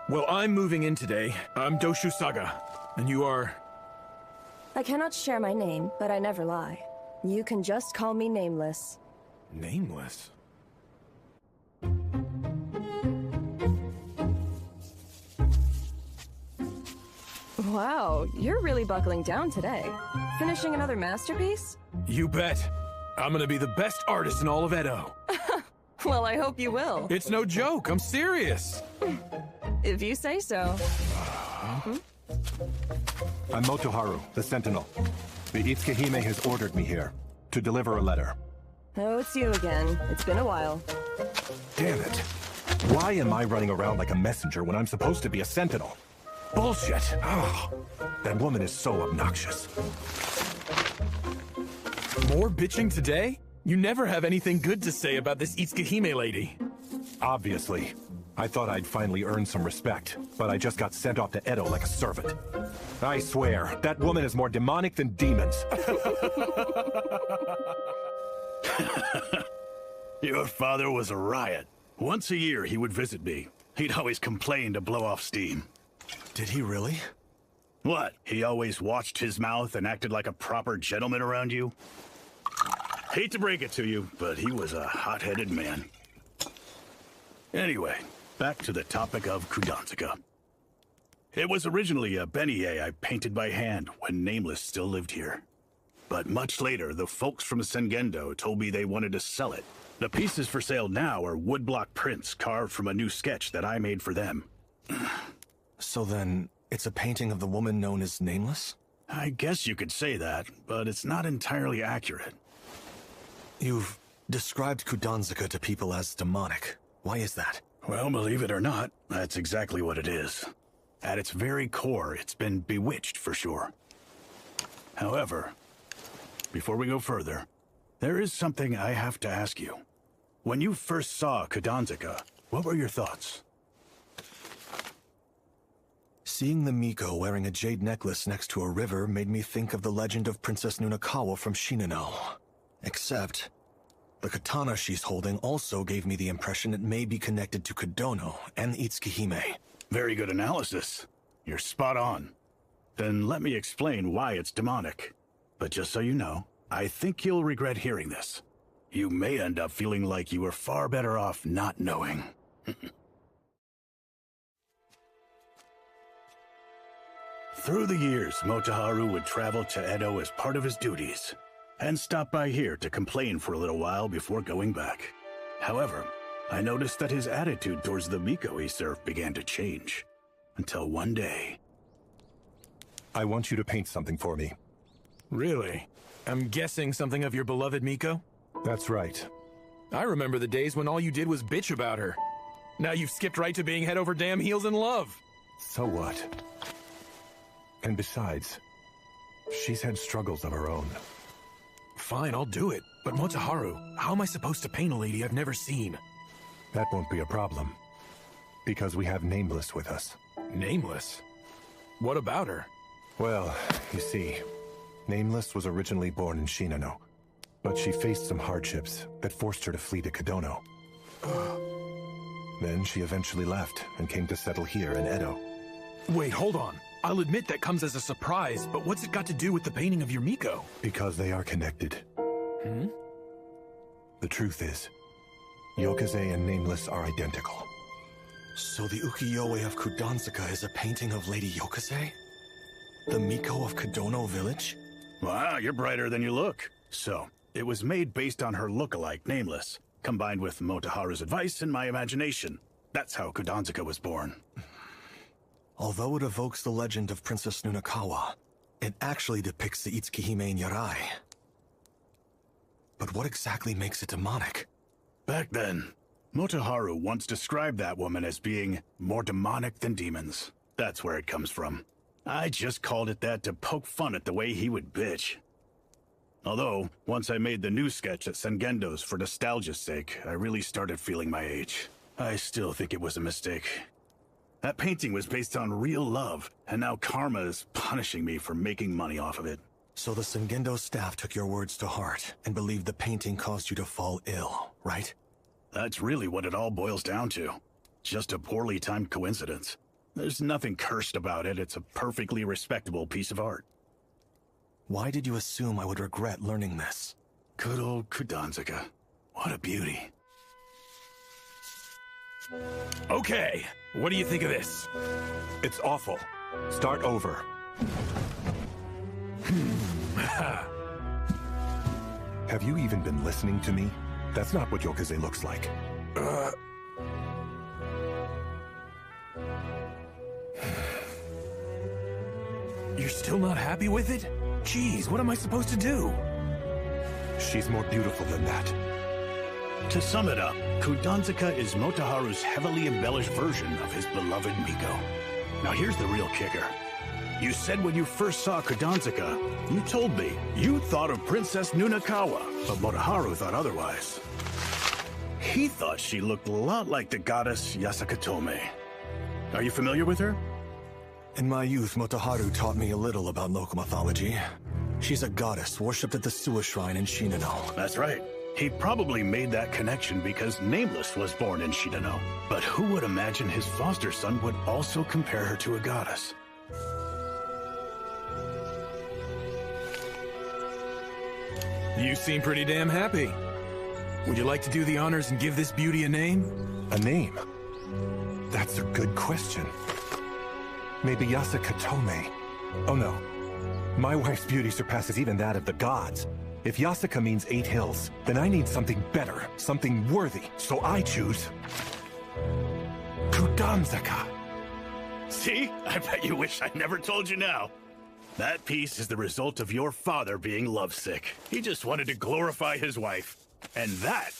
Well, I'm moving in today. I'm Doshu Saga, and you are... I cannot share my name, but I never lie. You can just call me Nameless. Nameless? Wow, you're really buckling down today. Finishing another masterpiece? You bet. I'm gonna be the best artist in all of Edo. Well, I hope you will. It's no joke, I'm serious. If you say so. I'm Motoharu, the Sentinel. The Itsukihime has ordered me here to deliver a letter. Oh, it's you again. It's been a while. Damn it. Why am I running around like a messenger when I'm supposed to be a sentinel? Bullshit. Oh, that woman is so obnoxious. More bitching today? You never have anything good to say about this Itsukihime lady. Obviously. I thought I'd finally earned some respect, but I just got sent off to Edo like a servant. I swear, that woman is more demonic than demons. Your father was a riot. Once a year, he would visit me. He'd always complain to blow off steam. Did he really? What? He always watched his mouth and acted like a proper gentleman around you? Hate to break it to you, but he was a hot-headed man. Anyway, back to the topic of Kudanzika. It was originally a beignet I painted by hand when Nameless still lived here. But much later, the folks from Sengendo told me they wanted to sell it. The pieces for sale now are woodblock prints carved from a new sketch that I made for them. So then, it's a painting of the woman known as Nameless? I guess you could say that, but it's not entirely accurate. You've described Kudanzika to people as demonic. Why is that? Well, believe it or not, that's exactly what it is. At its very core, it's been bewitched for sure. However, before we go further, there is something I have to ask you. When you first saw Kudanzika, what were your thoughts? Seeing the Miko wearing a jade necklace next to a river made me think of the legend of Princess Nunakawa from Shinano. Except, the katana she's holding also gave me the impression it may be connected to Kodono and Itsukihime. Very good analysis. You're spot on. Then let me explain why it's demonic. But just so you know, I think you'll regret hearing this. You may end up feeling like you were far better off not knowing. Through the years, Motoharu would travel to Edo as part of his duties, and stop by here to complain for a little while before going back. However, I noticed that his attitude towards the Miko he served began to change. Until one day... I want you to paint something for me. Really? I'm guessing something of your beloved Miko? That's right. I remember the days when all you did was bitch about her. Now you've skipped right to being head over damn heels in love. So what? And besides, she's had struggles of her own. Fine, I'll do it. But Motoharu, how am I supposed to paint a lady I've never seen? That won't be a problem. Because we have Nameless with us. Nameless? What about her? Well, you see, Nameless was originally born in Shinano, but she faced some hardships that forced her to flee to Kodono. Then she eventually left and came to settle here in Edo. Wait, hold on. I'll admit that comes as a surprise, but what's it got to do with the painting of your Miko? Because they are connected. Hmm? The truth is, Yokaze and Nameless are identical. So the ukiyo-e of Kudanzuka is a painting of Lady Yokaze? The Miko of Kodono Village? Wow, you're brighter than you look. So, it was made based on her look-alike, Nameless, combined with Motoharu's advice and my imagination. That's how Kudanzuka was born. Although it evokes the legend of Princess Nunakawa, it actually depicts the Itsukihime and Yarai. But what exactly makes it demonic? Back then, Motoharu once described that woman as being more demonic than demons. That's where it comes from. I just called it that to poke fun at the way he would bitch. Although, once I made the new sketch at Sengendo's for nostalgia's sake, I really started feeling my age. I still think it was a mistake. That painting was based on real love, and now karma is punishing me for making money off of it. So the Sengendo staff took your words to heart and believed the painting caused you to fall ill, right? That's really what it all boils down to. Just a poorly timed coincidence. There's nothing cursed about it. It's a perfectly respectable piece of art. Why did you assume I would regret learning this? Good old Kudanzuka. What a beauty. Okay, what do you think of this? It's awful. Start over. Have you even been listening to me? That's not what Yokaze looks like. You're still not happy with it? Jeez, what am I supposed to do? She's more beautiful than that. To sum it up, Kudanzuka is Motoharu's heavily embellished version of his beloved Miko. Now here's the real kicker. You said when you first saw Kudanzuka, you told me you thought of Princess Nunakawa, but Motoharu thought otherwise. He thought she looked a lot like the goddess Yasakatome. Are you familiar with her? In my youth, Motoharu taught me a little about local mythology. She's a goddess worshipped at the Suwa Shrine in Shinano. That's right. He probably made that connection because Nameless was born in Shinano. But who would imagine his foster son would also compare her to a goddess? You seem pretty damn happy. Would you like to do the honors and give this beauty a name? A name? That's a good question. Maybe Yasakatome. Oh no. My wife's beauty surpasses even that of the gods. If Yasaka means 8 hills, then I need something better, something worthy. So I choose... Kudanzuka. See? I bet you wish I never told you now. That piece is the result of your father being lovesick. He just wanted to glorify his wife. And that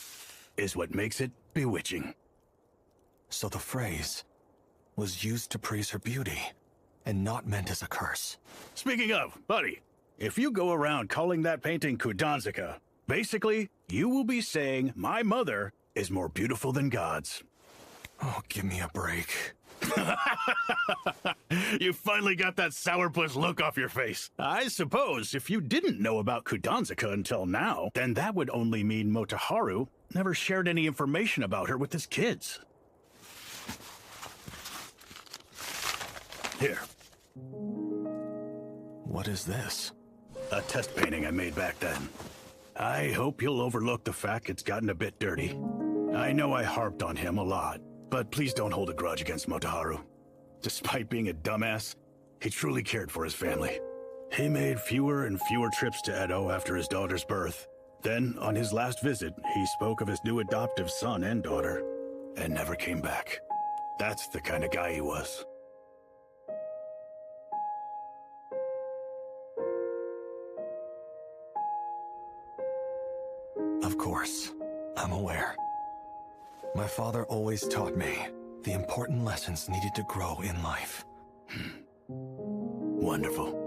is what makes it bewitching. So the phrase was used to praise her beauty, and not meant as a curse. Speaking of, buddy, if you go around calling that painting Kudanzuka, basically, you will be saying my mother is more beautiful than gods. Oh, give me a break. You finally got that sourpuss look off your face. I suppose if you didn't know about Kudanzaka until now, then that would only mean Motoharu never shared any information about her with his kids. Here. What is this? A test painting I made back then. I hope you'll overlook the fact it's gotten a bit dirty. I know I harped on him a lot, but please don't hold a grudge against Motoharu. Despite being a dumbass, he truly cared for his family. He made fewer and fewer trips to Edo after his daughter's birth. Then, on his last visit, he spoke of his new adoptive son and daughter, and never came back. That's the kind of guy he was. Of course, I'm aware. My father always taught me the important lessons needed to grow in life. Wonderful.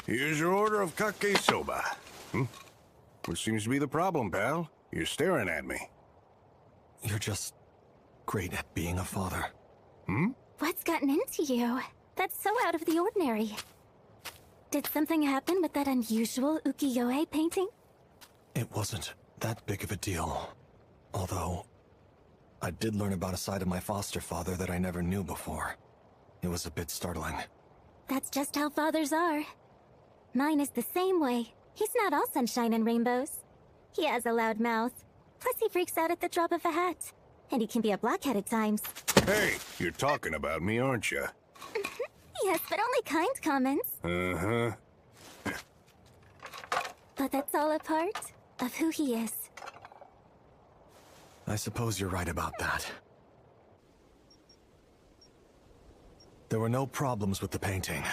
Here's your order of kake soba. What seems to be the problem, pal? You're staring at me. You're just great at being a father. What's gotten into you? That's so out of the ordinary. Did something happen with that unusual ukiyo-e painting? It wasn't that big of a deal. Although, I did learn about a side of my foster father that I never knew before. It was a bit startling. That's just how fathers are. Mine is the same way. He's not all sunshine and rainbows. He has a loud mouth. Plus he freaks out at the drop of a hat. And he can be a blockhead at times. Hey, you're talking about me, aren't you? Yes, but only kind comments. Uh-huh. But that's all a part of who he is. I suppose you're right about that. There were no problems with the painting.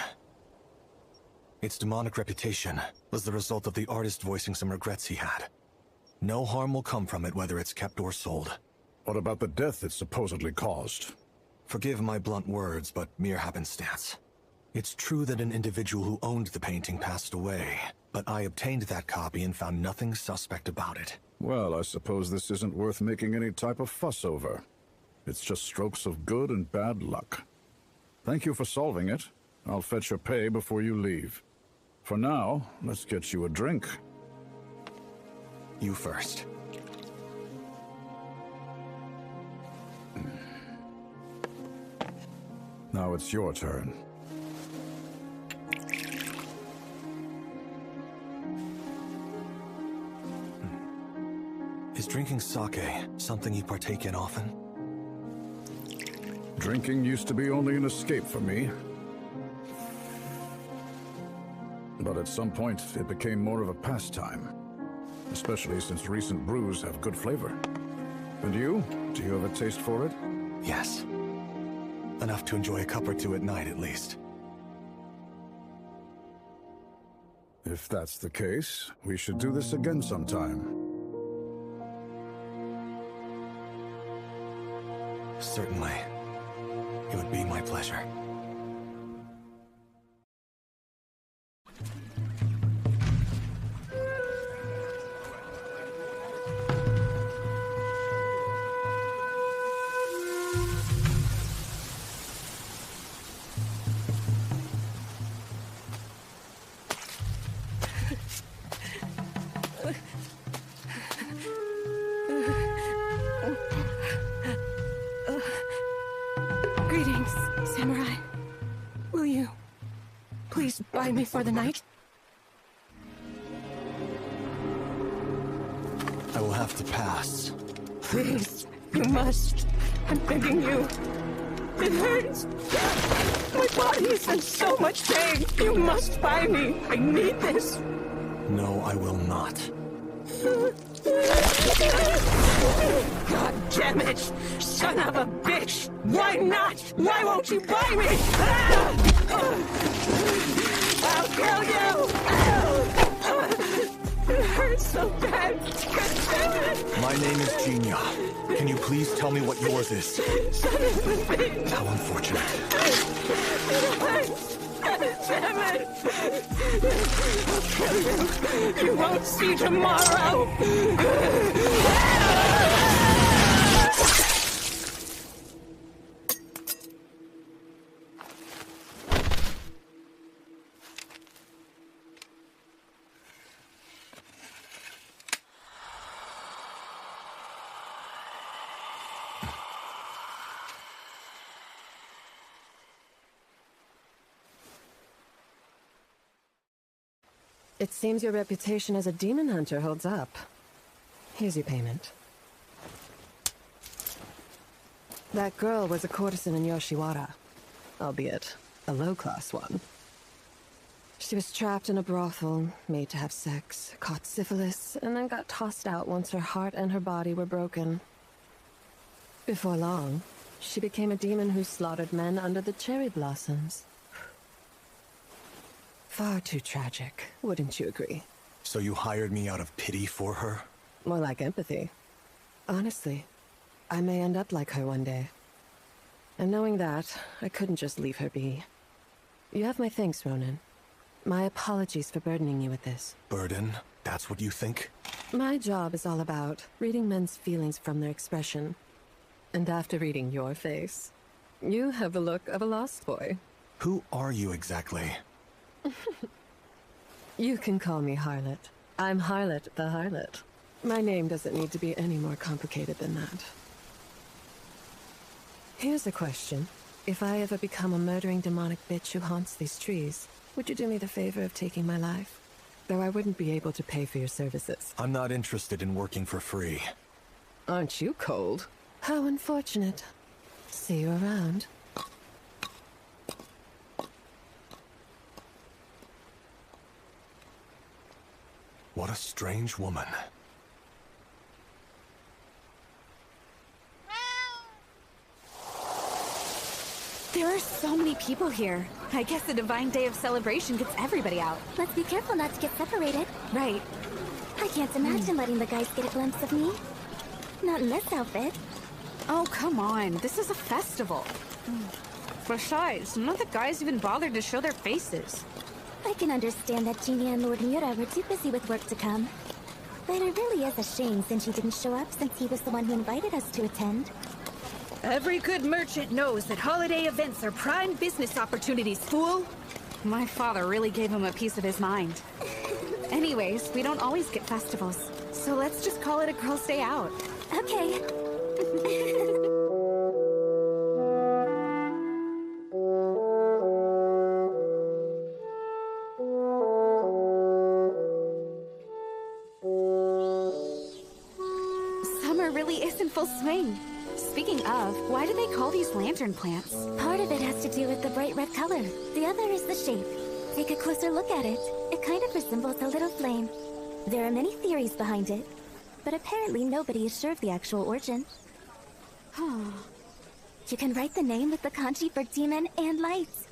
Its demonic reputation was the result of the artist voicing some regrets he had. No harm will come from it, whether it's kept or sold. What about the death it supposedly caused? Forgive my blunt words, but mere happenstance. It's true that an individual who owned the painting passed away, but I obtained that copy and found nothing suspect about it. Well, I suppose this isn't worth making any type of fuss over. It's just strokes of good and bad luck. Thank you for solving it. I'll fetch your pay before you leave. For now, let's get you a drink. You first. Now it's your turn. Is drinking sake something you partake in often? Drinking used to be only an escape for me. But at some point, it became more of a pastime. Especially since recent brews have good flavor. And you? Do you have a taste for it? Yes. Enough to enjoy a cup or two at night, at least. If that's the case, we should do this again sometime. Certainly. It would be my pleasure. Greetings, Samurai. Will you please buy me for the night? I will have to pass. Please, you must. I'm begging you. It hurts. My body is in so much pain. You must buy me. I need this. No, I will not. God damn it! Son of a bitch! Why not? Why won't you buy me? I'll kill you! It hurts so bad! God damn it! My name is Jinya. Can you please tell me what yours is? Son of a bitch! How unfortunate. It hurts! God damn it! I'll kill you! You won't see tomorrow! It seems your reputation as a demon hunter holds up. Here's your payment. That girl was a courtesan in Yoshiwara, albeit a low-class one. She was trapped in a brothel, made to have sex, caught syphilis, and then got tossed out once her heart and her body were broken. Before long, she became a demon who slaughtered men under the cherry blossoms. Far too tragic, wouldn't you agree? So you hired me out of pity for her? More like empathy. Honestly, I may end up like her one day. And knowing that, I couldn't just leave her be. You have my thanks, Ronan. My apologies for burdening you with this. Burden? That's what you think? My job is all about reading men's feelings from their expression. And after reading your face, you have the look of a lost boy. Who are you exactly? You can call me Harlot. I'm Harlot the Harlot. My name doesn't need to be any more complicated than that. Here's a question. If I ever become a murdering demonic bitch who haunts these trees, would you do me the favor of taking my life? Though I wouldn't be able to pay for your services. I'm not interested in working for free. Aren't you cold? How unfortunate. See you around. What a strange woman. There are so many people here. I guess the divine day of celebration gets everybody out. Let's be careful not to get separated. Right. I can't imagine letting the guys get a glimpse of me. Not in this outfit. Oh, come on. This is a festival. Besides, none of the guys even bothered to show their faces. I can understand that Genia and Lord Mura were too busy with work to come. But it really is a shame since he didn't show up since he was the one who invited us to attend. Every good merchant knows that holiday events are prime business opportunities, fool. My father really gave him a piece of his mind. Anyways, we don't always get festivals, so let's just call it a girls' day out. Okay. Summer really is in full swing. Speaking of, why do they call these lantern plants? Part of it has to do with the bright red color. The other is the shape. Take a closer look at it. It kind of resembles a little flame. There are many theories behind it, but apparently nobody is sure of the actual origin. You can write the name with the kanji for demon and lights.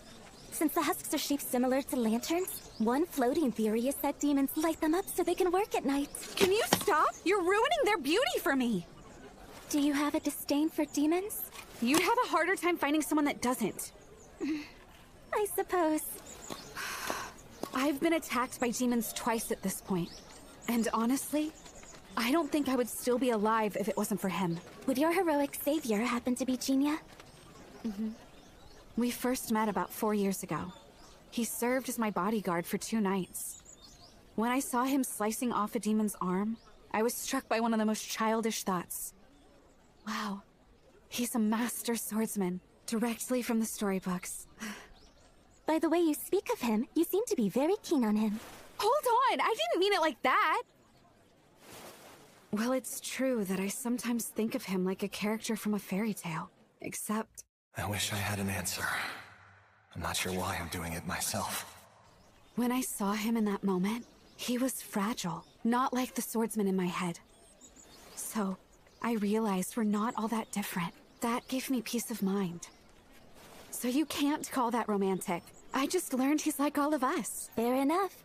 Since the husks are shaped similar to lanterns, one floating theory is that demons light them up so they can work at night. Can you stop? You're ruining their beauty for me! Do you have a disdain for demons? You'd have a harder time finding someone that doesn't. I suppose. I've been attacked by demons twice at this point. And honestly, I don't think I would still be alive if it wasn't for him. Would your heroic savior happen to be Genia? We first met about 4 years ago. He served as my bodyguard for 2 nights. When I saw him slicing off a demon's arm, I was struck by one of the most childish thoughts. Wow, he's a master swordsman, directly from the storybooks. By the way you speak of him, you seem to be very keen on him. Hold on, I didn't mean it like that! Well, it's true that I sometimes think of him like a character from a fairy tale, except... I wish I had an answer. I'm not sure why I'm doing it myself. When I saw him in that moment, he was fragile, not like the swordsman in my head. So, I realized we're not all that different. That gave me peace of mind. So you can't call that romantic. I just learned he's like all of us. Fair enough.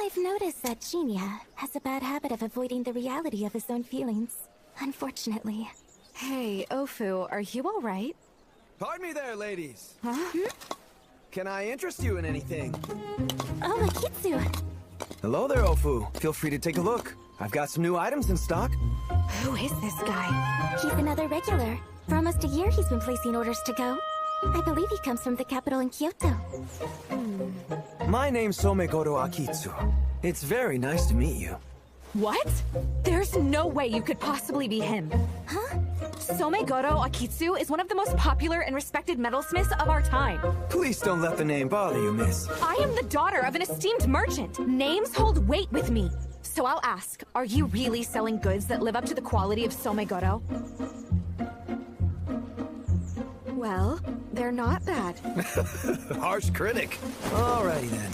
I've noticed that Genia has a bad habit of avoiding the reality of his own feelings. Unfortunately. Hey, Ofu, are you alright? Pardon me there, ladies. Huh? Can I interest you in anything? Oh, Akitsu! Hello there, Ofu. Feel free to take a look. I've got some new items in stock. Who is this guy? He's another regular. For almost a year he's been placing orders to go. I believe he comes from the capital in Kyoto. My name's Somegoro Akitsu. It's very nice to meet you. What? There's no way you could possibly be him. Huh? Somegoro Akitsu is one of the most popular and respected metalsmiths of our time. Please don't let the name bother you, miss. I am the daughter of an esteemed merchant. Names hold weight with me. So I'll ask, are you really selling goods that live up to the quality of Somegoro? Well, they're not bad. Harsh critic. Alrighty then.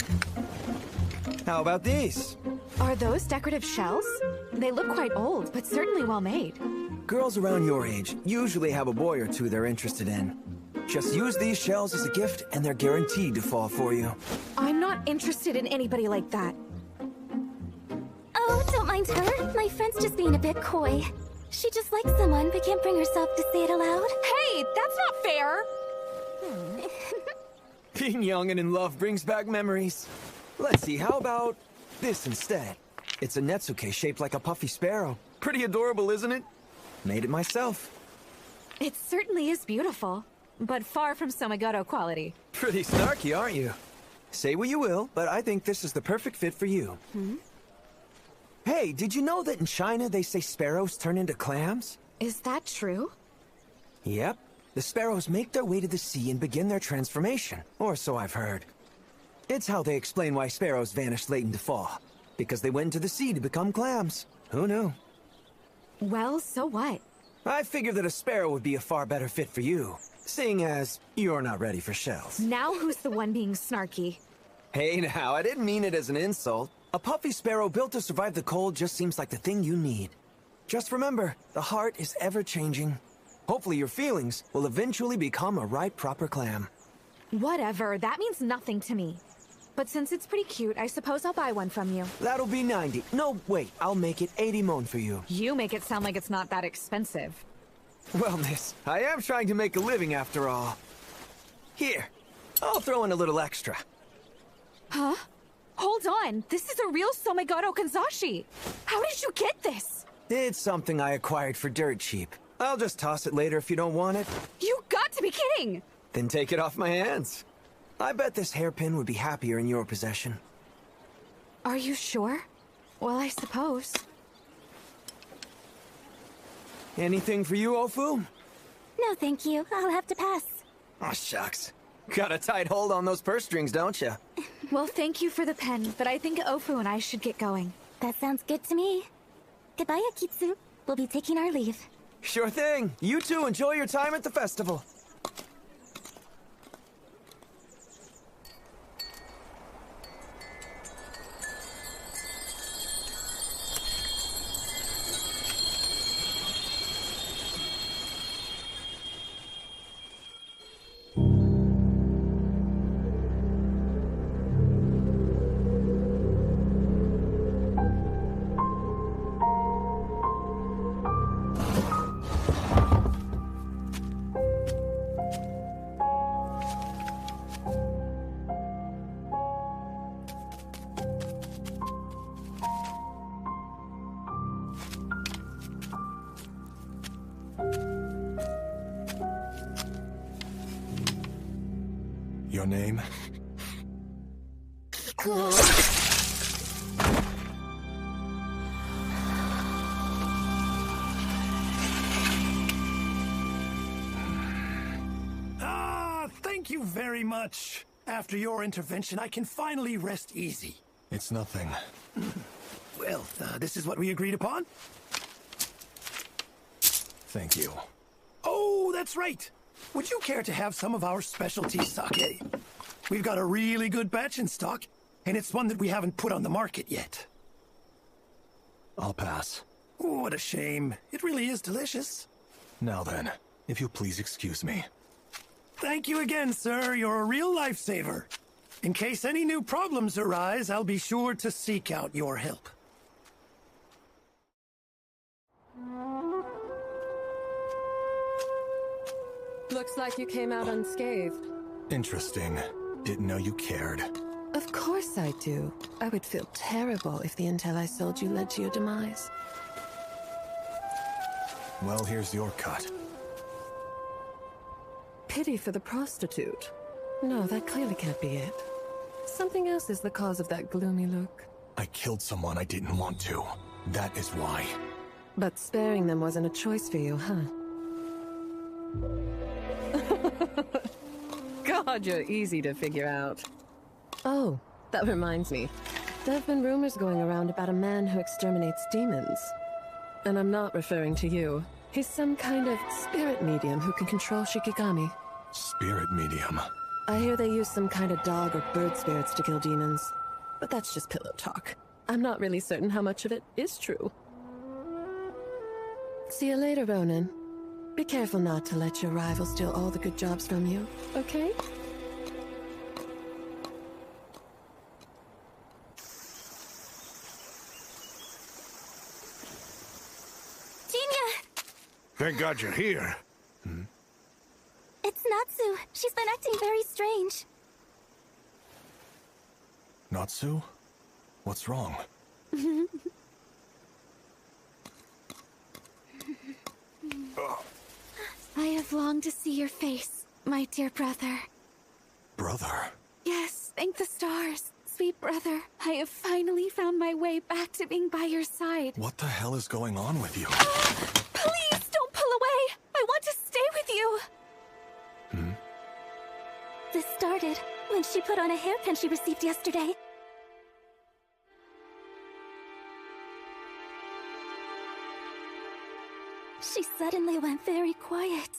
How about these? Are those decorative shells? They look quite old, but certainly well made. Girls around your age usually have a boy or two they're interested in. Just use these shells as a gift and they're guaranteed to fall for you. I'm not interested in anybody like that. Oh, don't mind her. My friend's just being a bit coy. She just likes someone but can't bring herself to say it aloud. Hey, that's not fair! Being young and in love brings back memories. Let's see, how about this instead? It's a Netsuke shaped like a puffy sparrow. Pretty adorable, isn't it? Made it myself. It certainly is beautiful, but far from Somegoro quality. Pretty snarky, aren't you? Say what you will, but I think this is the perfect fit for you. Hey, did you know that in China they say sparrows turn into clams? Is that true? Yep. The sparrows make their way to the sea and begin their transformation, or so I've heard. It's how they explain why sparrows vanished late into fall. Because they went into the sea to become clams. Who knew? Well, so what? I figured that a sparrow would be a far better fit for you, seeing as you're not ready for shells. Now who's the one being snarky? Hey now, I didn't mean it as an insult. A puffy sparrow built to survive the cold just seems like the thing you need. Just remember, the heart is ever-changing. Hopefully your feelings will eventually become a right proper clam. Whatever, that means nothing to me. But since it's pretty cute, I suppose I'll buy one from you. That'll be 90. No, wait, I'll make it 80 mon for you. You make it sound like it's not that expensive. Well, miss, I am trying to make a living after all. Here, I'll throw in a little extra. Huh? Hold on, this is a real Somegoro Kanzashi. How did you get this? It's something I acquired for dirt cheap. I'll just toss it later if you don't want it. You got to be kidding! Then take it off my hands. I bet this hairpin would be happier in your possession. Are you sure? Well, I suppose. Anything for you, Ofu? No, thank you. I'll have to pass. Oh, shucks. Got a tight hold on those purse strings, don't you? Well, thank you for the pen, but I think Ofu and I should get going. That sounds good to me. Goodbye, Akitsu. We'll be taking our leave. Sure thing. You two enjoy your time at the festival. Your name? Thank you very much. After your intervention, I can finally rest easy. It's nothing. Well, this is what we agreed upon. Thank you. Oh, that's right. Would you care to have some of our specialty sake? We've got a really good batch in stock, and it's one that we haven't put on the market yet. I'll pass. Oh, what a shame. It really is delicious. Now then, if you'll please excuse me. Thank you again, sir. You're a real lifesaver. In case any new problems arise, I'll be sure to seek out your help. Looks like you came out unscathed. Interesting. Didn't know you cared. Of course I do. I would feel terrible if the intel I sold you led to your demise. Well, here's your cut. Pity for the prostitute. No, that clearly can't be it. Something else is the cause of that gloomy look. I killed someone I didn't want to. That is why. But sparing them wasn't a choice for you, huh? God, you're easy to figure out. Oh, that reminds me. There have been rumors going around about a man who exterminates demons. And I'm not referring to you. He's some kind of spirit medium who can control Shikigami. Spirit medium. I hear they use some kind of dog or bird spirits to kill demons. But that's just pillow talk. I'm not really certain how much of it is true. See you later, Ronan. Be careful not to let your rival steal all the good jobs from you, okay? Thank God you're here. It's Natsu. She's been acting very strange. Natsu? What's wrong? I have longed to see your face, my dear brother. Brother? Yes, thank the stars. Sweet brother, I have finally found my way back to being by your side. What the hell is going on with you? Please don't pull away. I want to stay with you. This started when she put on a hairpin she received yesterday. She suddenly went very quiet.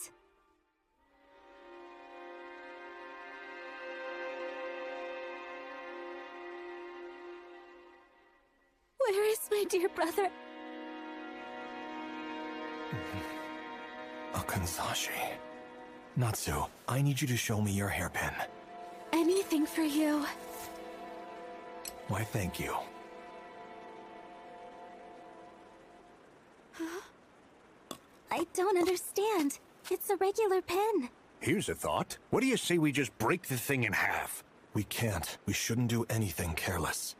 Where is my dear brother? A Kanzashi. Natsu, I need you to show me your hairpin. Anything for you. Why, thank you. I don't understand. It's a regular pen. Here's a thought. What do you say we just break the thing in half? We can't. We shouldn't do anything careless.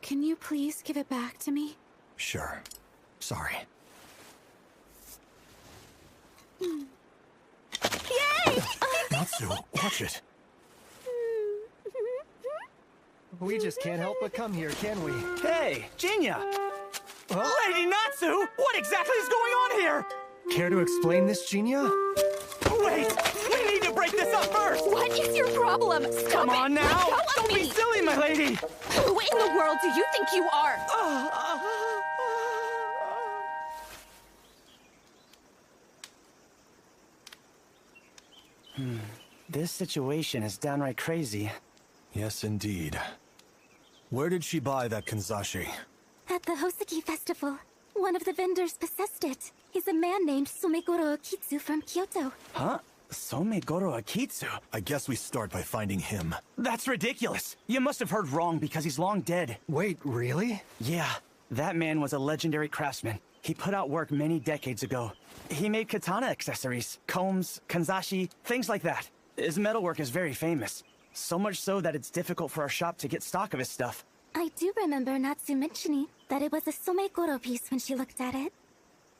Can you please give it back to me? Sure. Sorry. Yay! Natsu, watch it. We just can't help but come here, can we? Hey, Jinya! Lady Natsu! What exactly is going on here? Care to explain this, Jinya? Wait! We need to break this up first! What is your problem? Stop Come it! on now! Let go of Don't me! be silly, my lady! Who in the world do you think you are? This situation is downright crazy. Yes, indeed. Where did she buy that Kanzashi? At the Hoseki festival, one of the vendors possessed it. He's a man named Sumegoro Akitsu from Kyoto. Huh? Somegoro Akitsu? I guess we start by finding him. That's ridiculous! You must have heard wrong because he's long dead. Wait, really? Yeah, that man was a legendary craftsman. He put out work many decades ago. He made katana accessories, combs, kanzashi, things like that. His metalwork is very famous. So much so that it's difficult for our shop to get stock of his stuff. I do remember Natsu mentioning that it was a Sumegoro piece when she looked at it.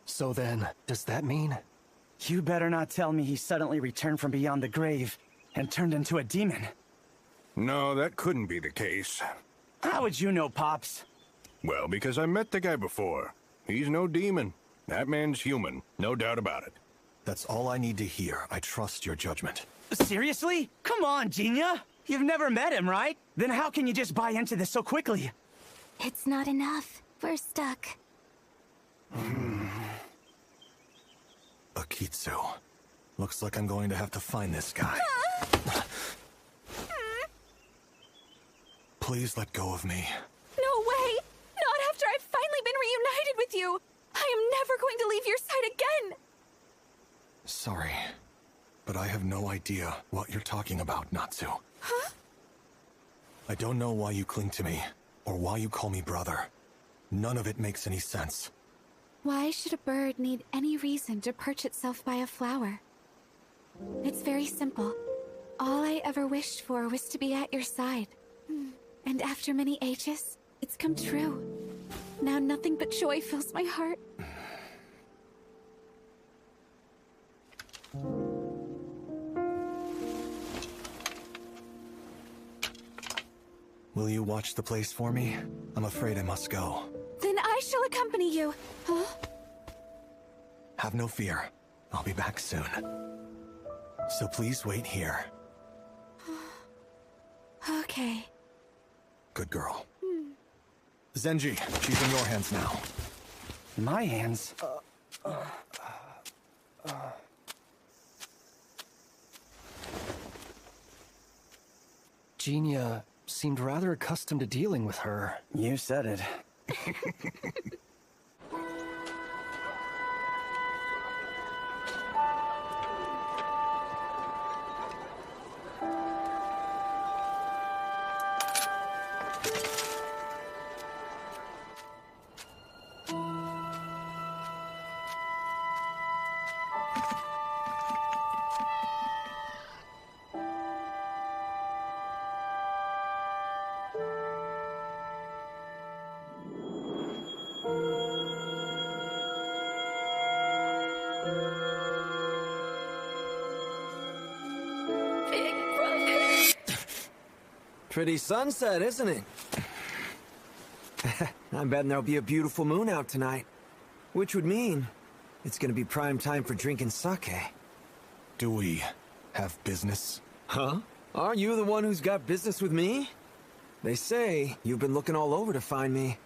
So then, does that mean? You better not tell me he suddenly returned from beyond the grave and turned into a demon. No, that couldn't be the case. How would you know, Pops? Well, because I met the guy before. He's no demon. That man's human, no doubt about it. That's all I need to hear. I trust your judgment. Seriously? Come on, Jinya! You've never met him, right? Then how can you just buy into this so quickly? It's not enough. We're stuck. Akitsu. Looks like I'm going to have to find this guy. Please let go of me. No way! Not after I've finally been reunited with you! I am never going to leave your side again! Sorry, but I have no idea what you're talking about, Natsu. Huh? I don't know why you cling to me, or why you call me brother. None of it makes any sense. Why should a bird need any reason to perch itself by a flower? It's very simple. All I ever wished for was to be at your side. And after many ages, it's come true. Now nothing but joy fills my heart. Will you watch the place for me? I'm afraid I must go. Then I shall accompany you. Huh? Have no fear. I'll be back soon. So please wait here. Okay. Good girl. Zenji, she's in your hands now. My hands? Genia seemed rather accustomed to dealing with her. You said it. Pretty sunset, isn't it? I'm betting there'll be a beautiful moon out tonight. Which would mean it's gonna be prime time for drinking sake. Do we have business? Huh? Aren't you the one who's got business with me? They say you've been looking all over to find me.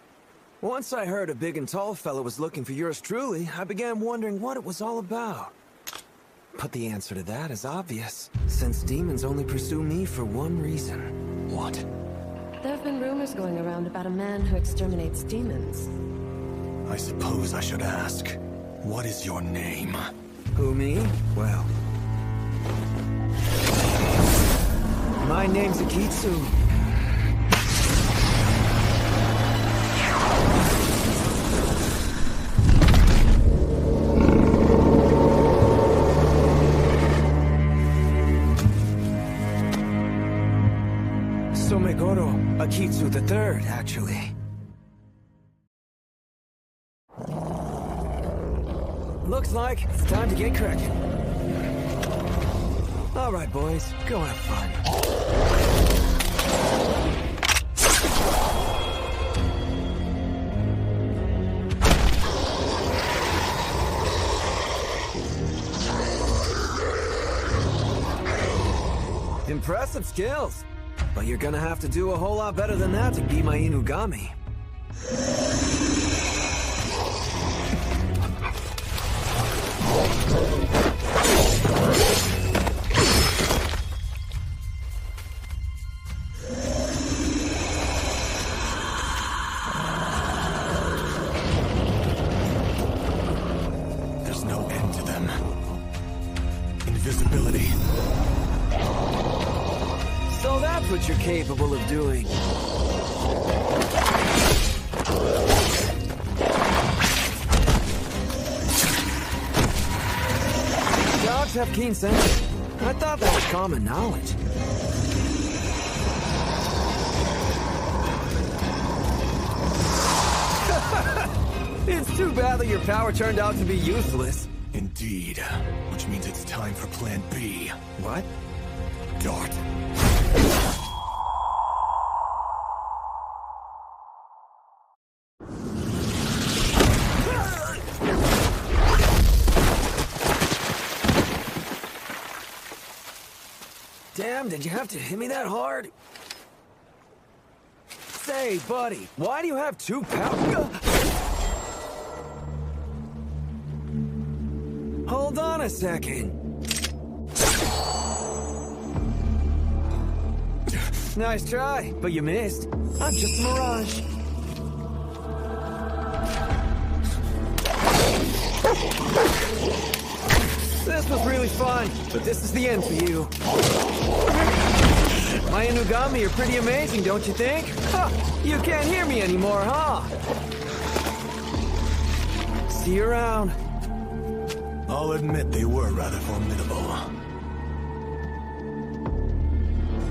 Once I heard a big and tall fellow was looking for yours truly, I began wondering what it was all about. But the answer to that is obvious, since demons only pursue me for one reason. What? There have been rumors going around about a man who exterminates demons. I suppose I should ask, what is your name? Who, me? Well... my name's Akitsu. Somegoro Akitsu III, actually. Looks like it's time to get cracking. All right, boys, go have fun. Impressive skills. But you're gonna have to do a whole lot better than that to be my Inugami. There's no end to them. Invisibility. So that's what you're capable of doing. Dogs have keen senses. I thought that was common knowledge. It's too bad that your power turned out to be useless. Indeed. Which means it's time for Plan B. What? Dart. Damn, did you have to hit me that hard? Say, buddy, why do you have two power? Hold on a second. Nice try, but you missed. I'm just a mirage. This was really fun, but this is the end for you. My Inugami are pretty amazing, don't you think? Huh, you can't hear me anymore, huh? See you around. I'll admit they were rather formidable.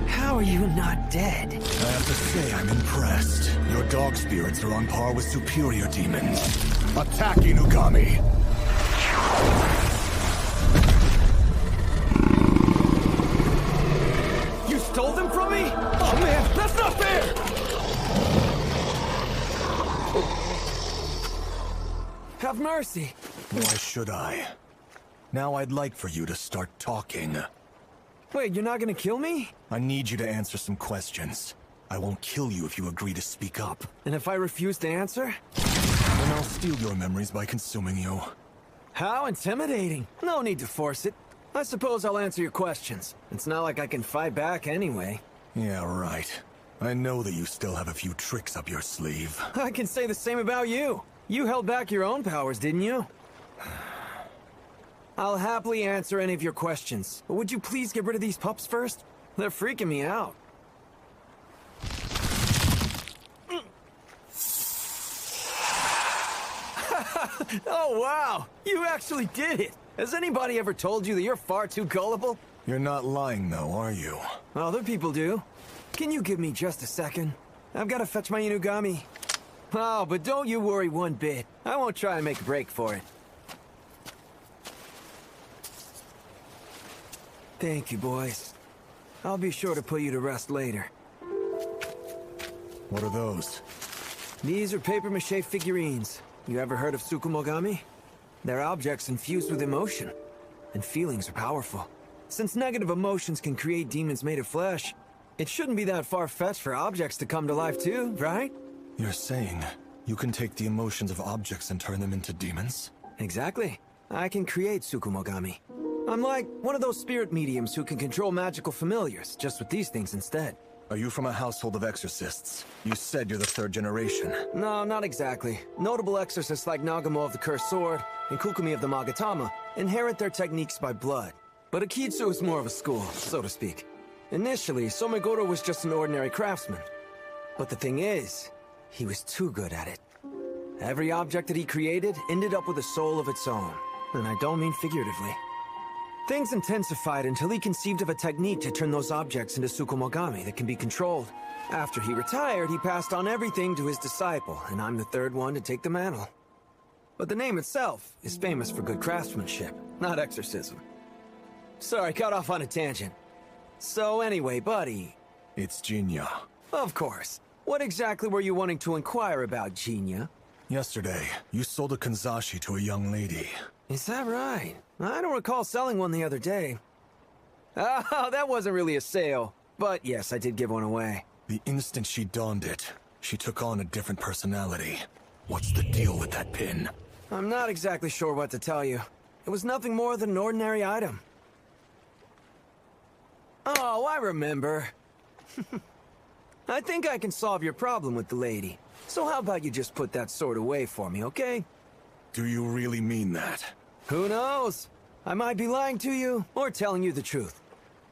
How are you not dead? I have to say I'm impressed. Your dog spirits are on par with superior demons. Attack, Inugami! You stole them from me? Oh man, that's not fair! Have mercy. Why should I? Now I'd like for you to start talking. Wait, you're not gonna kill me? I need you to answer some questions. I won't kill you if you agree to speak up. And if I refuse to answer? Then I'll steal your memories by consuming you. How intimidating. No need to force it. I suppose I'll answer your questions. It's not like I can fight back anyway. Yeah, right. I know that you still have a few tricks up your sleeve. I can say the same about you. You held back your own powers, didn't you? I'll happily answer any of your questions, but would you please get rid of these pups first? They're freaking me out. Oh, wow! You actually did it! Has anybody ever told you that you're far too gullible? You're not lying, though, are you? Other people do. Can you give me just a second? I've got to fetch my Inugami. Oh, but don't you worry one bit. I won't try and make a break for it. Thank you, boys. I'll be sure to put you to rest later. What are those? These are papier-mâché figurines. You ever heard of Tsukumogami? They're objects infused with emotion. And feelings are powerful. Since negative emotions can create demons made of flesh, it shouldn't be that far-fetched for objects to come to life too, right? You're saying you can take the emotions of objects and turn them into demons? Exactly. I can create Tsukumogami. I'm like one of those spirit mediums who can control magical familiars, just with these things instead. Are you from a household of exorcists? You said you're the third generation. No, not exactly. Notable exorcists like Nagamo of the Cursed Sword and Kukumi of the Magatama inherit their techniques by blood. But Akitsu is more of a school, so to speak. Initially, Somegoro was just an ordinary craftsman. But the thing is, he was too good at it. Every object that he created ended up with a soul of its own. And I don't mean figuratively. Things intensified until he conceived of a technique to turn those objects into Tsukumogami that can be controlled. After he retired, he passed on everything to his disciple, and I'm the third one to take the mantle. But the name itself is famous for good craftsmanship, not exorcism. Sorry, got off on a tangent. So anyway, buddy... It's Jinya. Of course. What exactly were you wanting to inquire about, Jinya? Yesterday, you sold a kanzashi to a young lady. Is that right? I don't recall selling one the other day. Oh, that wasn't really a sale. But yes, I did give one away. The instant she donned it, she took on a different personality. What's the deal with that pin? I'm not exactly sure what to tell you. It was nothing more than an ordinary item. Oh, I remember. I think I can solve your problem with the lady. So how about you just put that sword away for me, okay? Do you really mean that? Who knows? I might be lying to you, or telling you the truth.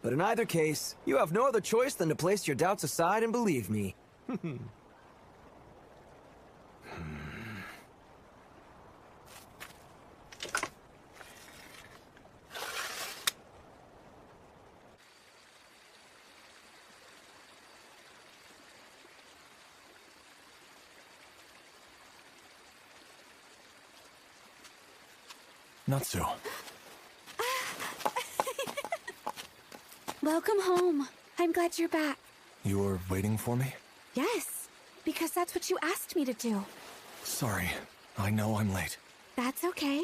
But in either case, you have no other choice than to place your doubts aside and believe me. Natsu. Welcome home. I'm glad you're back. You were waiting for me? Yes, because that's what you asked me to do. Sorry. I know I'm late. That's okay.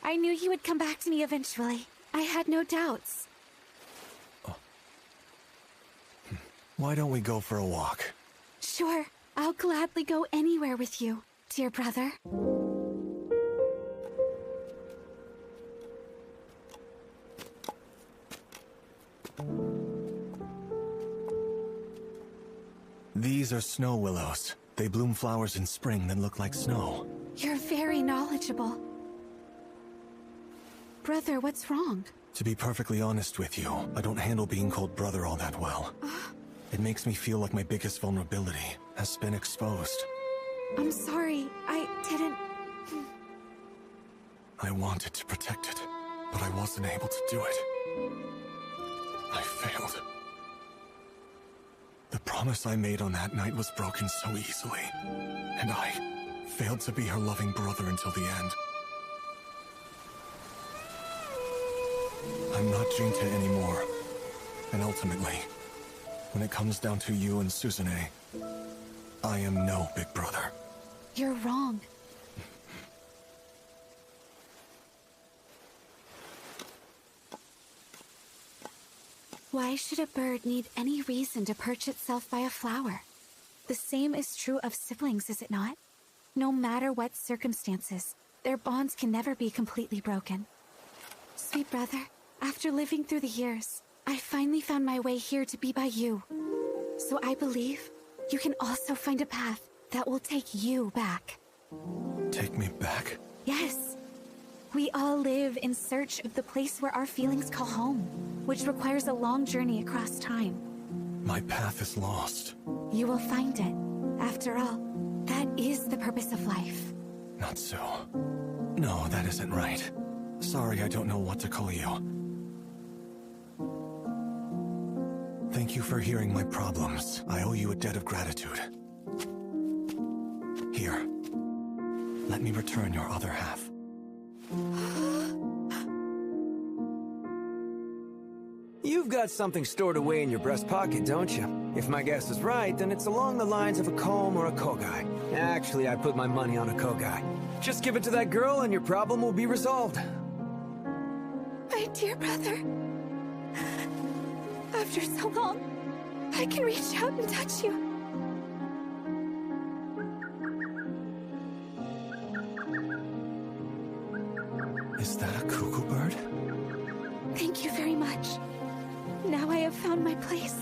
I knew you would come back to me eventually. I had no doubts. Oh. Why don't we go for a walk? Sure. I'll gladly go anywhere with you, dear brother. These are snow willows. They bloom flowers in spring that look like snow. You're very knowledgeable. Brother, what's wrong? To be perfectly honest with you, I don't handle being called brother all that well. It makes me feel like my biggest vulnerability has been exposed. I'm sorry, I didn't... I wanted to protect it, but I wasn't able to do it. I failed. The promise I made on that night was broken so easily, and I failed to be her loving brother until the end. I'm not Jinta anymore, and ultimately, when it comes down to you and Suzune, I am no big brother. You're wrong. Why should a bird need any reason to perch itself by a flower? The same is true of siblings, is it not? No matter what circumstances, their bonds can never be completely broken. Sweet brother, after living through the years, I finally found my way here to be by you. So I believe you can also find a path that will take you back. Take me back? Yes. We all live in search of the place where our feelings call home, which requires a long journey across time. My path is lost. You will find it. After all, that is the purpose of life. Not so. No, that isn't right. Sorry, I don't know what to call you. Thank you for hearing my problems. I owe you a debt of gratitude. Here. Let me return your other half. You've got something stored away in your breast pocket, don't you? If my guess is right, then it's along the lines of a comb or a kogai. Actually, I put my money on a kogai. Just give it to that girl and your problem will be resolved. My dear brother. After so long, I can reach out and touch you. Is that a cuckoo bird? Thank you very much. Now I have found my place.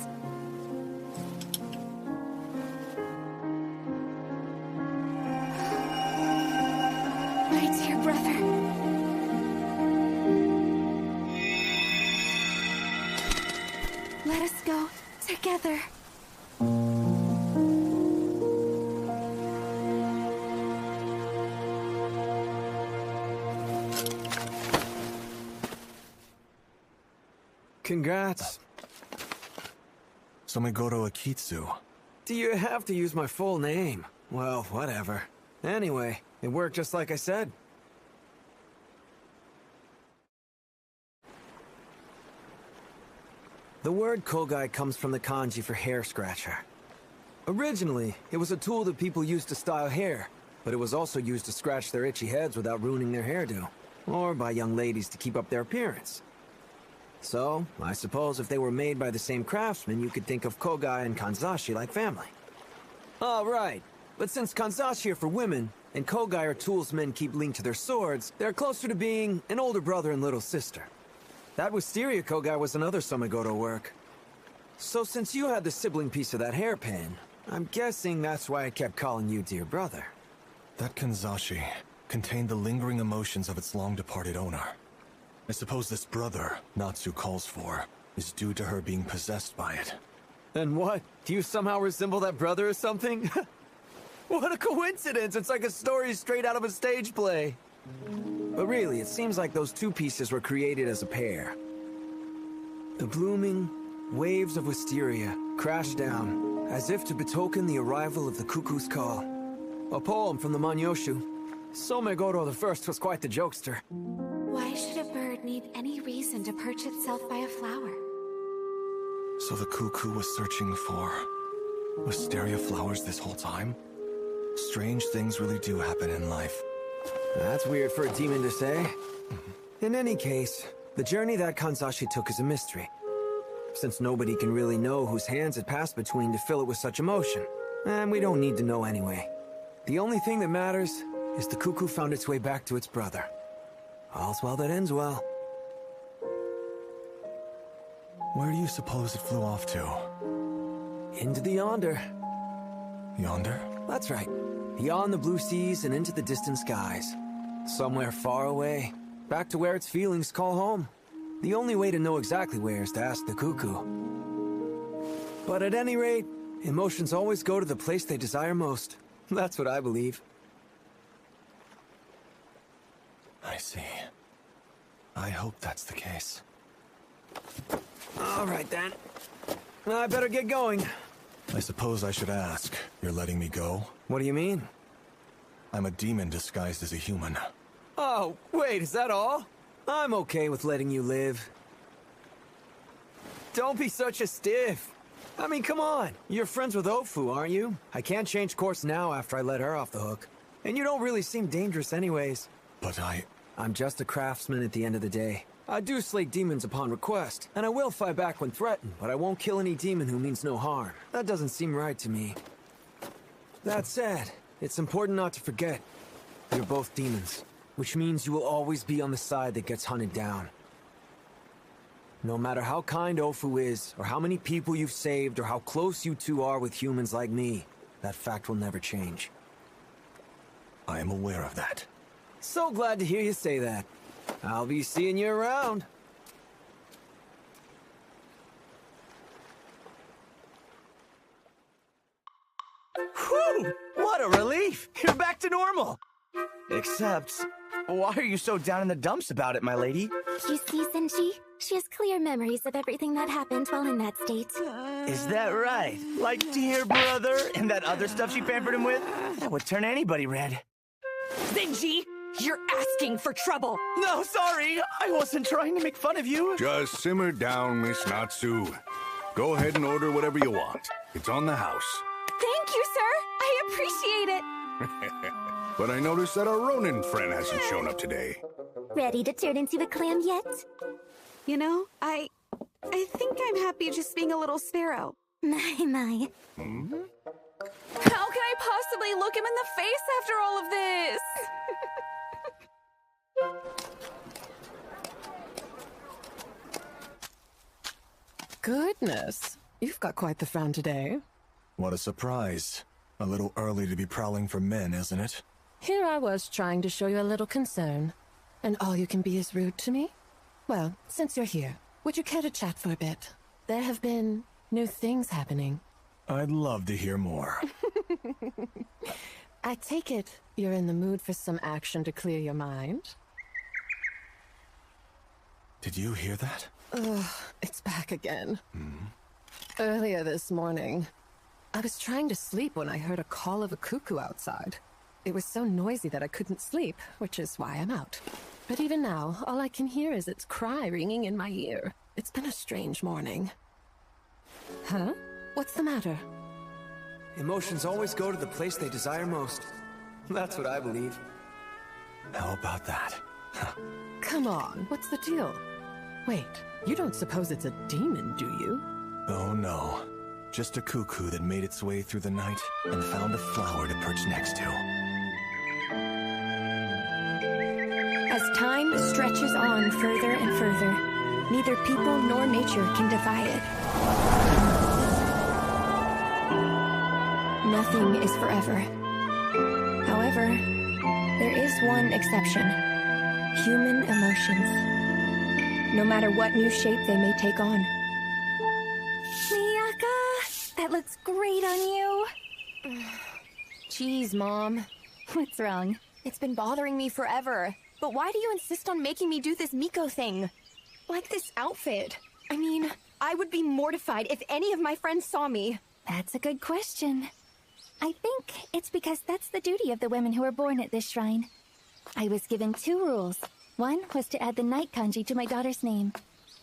My dear brother. Let us go together. Congrats. Somegoro Akitsu. Do you have to use my full name? Well, whatever. Anyway, it worked just like I said. The word kogai comes from the kanji for hair scratcher. Originally, it was a tool that people used to style hair, but it was also used to scratch their itchy heads without ruining their hairdo, or by young ladies to keep up their appearance. So, I suppose if they were made by the same craftsman, you could think of kogai and kanzashi like family. All right, but since kanzashi are for women, and kogai are tools men keep linked to their swords, they're closer to being an older brother and little sister. That wisteria kogai was another Somegoro work. So since you had the sibling piece of that hairpin, I'm guessing that's why I kept calling you dear brother. That kanzashi contained the lingering emotions of its long-departed owner. I suppose this brother Natsu calls for is due to her being possessed by it. And what? Do you somehow resemble that brother or something? What a coincidence! It's like a story straight out of a stage play. But really, it seems like those two pieces were created as a pair. The blooming waves of wisteria crashed down, as if to betoken the arrival of the cuckoo's call. A poem from the Manyoshu. Somegoro I was quite the jokester. Why should a bird need any reason to perch itself by a flower? So the cuckoo was searching for wisteria flowers this whole time? Strange things really do happen in life. That's weird for a demon to say. In any case, the journey that Kanzashi took is a mystery, since nobody can really know whose hands it passed between to fill it with such emotion. And we don't need to know anyway. The only thing that matters is the cuckoo found its way back to its brother. All's well that ends well. Where do you suppose it flew off to? Into the yonder. Yonder? That's right. Beyond the blue seas and into the distant skies. Somewhere far away. Back to where its feelings call home. The only way to know exactly where is to ask the cuckoo. But at any rate, emotions always go to the place they desire most. That's what I believe. I see. I hope that's the case. All right then. I better get going. I suppose I should ask, you're letting me go? What do you mean? I'm a demon disguised as a human. Oh, wait, is that all? I'm okay with letting you live. Don't be such a stiff. I mean, come on. You're friends with Ofu, aren't you? I can't change course now after I let her off the hook. And you don't really seem dangerous anyways. But I'm just a craftsman at the end of the day. I do slay demons upon request, and I will fight back when threatened, but I won't kill any demon who means no harm. That doesn't seem right to me. That said, it's important not to forget. You're both demons, which means you will always be on the side that gets hunted down. No matter how kind Ofu is, or how many people you've saved, or how close you two are with humans like me, that fact will never change. I am aware of that. So glad to hear you say that. I'll be seeing you around. Whew! What a relief! You're back to normal! Except, why are you so down in the dumps about it, my lady? You see, Senshi? She has clear memories of everything that happened while in that state. Is that right? Like Dear Brother and that other stuff she pampered him with? That would turn anybody red. Zenji, you're asking for trouble. No, sorry. I wasn't trying to make fun of you. Just simmer down, Miss Natsu. Go ahead and order whatever you want. It's on the house. Thank you, sir. I appreciate it. But I noticed that our Ronin friend hasn't shown up today. Ready to turn into a clam yet? You know, I think I'm happy just being a little sparrow. My. Hmm? How can I possibly look him in the face after all of this? Goodness, you've got quite the frown today. What a surprise. A little early to be prowling for men, isn't it? Here I was trying to show you a little concern, and all you can be is rude to me? Well, since you're here, would you care to chat for a bit? There have been new things happening. I'd love to hear more. I take it you're in the mood for some action to clear your mind? Did you hear that? Ugh, it's back again. Earlier this morning, I was trying to sleep when I heard a call of a cuckoo outside. It was so noisy that I couldn't sleep, which is why I'm out. But even now, all I can hear is its cry ringing in my ear. It's been a strange morning. Huh? What's the matter? Emotions always go to the place they desire most. That's what I believe. How about that? Come on, what's the deal? Wait, you don't suppose it's a demon, do you? Oh no. Just a cuckoo that made its way through the night and found a flower to perch next to. As time stretches on further and further, neither people nor nature can defy it. Nothing is forever. However, there is one exception. Human emotions. No matter what new shape they may take on. Miyaka, that looks great on you. Jeez, Mom. What's wrong? It's been bothering me forever. But why do you insist on making me do this Miko thing? Like this outfit. I mean, I would be mortified if any of my friends saw me. That's a good question. I think it's because that's the duty of the women who were born at this shrine. I was given 2 rules. One was to add the night kanji to my daughter's name.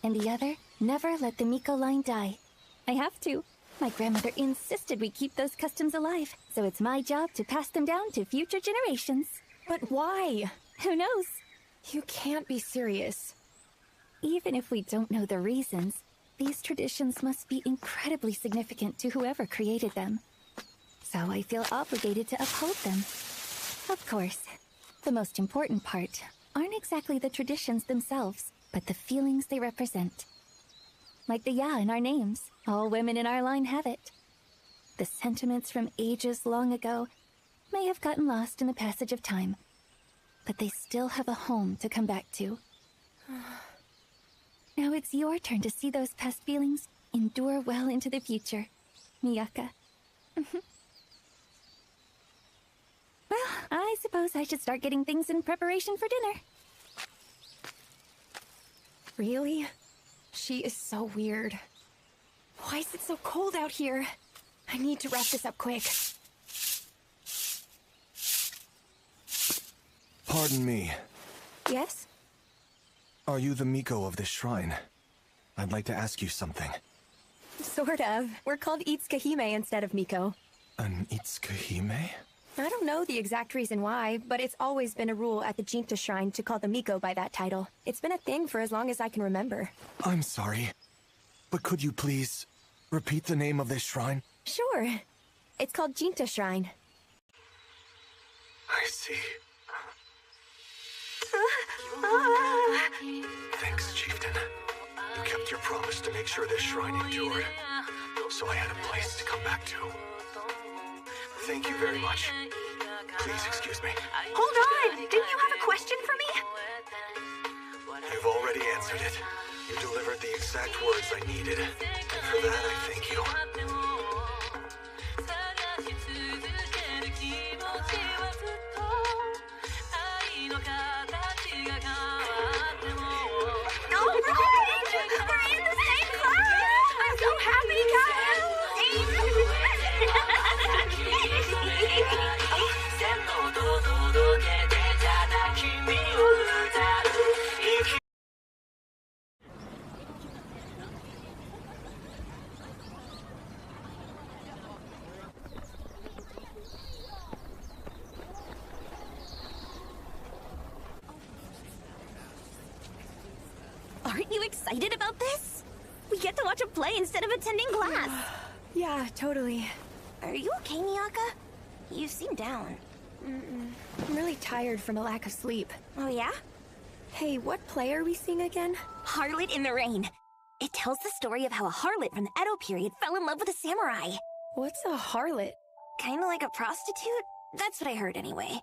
And the other, never let the Miko line die. I have to. My grandmother insisted we keep those customs alive, so it's my job to pass them down to future generations. But why? Who knows? You can't be serious. Even if we don't know the reasons, these traditions must be incredibly significant to whoever created them. So I feel obligated to uphold them. Of course, the most important part aren't exactly the traditions themselves, but the feelings they represent. Like the Ya in our names, all women in our line have it. The sentiments from ages long ago may have gotten lost in the passage of time, but they still have a home to come back to. Now it's your turn to see those past feelings endure well into the future, Miyaka. Well, I suppose I should start getting things in preparation for dinner. Really? She is so weird. Why is it so cold out here? I need to wrap this up quick. Pardon me. Yes? Are you the Miko of this shrine? I'd like to ask you something. Sort of. We're called Itsukahime instead of Miko. An Itsukahime? I don't know the exact reason why, but it's always been a rule at the Jinta Shrine to call the Miko by that title. It's been a thing for as long as I can remember. I'm sorry, but could you please repeat the name of this shrine? Sure. It's called Jinta Shrine. I see. Thanks, Chieftain. You kept your promise to make sure this shrine endured, so I had a place to come back to. Thank you very much. Please excuse me. Hold on! Didn't you have a question for me? You've already answered it. You delivered the exact words I needed, and for that I thank you. We're in the same class! I'm so happy, Aren't you excited about this? We get to watch a play instead of attending class. Yeah, totally. Are you okay, Miyaka? You seem down. I'm really tired from a lack of sleep. Oh, yeah? Hey, what play are we seeing again? Harlot in the Rain. It tells the story of how a harlot from the Edo period fell in love with a samurai. What's a harlot? Kinda like a prostitute? That's what I heard anyway.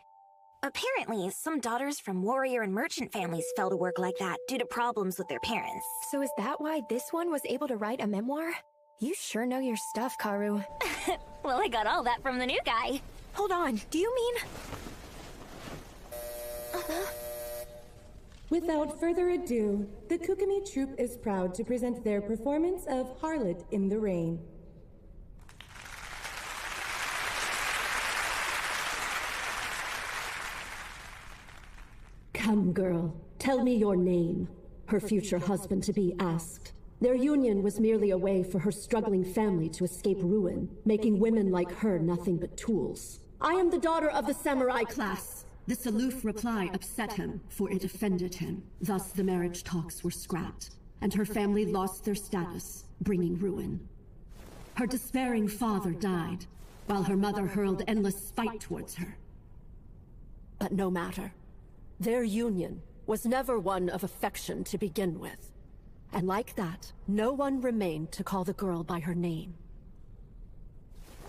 Apparently, some daughters from warrior and merchant families fell to work like that due to problems with their parents. So is that why this one was able to write a memoir? You sure know your stuff, Karu. Well, I got all that from the new guy. Hold on, do you mean... Without further ado, the Kukumi troupe is proud to present their performance of Harlot in the Rain. Come, girl, tell me your name. Her future husband-to-be asked. Their union was merely a way for her struggling family to escape ruin, making women like her nothing but tools. I am the daughter of the samurai class. This aloof reply upset him, for it offended him. Thus the marriage talks were scrapped, and her family lost their status, bringing ruin. Her despairing father died, while her mother hurled endless spite towards her. But no matter. Their union was never one of affection to begin with. And like that, no one remained to call the girl by her name.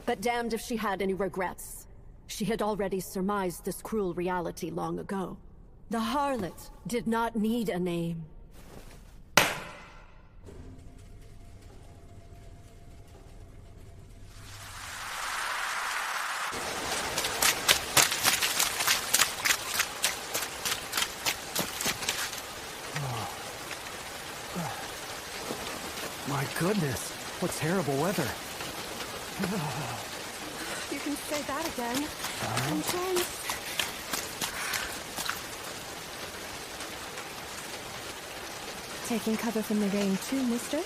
But damned if she had any regrets. She had already surmised this cruel reality long ago. The harlot did not need a name. My goodness, what terrible weather. You can say that again. I'm trying... Taking cover from the rain too, mister?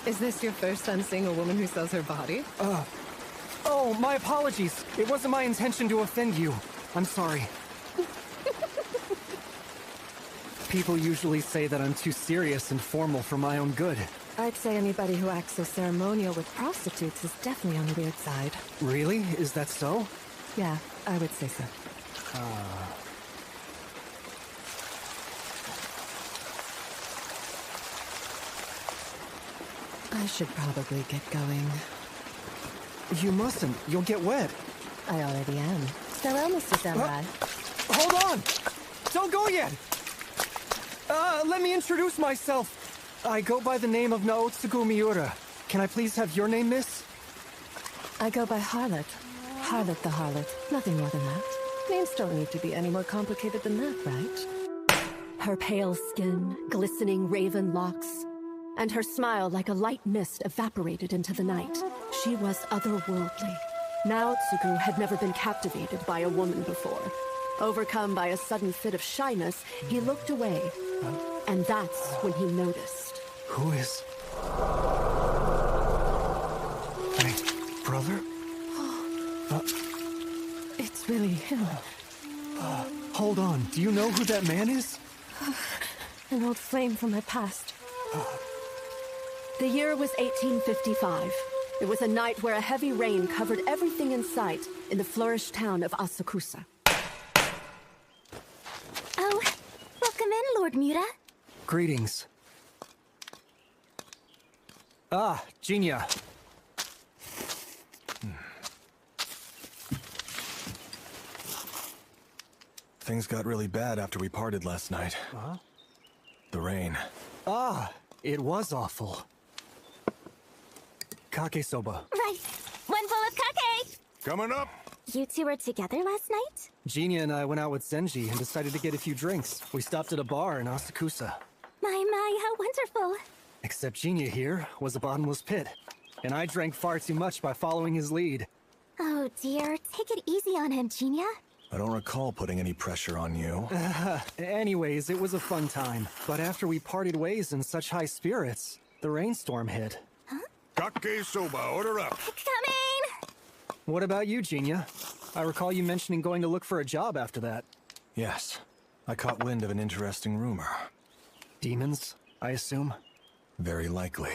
Is this your first time seeing a woman who sells her body? Oh, my apologies. It wasn't my intention to offend you. I'm sorry. People usually say that I'm too serious and formal for my own good. I'd say anybody who acts so ceremonial with prostitutes is definitely on the weird side. Really? Is that so? Yeah, I would say so. I should probably get going. You mustn't. You'll get wet. I already am. Farewell, Mr. Samurai. Hold on! Don't go yet! Let me introduce myself. I go by the name of Naotsugu Miura. Can I please have your name, miss? I go by Harlot. Harlot the Harlot. Nothing more than that. Names don't need to be any more complicated than that, right? Her pale skin, glistening raven locks, and her smile like a light mist evaporated into the night. She was otherworldly. Naotsugu had never been captivated by a woman before. Overcome by a sudden fit of shyness, he looked away, and that's when he noticed. Who is... My brother? It's really him. Hold on, do you know who that man is? An old flame from my past. The year was 1855. It was a night where a heavy rain covered everything in sight in the flourished town of Asakusa. Oh, welcome in, Lord Mura. Greetings. Ah, Jinya. Things got really bad after we parted last night. Huh? The rain. Ah, it was awful. Kake soba. Right. One bowl of kake! Coming up! You two were together last night? Jinya and I went out with Zenji and decided to get a few drinks. We stopped at a bar in Asakusa. My, how wonderful. Except Jinya here was a bottomless pit. And I drank far too much by following his lead. Oh dear, take it easy on him, Jinya. I don't recall putting any pressure on you. Anyways, it was a fun time. But after we parted ways in such high spirits, the rainstorm hit. Kake soba, order up. Coming! What about you, Jinya? I recall you mentioning going to look for a job after that. Yes. I caught wind of an interesting rumor. Demons, I assume? Very likely.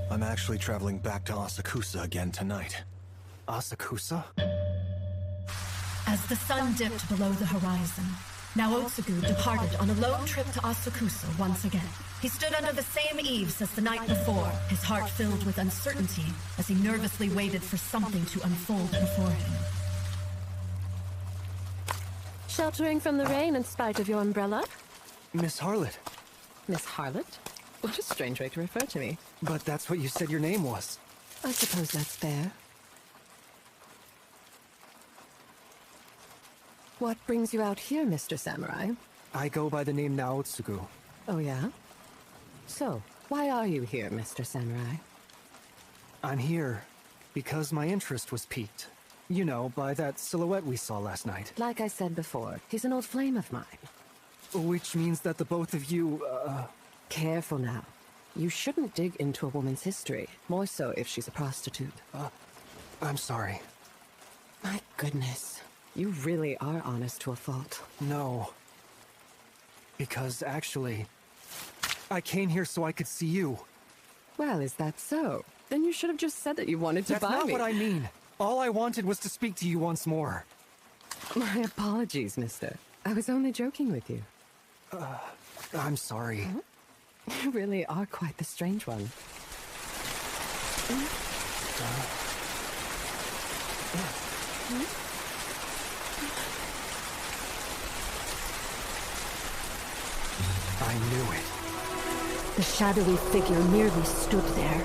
I'm actually traveling back to Asakusa again tonight. Asakusa? As the sun dipped below the horizon, Naotsugu departed on a lone trip to Asakusa once again. He stood under the same eaves as the night before, his heart filled with uncertainty as he nervously waited for something to unfold before him. Sheltering from the rain in spite of your umbrella? Miss Harlot. Miss Harlot? What a strange way to refer to me. But that's what you said your name was. I suppose that's fair. What brings you out here, Mr. Samurai? I go by the name Naotsugu. Oh, yeah? So, why are you here, Mr. Samurai? I'm here because my interest was piqued. You know, by that silhouette we saw last night. Like I said before, he's an old flame of mine. Which means that the both of you, Careful now. You shouldn't dig into a woman's history, more so if she's a prostitute. I'm sorry. My goodness. You really are honest to a fault. No. Because actually, I came here so I could see you. Well, is that so? Then you should have just said that you wanted to buy me. That's not what I mean. All I wanted was to speak to you once more. My apologies, mister. I was only joking with you. I'm sorry. Huh? You really are quite the strange one. I knew it. The shadowy figure merely stood there,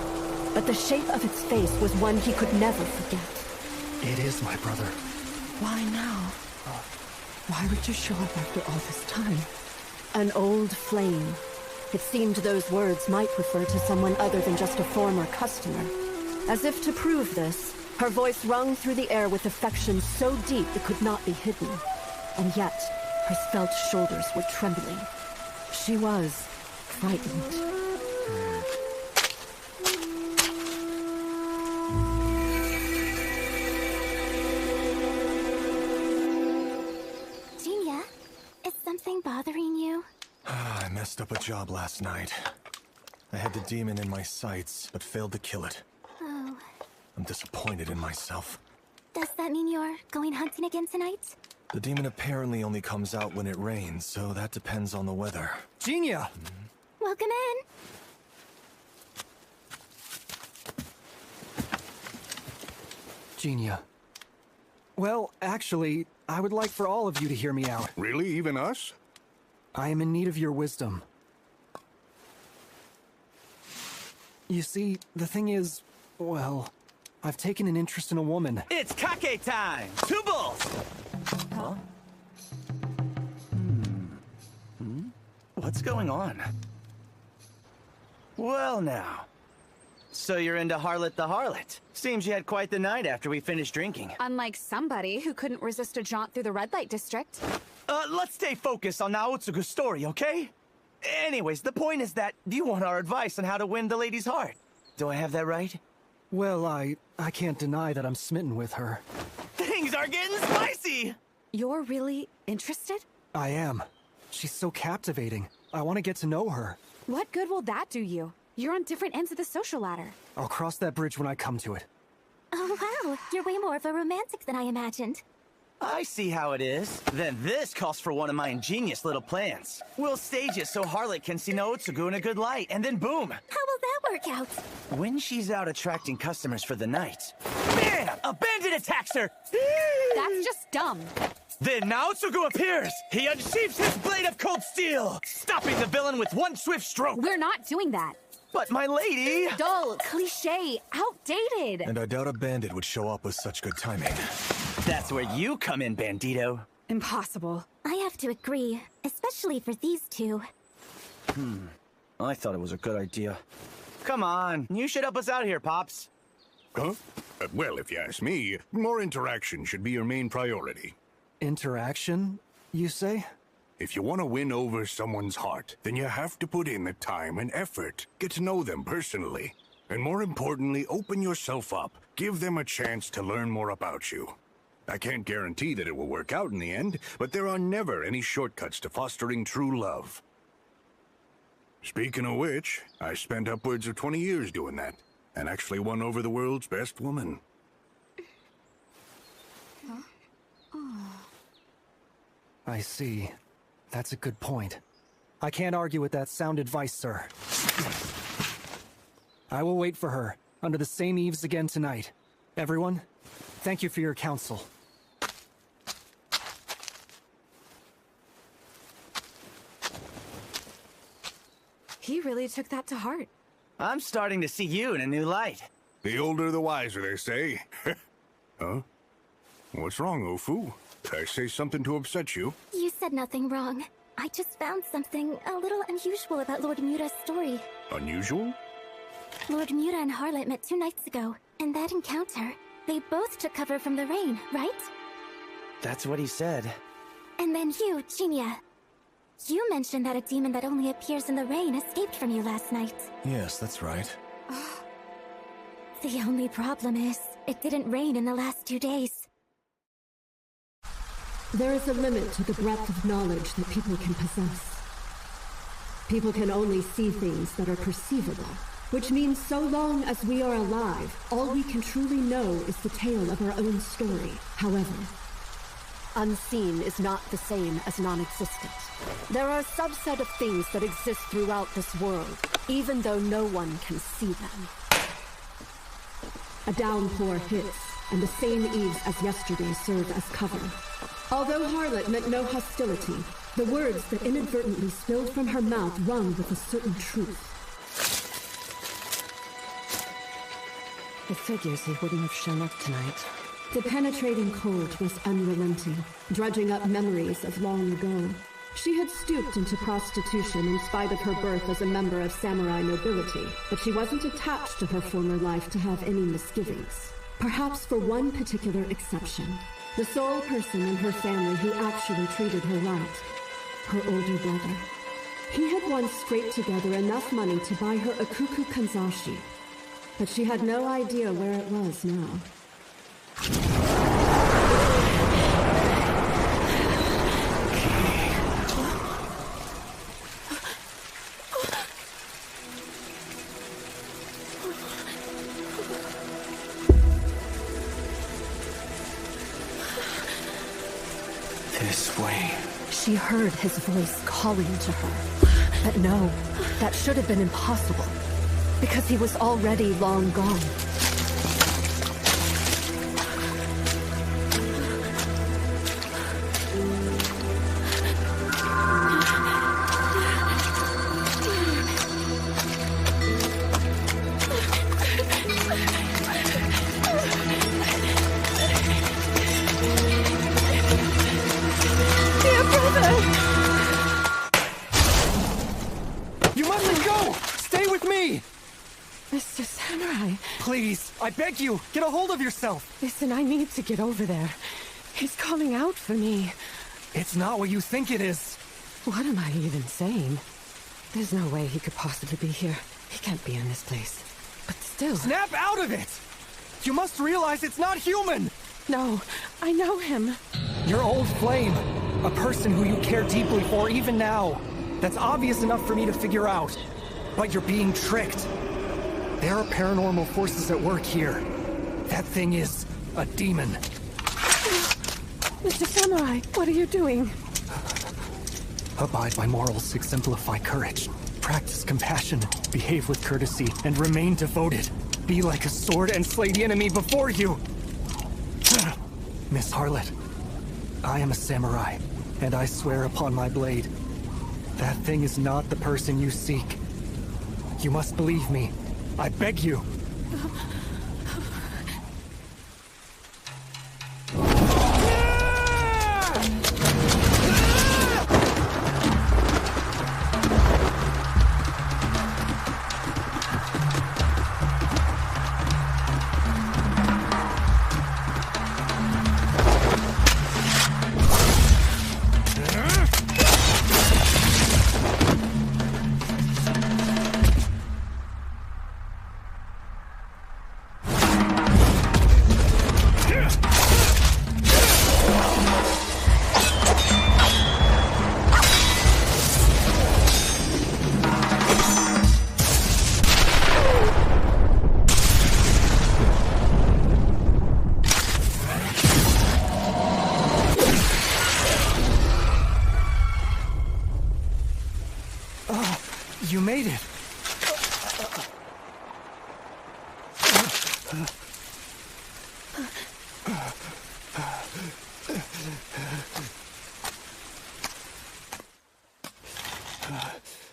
but the shape of its face was one he could never forget. It is my brother. Why now? Why would you show up after all this time? An old flame. It seemed those words might refer to someone other than just a former customer. As if to prove this, her voice rung through the air with affection so deep it could not be hidden. And yet, her svelte shoulders were trembling. She was frightened. Jinya, is something bothering you? I messed up a job last night. I had the demon in my sights, but failed to kill it. Oh. I'm disappointed in myself. Does that mean you're going hunting again tonight? The demon apparently only comes out when it rains, so that depends on the weather. Jinya! Welcome in! Jinya. Well, actually, I would like for all of you to hear me out. Really? Even us? I am in need of your wisdom. You see, the thing is, well, I've taken an interest in a woman. It's kake time! 2 bulls! Huh? What's going on? Well now. So you're into Harlot the Harlot. Seems you had quite the night after we finished drinking. Unlike somebody who couldn't resist a jaunt through the red light district. Let's stay focused on Naotsugu's story, okay? Anyways, the point is that you want our advice on how to win the lady's heart. Do I have that right? Well, I can't deny that I'm smitten with her. Things are getting spicy! You're really interested? I am. She's so captivating. I want to get to know her. What good will that do you? You're on different ends of the social ladder. I'll cross that bridge when I come to it. Oh wow, you're way more of a romantic than I imagined. I see how it is. Then this calls for one of my ingenious little plans. We'll stage it so Harlot can see Naotsugu in a good light, and then boom! How will that work out? When she's out attracting customers for the night, bam! A bandit attacks her! That's just dumb. Then Naotsugu appears! He unsheaths his blade of cold steel, stopping the villain with one swift stroke! We're not doing that. But my lady! Dull, cliché, outdated! And I doubt a bandit would show up with such good timing. That's where you come in, Bandito. Impossible. I have to agree, especially for these two. I thought it was a good idea. Come on, you should help us out here, Pops. Huh? Well, if you ask me, more interaction should be your main priority. Interaction, you say? If you want to win over someone's heart, then you have to put in the time and effort. Get to know them personally. And more importantly, open yourself up. Give them a chance to learn more about you. I can't guarantee that it will work out in the end, but there are never any shortcuts to fostering true love. Speaking of which, I spent upwards of 20 years doing that, and actually won over the world's best woman. I see. That's a good point. I can't argue with that sound advice, sir. I will wait for her, under the same eaves again tonight. Everyone, thank you for your counsel. He really took that to heart. I'm starting to see you in a new light. The older the wiser, they say. Huh? What's wrong, Ofu? Did I say something to upset you? You said nothing wrong. I just found something a little unusual about Lord Mura's story. Unusual? Lord Mura and Harlot met 2 nights ago, and that encounter, they both took cover from the rain, right? That's what he said. And then you, Jinya. You mentioned that a demon that only appears in the rain escaped from you last night. Yes, that's right. The only problem is, it didn't rain in the last 2 days. There is a limit to the breadth of knowledge that people can possess. People can only see things that are perceivable, which means so long as we are alive, all we can truly know is the tale of our own story. However, unseen is not the same as non-existent. There are a subset of things that exist throughout this world, even though no one can see them. A downpour hits, and the same eaves as yesterday serve as cover. Although Harlot meant no hostility, the words that inadvertently spilled from her mouth rung with a certain truth. It figures he wouldn't have shown up tonight. The penetrating cold was unrelenting, dredging up memories of long ago. She had stooped into prostitution in spite of her birth as a member of samurai nobility, but she wasn't attached to her former life to have any misgivings. Perhaps for one particular exception. The sole person in her family who actually treated her right. Her older brother. He had once scraped together enough money to buy her a Kuku Kanzashi, but she had no idea where it was now. This way. She heard his voice calling to her. But no, that should have been impossible, because he was already long gone. Please, I beg you, get a hold of yourself! Listen, I need to get over there. He's calling out for me. It's not what you think it is. What am I even saying? There's no way he could possibly be here. He can't be in this place. But still... Snap out of it! You must realize it's not human! No, I know him. Your old flame. A person who you care deeply for even now. That's obvious enough for me to figure out. But you're being tricked. There are paranormal forces at work here. That thing is a demon. Mr. Samurai, what are you doing? Abide by morals, exemplify courage. Practice compassion, behave with courtesy, and remain devoted. Be like a sword and slay the enemy before you. Miss Harlot, I am a samurai, and I swear upon my blade, that thing is not the person you seek. You must believe me. I beg you. You made it.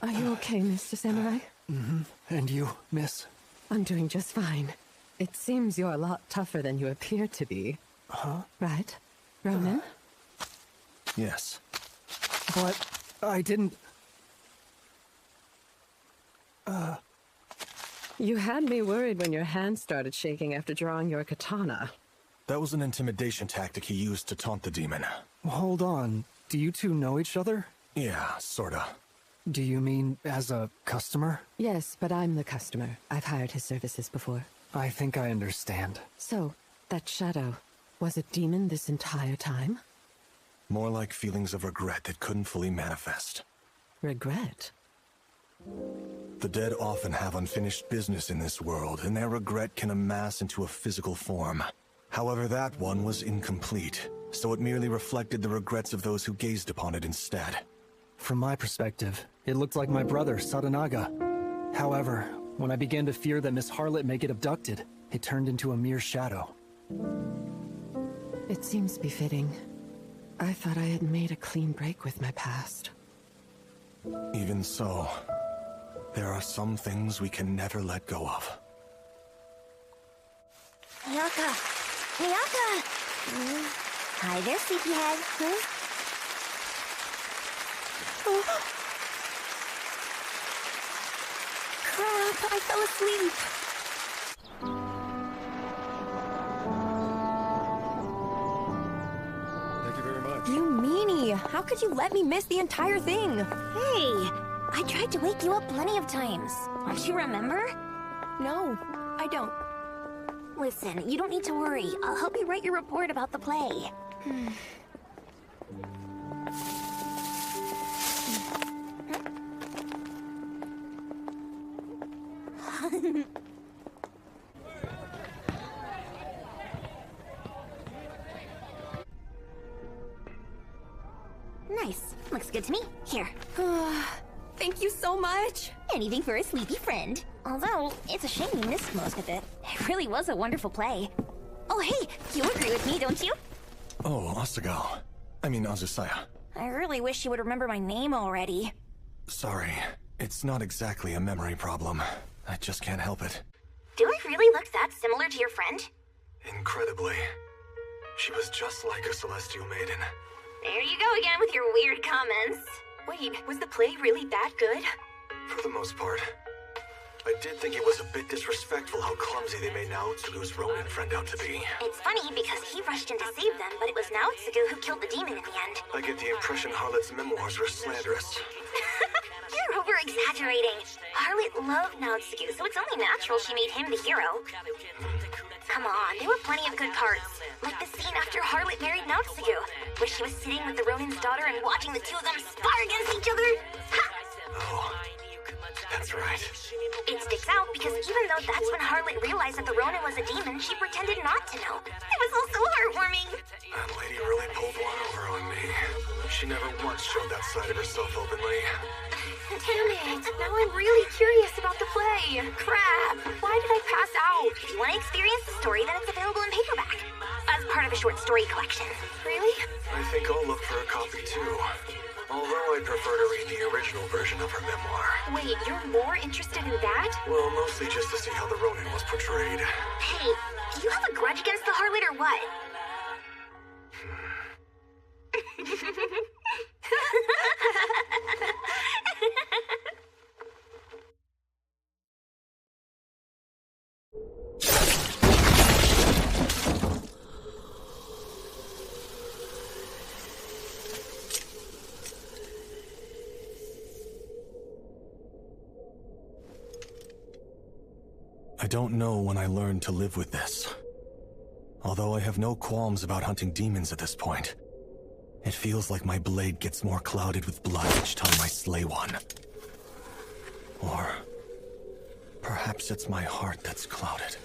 Are you okay, Mr. Samurai? Mm-hmm. And you, miss? I'm doing just fine. It seems you're a lot tougher than you appear to be. Huh? Right? Ronan? Yes. But I didn't... You had me worried when your hand started shaking after drawing your katana. That was an intimidation tactic he used to taunt the demon. Hold on. Do you two know each other? Yeah, sorta. Do you mean as a customer? Yes, but I'm the customer. I've hired his services before. I think I understand. So, that shadow was a demon this entire time? More like feelings of regret that couldn't fully manifest. Regret? The dead often have unfinished business in this world, and their regret can amass into a physical form. However, that one was incomplete, so it merely reflected the regrets of those who gazed upon it instead. From my perspective, it looked like my brother, Sadanaga. However, when I began to fear that Miss Harlot may get abducted, it turned into a mere shadow. It seems befitting. I thought I had made a clean break with my past. Even so, there are some things we can never let go of. Miyaka! Miyaka! Hi there, sleepyhead. Crap, I fell asleep. Thank you very much. You meanie! How could you let me miss the entire thing? Hey! I tried to wake you up plenty of times. Don't you remember? No, I don't. Listen, you don't need to worry. I'll help you write your report about the play. Nice. Looks good to me. Here. Thank you so much. Anything for a sleepy friend. Although, it's a shame you missed most of it. It really was a wonderful play. Oh, hey, you agree with me, don't you? Oh, Asagao. I mean, Azusaya. I really wish you would remember my name already. Sorry. It's not exactly a memory problem. I just can't help it. Do I really look that similar to your friend? Incredibly. She was just like a celestial maiden. There you go again with your weird comments. Wait, was the play really that good? For the most part. I did think it was a bit disrespectful how clumsy they made Naotsugu's Ronin friend out to be. It's funny because he rushed in to save them, but it was Naotsugu who killed the demon in the end. I get the impression Harlot's memoirs were slanderous. You're over-exaggerating. Harlot loved Naotsugu, so it's only natural she made him the hero. Come on, there were plenty of good parts. Like the scene after Harlot married Naotsugu, where she was sitting with the Ronin's daughter and watching the two of them spar against each other. Ha! Oh, that's right. It sticks out because even though that's when Harlot realized that the Ronin was a demon, she pretended not to know. It was all so heartwarming. That lady really pulled one over on me. She never once showed that side of herself openly. Damn it, now I'm really curious about the play. Crap, why did I pass out? If you want to experience the story, then it's available in paperback. As part of a short story collection. Really? I think I'll look for a copy too. Although I prefer to read the original version of her memoir. Wait, you're more interested in that? Well, mostly just to see how the Ronin was portrayed. Hey, do you have a grudge against the Harlot or what? I don't know when I learned to live with this. Although I have no qualms about hunting demons at this point, it feels like my blade gets more clouded with blood each time I slay one. Or perhaps it's my heart that's clouded.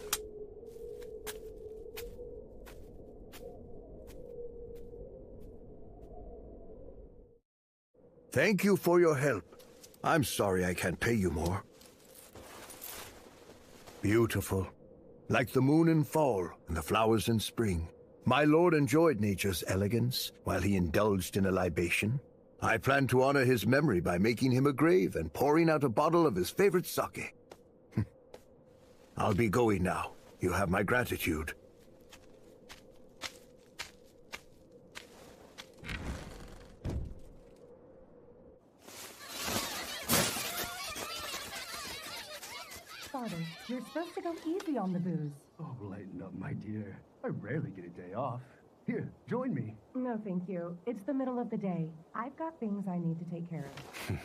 Thank you for your help. I'm sorry I can't pay you more. Beautiful. Like the moon in fall and the flowers in spring. My lord enjoyed nature's elegance while he indulged in a libation. I plan to honor his memory by making him a grave and pouring out a bottle of his favorite sake. I'll be going now. You have my gratitude. Father, you're supposed to go easy on the booze. Oh, lighten up, my dear. I rarely get a day off. Here, join me. No, thank you. It's the middle of the day. I've got things I need to take care of.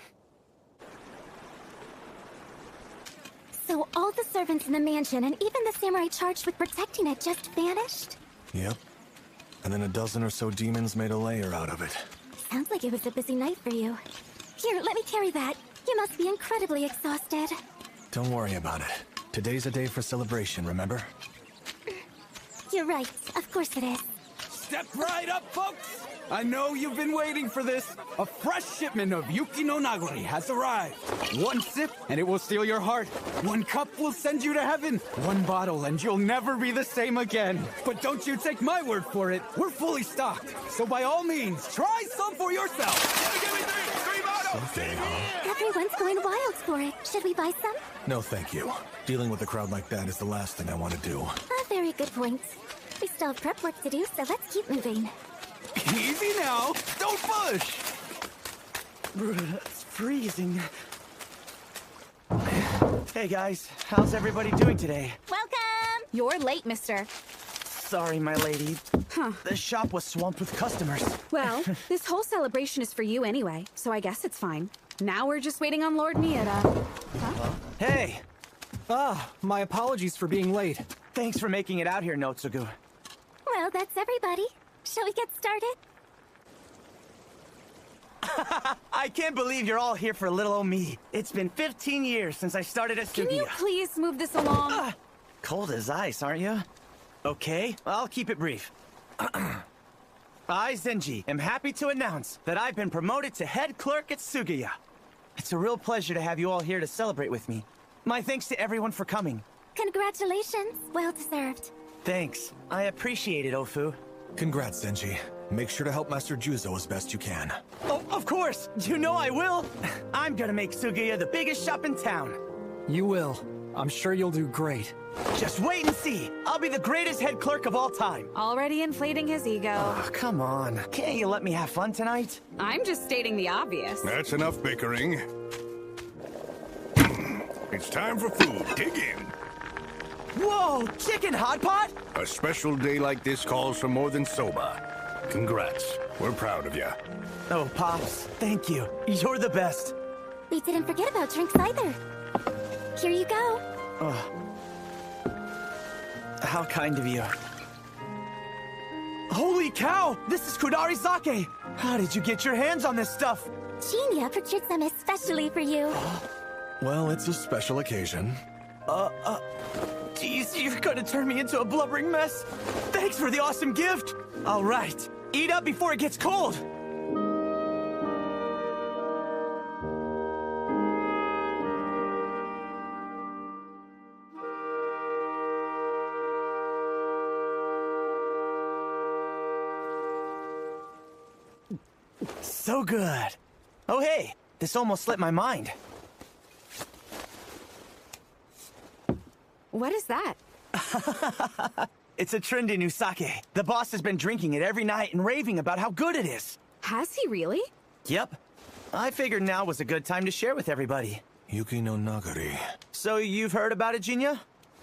So all the servants in the mansion and even the samurai charged with protecting it just vanished? Yep. And then a dozen or so demons made a lair out of it. Sounds like it was a busy night for you. Here, let me carry that. You must be incredibly exhausted. Don't worry about it. Today's a day for celebration, remember? You're right. Of course it is. Step right up, folks! I know you've been waiting for this. A fresh shipment of Yuki no Nagori has arrived. One sip, and it will steal your heart. One cup will send you to heaven. One bottle, and you'll never be the same again. But don't you take my word for it. We're fully stocked. So by all means, try some for yourself. Give me three bottles! Okay, huh? Everyone's going wild for it. Should we buy some? No, thank you. Dealing with a crowd like that is the last thing I want to do. A very good point. We still have prep work to do, so let's keep moving. Easy now. Don't push. It's freezing. Hey guys, how's everybody doing today? Welcome! You're late, mister. Sorry, my lady. Huh. The shop was swamped with customers. Well, this whole celebration is for you anyway, so I guess it's fine. Now we're just waiting on Lord Miura. Huh? Hey! My apologies for being late. Thanks for making it out here, Naotsugu. Well, that's everybody. Shall we get started? I can't believe you're all here for little old me. It's been 15 years since I started at Sugiya. Can you please move this along? Cold as ice, aren't you? Okay, I'll keep it brief. I, Zenji, am happy to announce that I've been promoted to head clerk at Sugiya. It's a real pleasure to have you all here to celebrate with me. My thanks to everyone for coming. Congratulations. Well deserved. Thanks. I appreciate it, Ofu. Congrats, Zenji. Make sure to help Master Juzo as best you can. Oh, of course! You know I will! I'm gonna make Sugiya the biggest shop in town. You will. I'm sure you'll do great. Just wait and see! I'll be the greatest head clerk of all time! Already inflating his ego. Oh, come on. Can't you let me have fun tonight? I'm just stating the obvious. That's enough bickering. It's time for food. Dig in. Whoa, chicken hot pot? A special day like this calls for more than soba. Congrats. We're proud of you. Oh, Pops, thank you. You're the best. We didn't forget about drinks either. Here you go. Oh. How kind of you. Holy cow! This is Kudari sake! How did you get your hands on this stuff? Genia procured some especially for you. Well, it's a special occasion. Geez, you're gonna turn me into a blubbering mess. Thanks for the awesome gift. All right, eat up before it gets cold. So good. Oh, hey, this almost slipped my mind. What is that? It's a trendy new sake. The boss has been drinking it every night and raving about how good it is. Has he really? Yep. I figured now was a good time to share with everybody. Yuki no Nagari. So you've heard about it, Genia?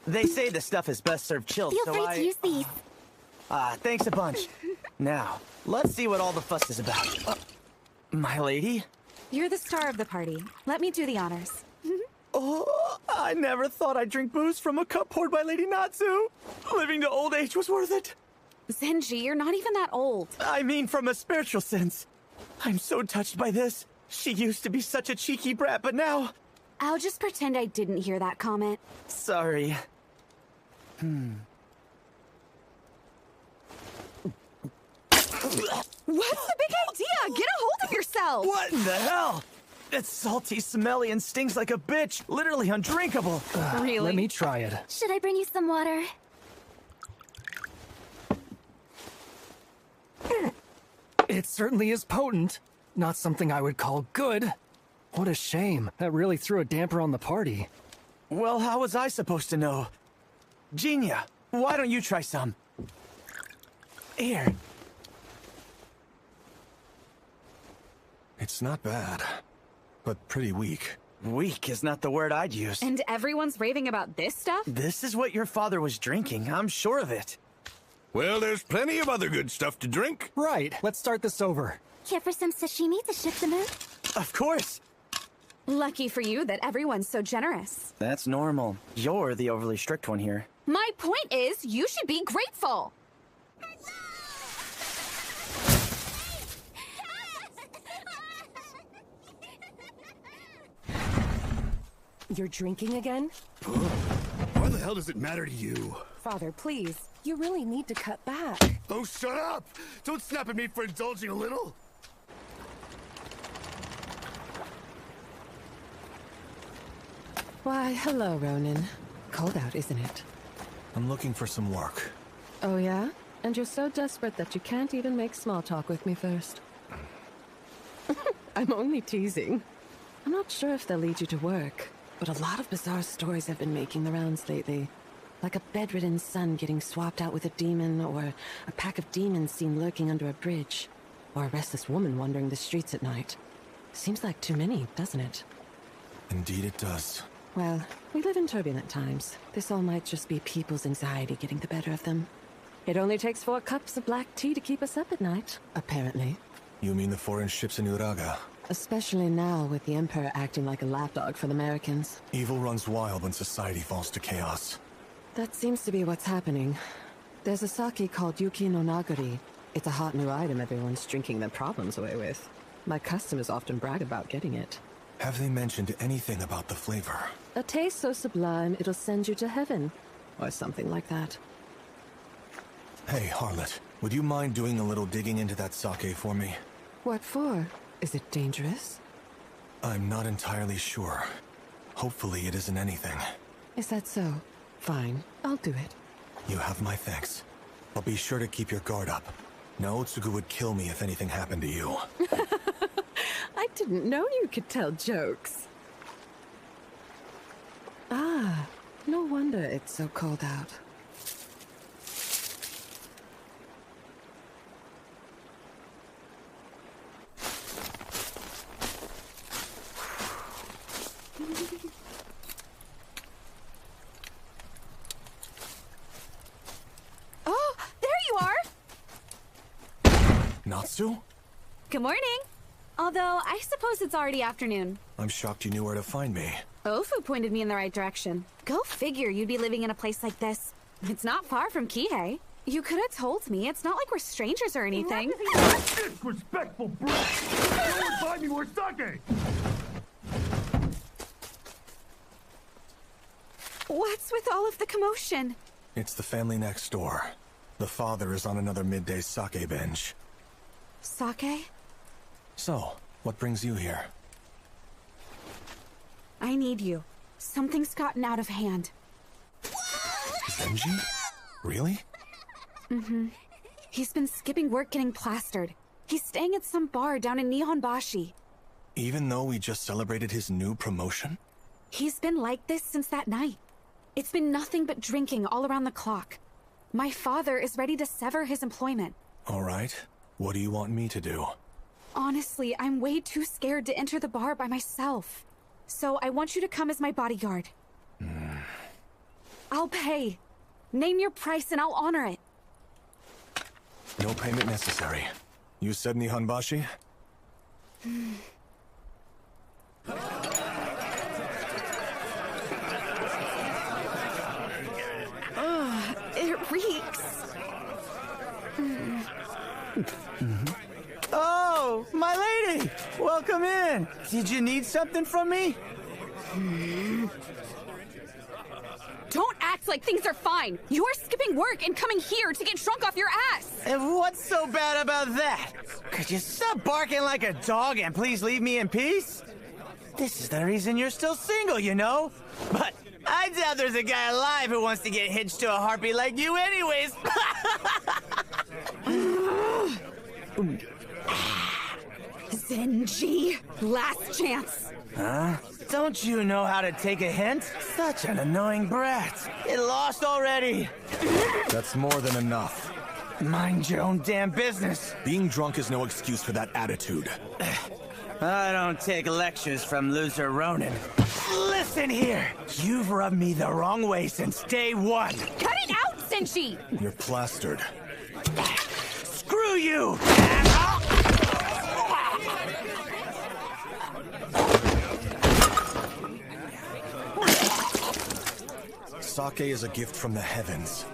They say the stuff is best served chilled, Feel free to use these. Thanks a bunch. Now, let's see what all the fuss is about. My lady? You're the star of the party. Let me do the honors. Oh, I never thought I'd drink booze from a cup poured by Lady Natsu. Living to old age was worth it. Zenji, you're not even that old. I mean from a spiritual sense. I'm so touched by this. She used to be such a cheeky brat, but now... I'll just pretend I didn't hear that comment. Sorry. What's the big idea? Get a hold of yourself! What in the hell? It's salty, smelly, and stings like a bitch. Literally undrinkable. Really? Let me try it. Should I bring you some water? It certainly is potent. Not something I would call good. What a shame. That really threw a damper on the party. Well, how was I supposed to know? Genia, why don't you try some? Here. It's not bad, but pretty weak. Weak is not the word I'd use. And everyone's raving about this stuff? This is what your father was drinking, I'm sure of it. Well, there's plenty of other good stuff to drink. Right, let's start this over. Care for some sashimi to shift the mood? Of course. Lucky for you that everyone's so generous. That's normal. You're the overly strict one here. My point is, you should be grateful. You're drinking again? Why the hell does it matter to you? Father, please. You really need to cut back. Oh, shut up! Don't snap at me for indulging a little. Why, hello, Ronin. Cold out, isn't it? I'm looking for some work. Oh, yeah? And you're so desperate that you can't even make small talk with me first. I'm only teasing. I'm not sure if they'll lead you to work, but a lot of bizarre stories have been making the rounds lately. Like a bedridden son getting swapped out with a demon, or a pack of demons seen lurking under a bridge, or a restless woman wandering the streets at night. Seems like too many, doesn't it? Indeed it does. Well, we live in turbulent times. This all might just be people's anxiety getting the better of them. It only takes 4 cups of black tea to keep us up at night, apparently. You mean the foreign ships in Uraga? Especially now with the Emperor acting like a lapdog for the Americans. Evil runs wild when society falls to chaos. That seems to be what's happening. There's a sake called Yuki no Nagari. It's a hot new item everyone's drinking their problems away with. My customers often brag about getting it. Have they mentioned anything about the flavor? A taste so sublime it'll send you to heaven. Or something like that. Hey, Harlot. Would you mind doing a little digging into that sake for me? What for? Is it dangerous? I'm not entirely sure. Hopefully it isn't anything. Is that so? Fine, I'll do it. You have my thanks. But be sure to keep your guard up. Naotsugu would kill me if anything happened to you. I didn't know you could tell jokes. Ah, no wonder it's so cold out. Natsu? Good morning. Although, I suppose it's already afternoon. I'm shocked you knew where to find me. Ofu pointed me in the right direction. Go figure you'd be living in a place like this. It's not far from Kihei. You could have told me. It's not like we're strangers or anything. Disrespectful brat! Don't buy me more sake! What's with all of the commotion? It's the family next door. The father is on another midday sake binge. Sake? So, what brings you here? I need you. Something's gotten out of hand. Zenji? Really? Mm-hmm. He's been skipping work getting plastered. He's staying at some bar down in Nihonbashi. Even though we just celebrated his new promotion? He's been like this since that night. It's been nothing but drinking all around the clock. My father is ready to sever his employment. All right. What do you want me to do? Honestly, I'm way too scared to enter the bar by myself. So I want you to come as my bodyguard. I'll pay. Name your price and I'll honor it. No payment necessary. You said Nihonbashi? It reeks. Oh, my lady! Welcome in! Did you need something from me? Don't act like things are fine. You're skipping work and coming here to get drunk off your ass. And what's so bad about that? Could you stop barking like a dog and please leave me in peace? This is the reason you're still single, you know? But I doubt there's a guy alive who wants to get hitched to a harpy like you anyways. Zenji, last chance. Huh? Don't you know how to take a hint? Such an annoying brat. Get lost already. That's more than enough. Mind your own damn business. Being drunk is no excuse for that attitude. I don't take lectures from loser Ronin. Listen here. You've rubbed me the wrong way since day one. Cut it out, Zenji! You're plastered. Screw you! Sake is a gift from the heavens.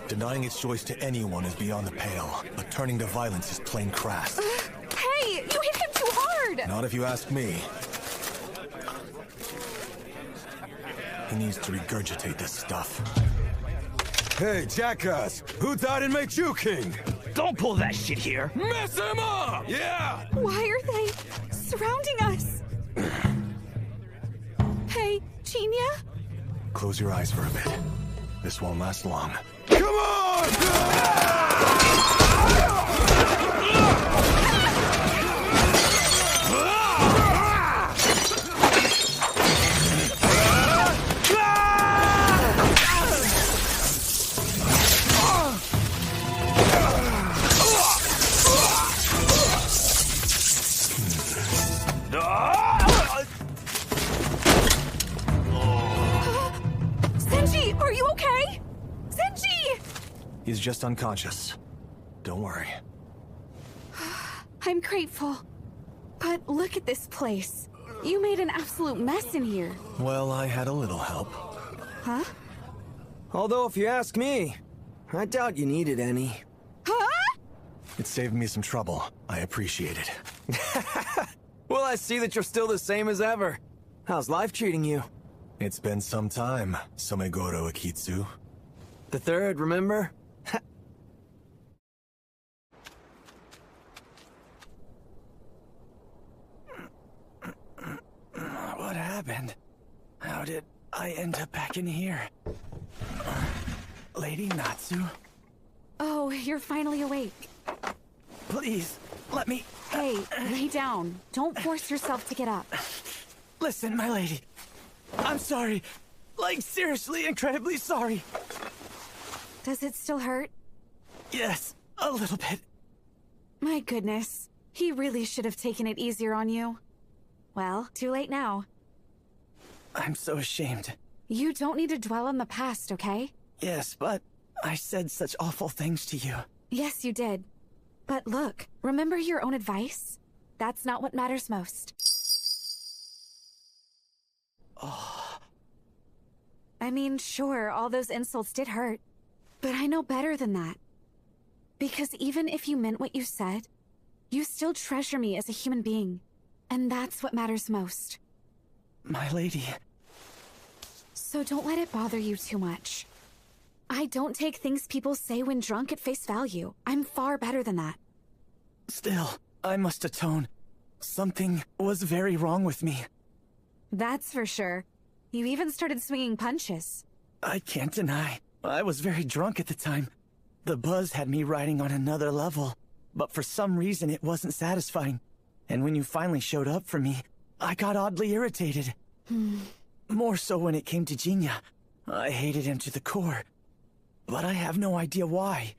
Denying its choice to anyone is beyond the pale, but turning to violence is plain crass. Hey, you hit him too hard! Not if you ask me. He needs to regurgitate this stuff. Hey, jackass! Who died and made you king? Don't pull that shit here! Mess him up! Yeah! Why are they surrounding us? Hey, Chinya? Close your eyes for a bit. This won't last long. Come on! Zenji, are you okay? Zenji! He's just unconscious. Don't worry. I'm grateful. But look at this place. You made an absolute mess in here. Well, I had a little help. Huh? Although, if you ask me, I doubt you needed any. Huh? It saved me some trouble. I appreciate it. Well, I see that you're still the same as ever. How's life treating you? It's been some time, Somegoro Akitsu. The third, remember? What happened? How did I end up back in here? Lady Natsu? Oh, you're finally awake. Please, let me... Hey, lay down. Don't force yourself to get up. Listen, my lady. I'm sorry. Like, seriously, incredibly sorry. Does it still hurt? Yes, a little bit. My goodness. He really should have taken it easier on you. Well, too late now. I'm so ashamed. You don't need to dwell on the past, okay? Yes, but I said such awful things to you. Yes, you did. But look, remember your own advice? That's not what matters most. I mean, sure, all those insults did hurt. But I know better than that. Because even if you meant what you said, you still treasure me as a human being. And that's what matters most. My lady. So don't let it bother you too much. I don't take things people say when drunk at face value. I'm far better than that. Still, I must atone. Something was very wrong with me. That's for sure. You even started swinging punches. I can't deny. I was very drunk at the time. The buzz had me riding on another level. But for some reason it wasn't satisfying. And when you finally showed up for me, I got oddly irritated. More so when it came to Jinya. I hated him to the core. But I have no idea why.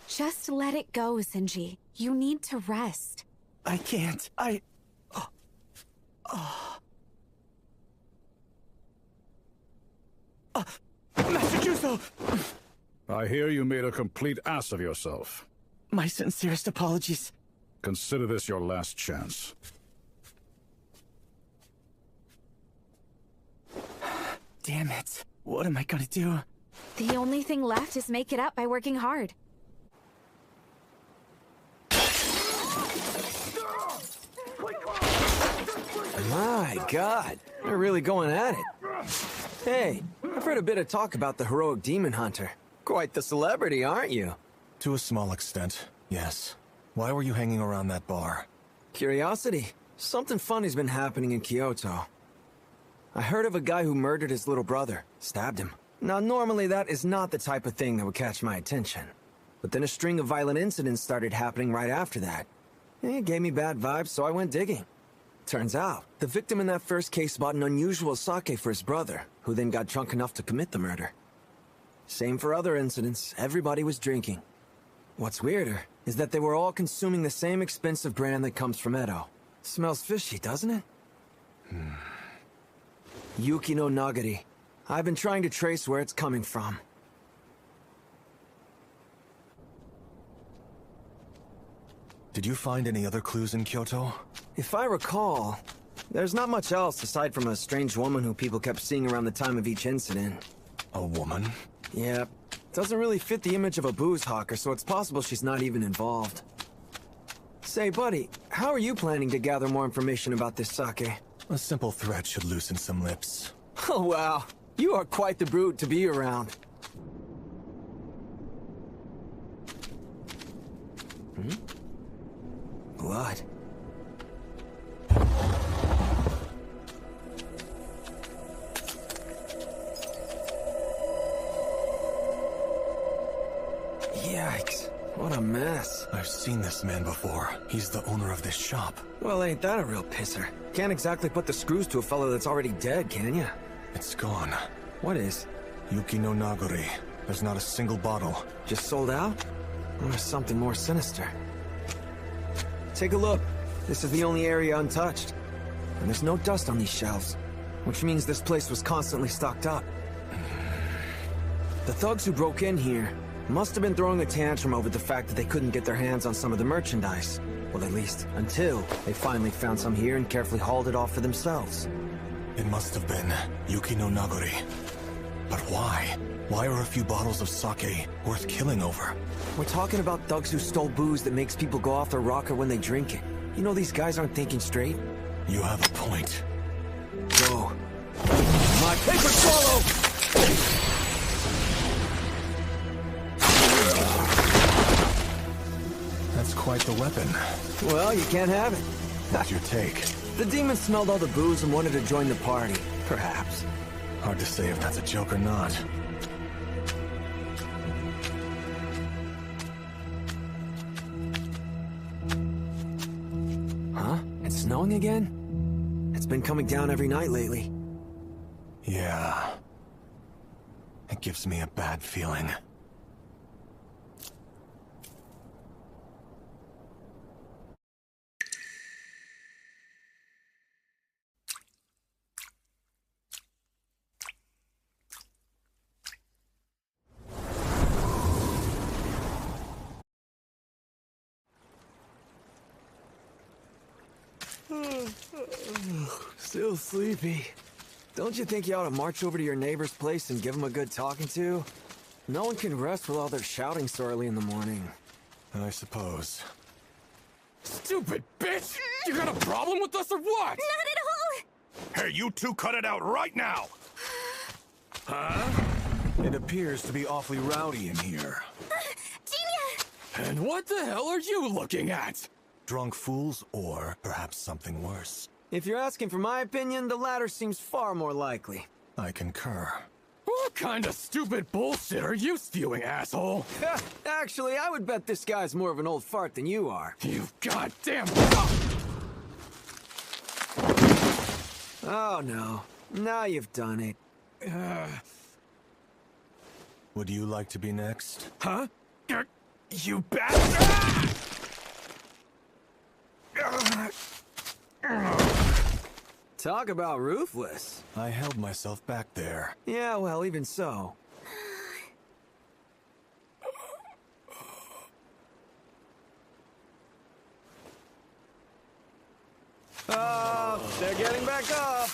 Just let it go, Zenji. You need to rest. I can't. Master Juzo! I hear you made a complete ass of yourself. My sincerest apologies. Consider this your last chance. Damn it. What am I gonna do? The only thing left is make it up by working hard. My God, they're really going at it. Hey, I've heard a bit of talk about the heroic demon hunter. Quite the celebrity, aren't you? To a small extent, yes. Why were you hanging around that bar? Curiosity. Something funny's been happening in Kyoto. I heard of a guy who murdered his little brother, stabbed him. Now, normally that is not the type of thing that would catch my attention. But then a string of violent incidents started happening right after that. It gave me bad vibes, so I went digging. Turns out, the victim in that first case bought an unusual sake for his brother, who then got drunk enough to commit the murder. Same for other incidents, everybody was drinking. What's weirder is that they were all consuming the same expensive brand that comes from Edo. Smells fishy, doesn't it? Yuki no Nagari. I've been trying to trace where it's coming from. Did you find any other clues in Kyoto? If I recall, there's not much else aside from a strange woman who people kept seeing around the time of each incident. A woman? Yeah, doesn't really fit the image of a booze hawker, so it's possible she's not even involved. Say, buddy, how are you planning to gather more information about this sake? A simple threat should loosen some lips. Oh, wow. You are quite the brute to be around. Blood. Yikes. What a mess. I've seen this man before. He's the owner of this shop. Well, ain't that a real pisser? Can't exactly put the screws to a fellow that's already dead, can ya? It's gone. What is? Yuki no Nagori. There's not a single bottle. Just sold out? Or something more sinister? Take a look. This is the only area untouched. And there's no dust on these shelves. Which means this place was constantly stocked up. The thugs who broke in here must have been throwing a tantrum over the fact that they couldn't get their hands on some of the merchandise. Well, at least, until they finally found some here and carefully hauled it off for themselves. It must have been Yuki no Nagori. But why? Why are a few bottles of sake worth killing over? We're talking about thugs who stole booze that makes people go off their rocker when they drink it. You know these guys aren't thinking straight. You have a point. Go. My paper swallow! That's quite the weapon. Well, you can't have it. What's your take? The demon smelled all the booze and wanted to join the party. Perhaps. Hard to say if that's a joke or not. Huh? It's snowing again? It's been coming down every night lately. Yeah. It gives me a bad feeling. Still sleepy. Don't you think you ought to march over to your neighbor's place and give him a good talking to? No one can rest with all their shouting so early in the morning. I suppose. Stupid bitch! You got a problem with us or what? Not at all! Hey, you two cut it out right now! Huh? It appears to be awfully rowdy in here. Genia! And what the hell are you looking at? Drunk fools, or perhaps something worse. If you're asking for my opinion, the latter seems far more likely. I concur. What kind of stupid bullshit are you spewing, asshole? Actually, I would bet this guy's more of an old fart than you are. You goddamn... Oh no. Now you've done it. Would you like to be next? Huh? You bastard! Talk about ruthless. I held myself back there. Yeah, well, even so. Oh, they're getting back up.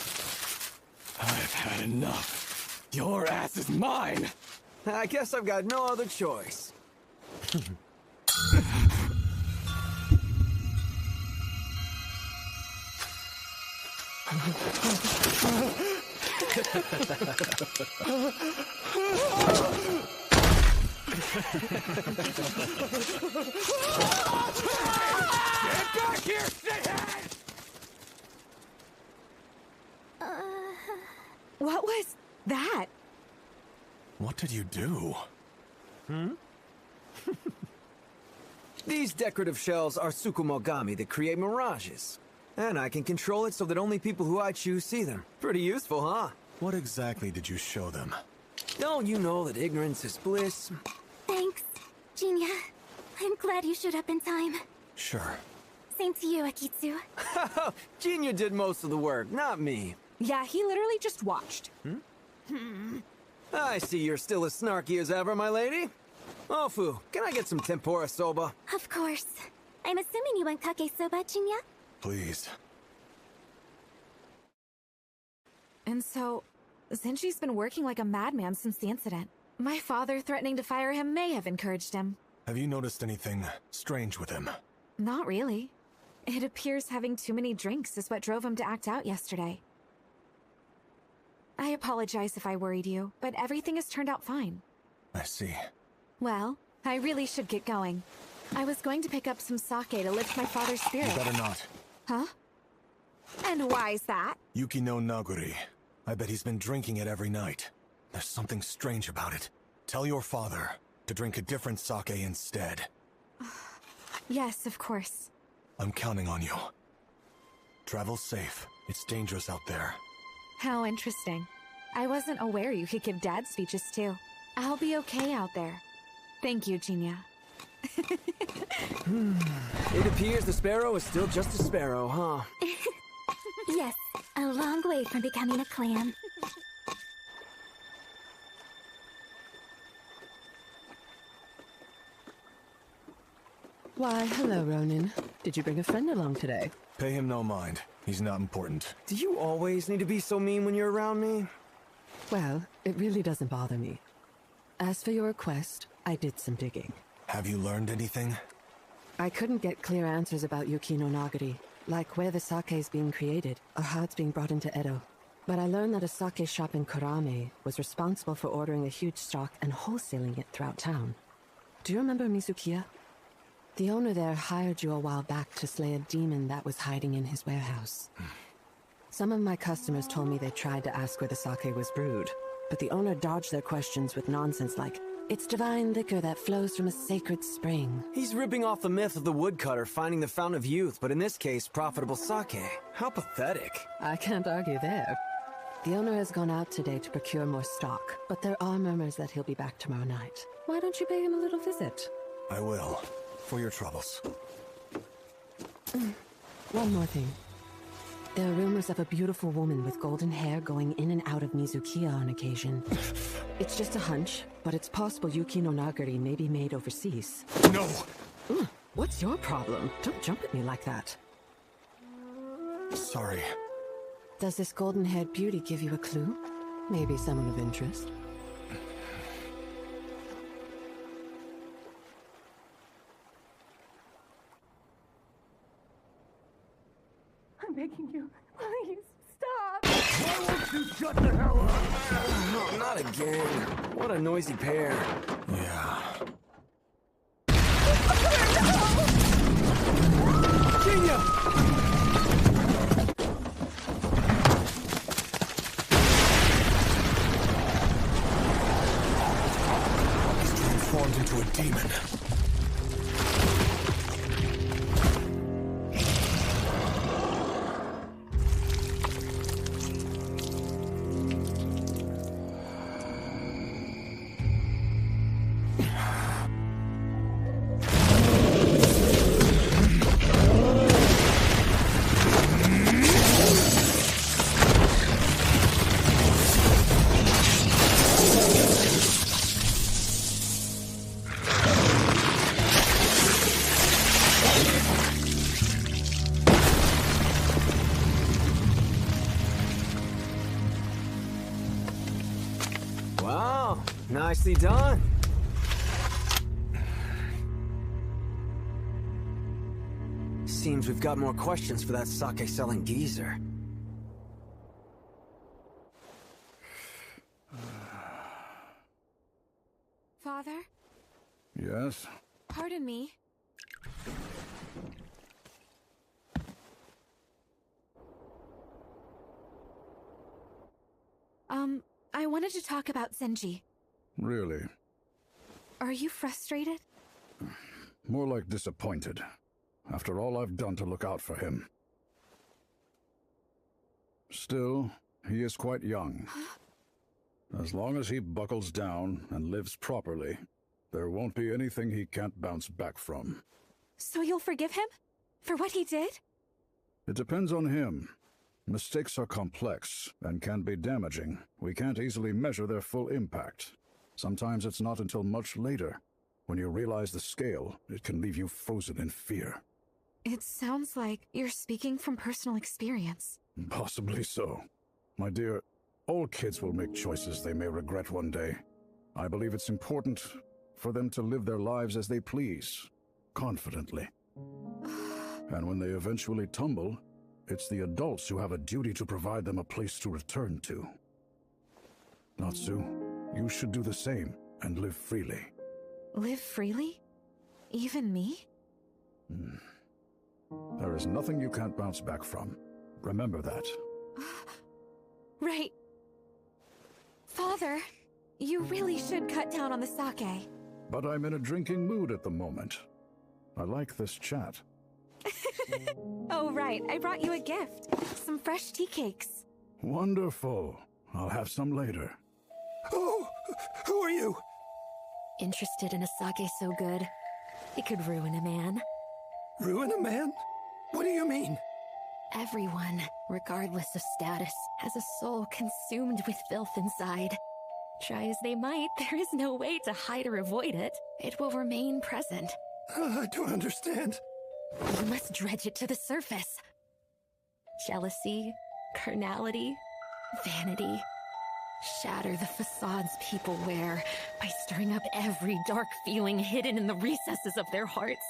I've had enough. Your ass is mine. I guess I've got no other choice. Get back here, shithead! What was that? What did you do? These decorative shells are Tsukumogami that create mirages. And I can control it so that only people who I choose see them. Pretty useful, huh? What exactly did you show them? Don't you know that ignorance is bliss? Thanks, Genia. I'm glad you showed up in time. Sure. Same to you, Akitsu. Genia did most of the work, not me. Yeah, he literally just watched. I see you're still as snarky as ever, my lady. Ofu, can I get some tempura soba? Of course. I'm assuming you want kake soba, Genia? Please. And so, Zenji's been working like a madman since the incident. My father threatening to fire him may have encouraged him. Have you noticed anything strange with him? Not really. It appears having too many drinks is what drove him to act out yesterday. I apologize if I worried you, but everything has turned out fine. I see. Well, I really should get going. I was going to pick up some sake to lift my father's spirit. You better not. Huh? And why's that? Yuki no Naguri. I bet he's been drinking it every night. There's something strange about it. Tell your father to drink a different sake instead. Yes, of course. I'm counting on you. Travel safe. It's dangerous out there. How interesting. I wasn't aware you could give dad speeches too. I'll be okay out there. Thank you, Genia. It appears the sparrow is still just a sparrow, huh? Yes, a long way from becoming a clam. Why, hello, Ronin. Did you bring a friend along today? Pay him no mind. He's not important. Do you always need to be so mean when you're around me? Well, it really doesn't bother me. As for your request, I did some digging. Have you learned anything? I couldn't get clear answers about Yuki no Nagari, like where the sake is being created, or how it's being brought into Edo. But I learned that a sake shop in Kurame was responsible for ordering a huge stock and wholesaling it throughout town. Do you remember Mizukiya? The owner there hired you a while back to slay a demon that was hiding in his warehouse. Some of my customers told me they tried to ask where the sake was brewed, but the owner dodged their questions with nonsense like, "It's divine liquor that flows from a sacred spring." He's ripping off the myth of the woodcutter finding the fountain of youth, but in this case, profitable sake. How pathetic. I can't argue there. The owner has gone out today to procure more stock, but there are murmurs that he'll be back tomorrow night. Why don't you pay him a little visit? I will. For your troubles. One more thing. There are rumors of a beautiful woman with golden hair going in and out of Mizukiya on occasion. It's just a hunch, but it's possible Yuki no Nagari may be made overseas. No! What's your problem? Don't jump at me like that. Sorry. Does this golden-haired beauty give you a clue? Maybe someone of interest? I'm begging you, please, stop! Why won't you shut the hell up? Oh, not again. What a noisy pair. Yeah. Genia! He's transformed into a demon. Wow, nicely done. Seems we've got more questions for that sake-selling geezer. Father? Yes? Pardon me. I wanted to talk about Senji. Really? Are you frustrated? More like disappointed. After all I've done to look out for him. Still, he is quite young. As long as he buckles down and lives properly, there won't be anything he can't bounce back from. So you'll forgive him? For what he did? It depends on him. Mistakes are complex and can be damaging. We can't easily measure their full impact. Sometimes it's not until much later. When you realize the scale, it can leave you frozen in fear. It sounds like you're speaking from personal experience. Possibly so. My dear, all kids will make choices they may regret one day. I believe it's important for them to live their lives as they please, confidently. And when they eventually tumble, it's the adults who have a duty to provide them a place to return to. Natsu, you should do the same and live freely. Live freely? Even me? There is nothing you can't bounce back from. Remember that. Right. Father, you really should cut down on the sake. But I'm in a drinking mood at the moment. I like this chat. Oh, right. I brought you a gift. Some fresh tea cakes. Wonderful. I'll have some later. Oh, who are you? Interested in a sake so good, it could ruin a man. Ruin a man? What do you mean? Everyone, regardless of status, has a soul consumed with filth inside. Try as they might, there is no way to hide or avoid it. It will remain present. I don't understand. You must dredge it to the surface. Jealousy, carnality, vanity. Shatter the facades people wear by stirring up every dark feeling hidden in the recesses of their hearts.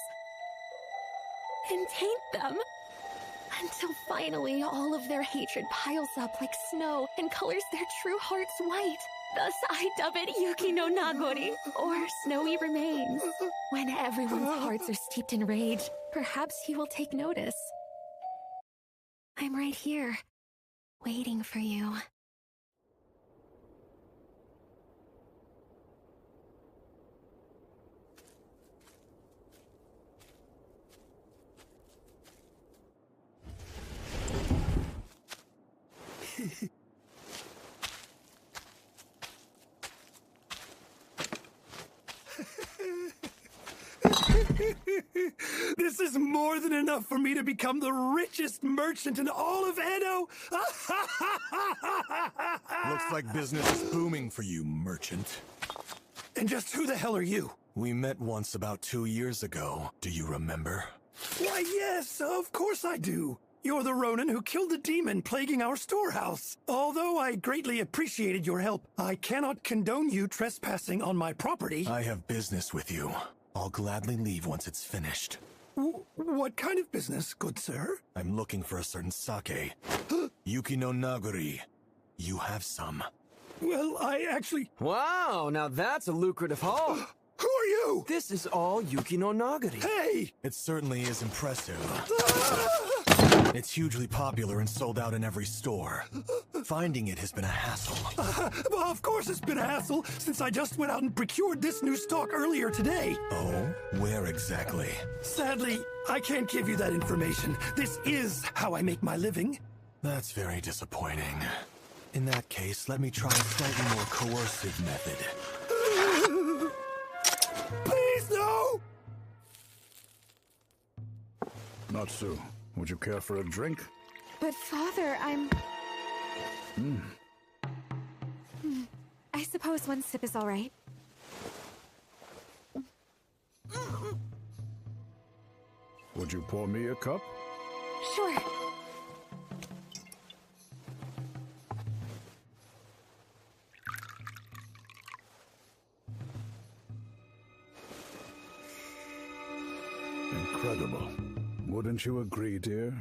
And taint them until finally all of their hatred piles up like snow and colors their true hearts white. Thus I dub it Yuki no Nagori, or Snowy Remains. When everyone's hearts are steeped in rage, perhaps he will take notice. I'm right here, waiting for you. This is more than enough for me to become the richest merchant in all of Edo. Looks like business is booming for you, merchant. And just who the hell are you? We met once about 2 years ago. Do you remember? Why, yes, of course I do. You're the Ronin who killed the demon plaguing our storehouse. Although I greatly appreciated your help, I cannot condone you trespassing on my property. I have business with you. I'll gladly leave once it's finished. What kind of business, good sir? I'm looking for a certain sake. Yuki no Nagori. You have some. Well, I actually... Wow, now that's a lucrative haul. Who are you? This is all Yuki no Nagori. Hey! It certainly is impressive. It's hugely popular and sold out in every store. Finding it has been a hassle. Well, of course it's been a hassle, since I just went out and procured this new stock earlier today. Oh? Where exactly? Sadly, I can't give you that information. This is how I make my living. That's very disappointing. In that case, let me try a slightly more coercive method. Please, no! Natsu, would you care for a drink? But Father, I'm... I suppose one sip is all right. Would you pour me a cup? Sure. Incredible. Wouldn't you agree, dear?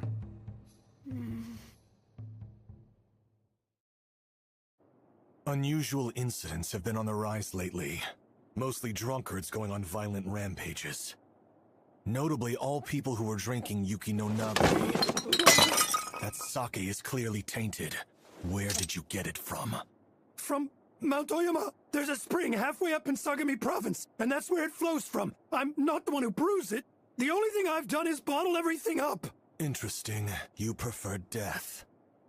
Unusual incidents have been on the rise lately. Mostly drunkards going on violent rampages. Notably, all people who were drinking Yuki no Nagori. That sake is clearly tainted. Where did you get it from? From Mount Oyama. There's a spring halfway up in Sagami Province, and that's where it flows from. I'm not the one who brews it. The only thing I've done is bottle everything up. Interesting. You prefer death.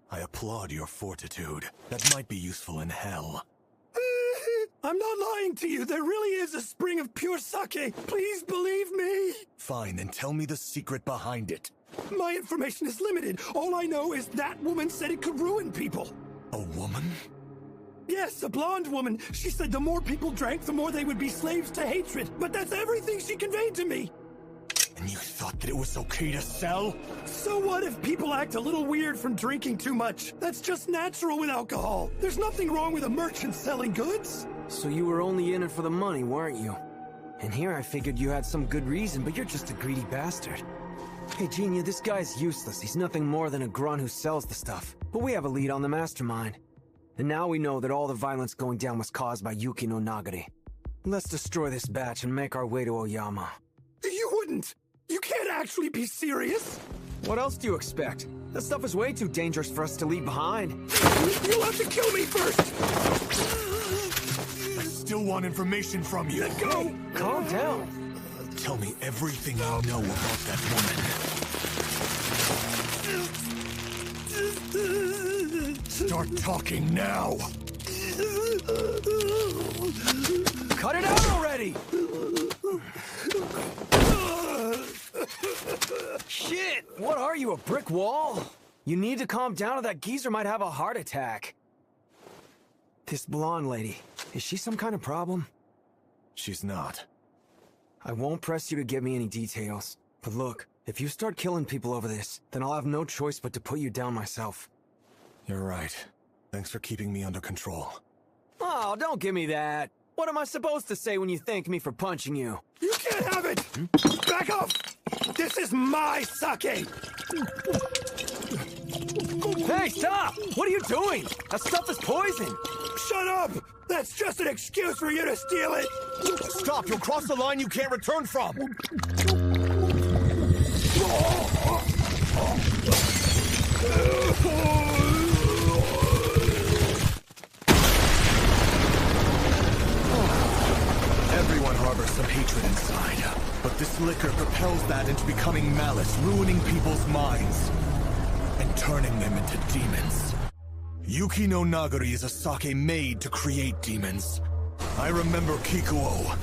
I applaud your fortitude. That might be useful in hell. I'm not lying to you. There really is a spring of pure sake. Please believe me. Fine, then tell me the secret behind it. My information is limited. All I know is that woman said it could ruin people. A woman? Yes, a blonde woman. She said the more people drank, the more they would be slaves to hatred. But that's everything she conveyed to me. And you thought that it was okay to sell? So what if people act a little weird from drinking too much? That's just natural with alcohol. There's nothing wrong with a merchant selling goods. So you were only in it for the money, weren't you? And here I figured you had some good reason, but you're just a greedy bastard. Hey, Genia, this guy's useless. He's nothing more than a grunt who sells the stuff. But we have a lead on the mastermind. And now we know that all the violence going down was caused by Yuki no Nagori. Let's destroy this batch and make our way to Oyama. You wouldn't! You can't actually be serious! What else do you expect? That stuff is way too dangerous for us to leave behind. You'll have to kill me first! I still want information from you. Let go! Calm down. Tell me everything you know about that woman. Start talking now! Cut it out already! Shit! What are you, a brick wall? You need to calm down or that geezer might have a heart attack. This blonde lady, is she some kind of problem? She's not. I won't press you to give me any details. But look, if you start killing people over this, then I'll have no choice but to put you down myself. You're right. Thanks for keeping me under control. Oh, don't give me that. What am I supposed to say when you thank me for punching you? You can't have it! Back off! This is my sake! Hey, stop! What are you doing? That stuff is poison! Shut up! That's just an excuse for you to steal it! Stop! You'll cross the line you can't return from! Everyone harbors some hatred inside, but this liquor propels that into becoming malice, ruining people's minds, and turning them into demons. Yuki no Nagori is a sake made to create demons. I remember Kikuo.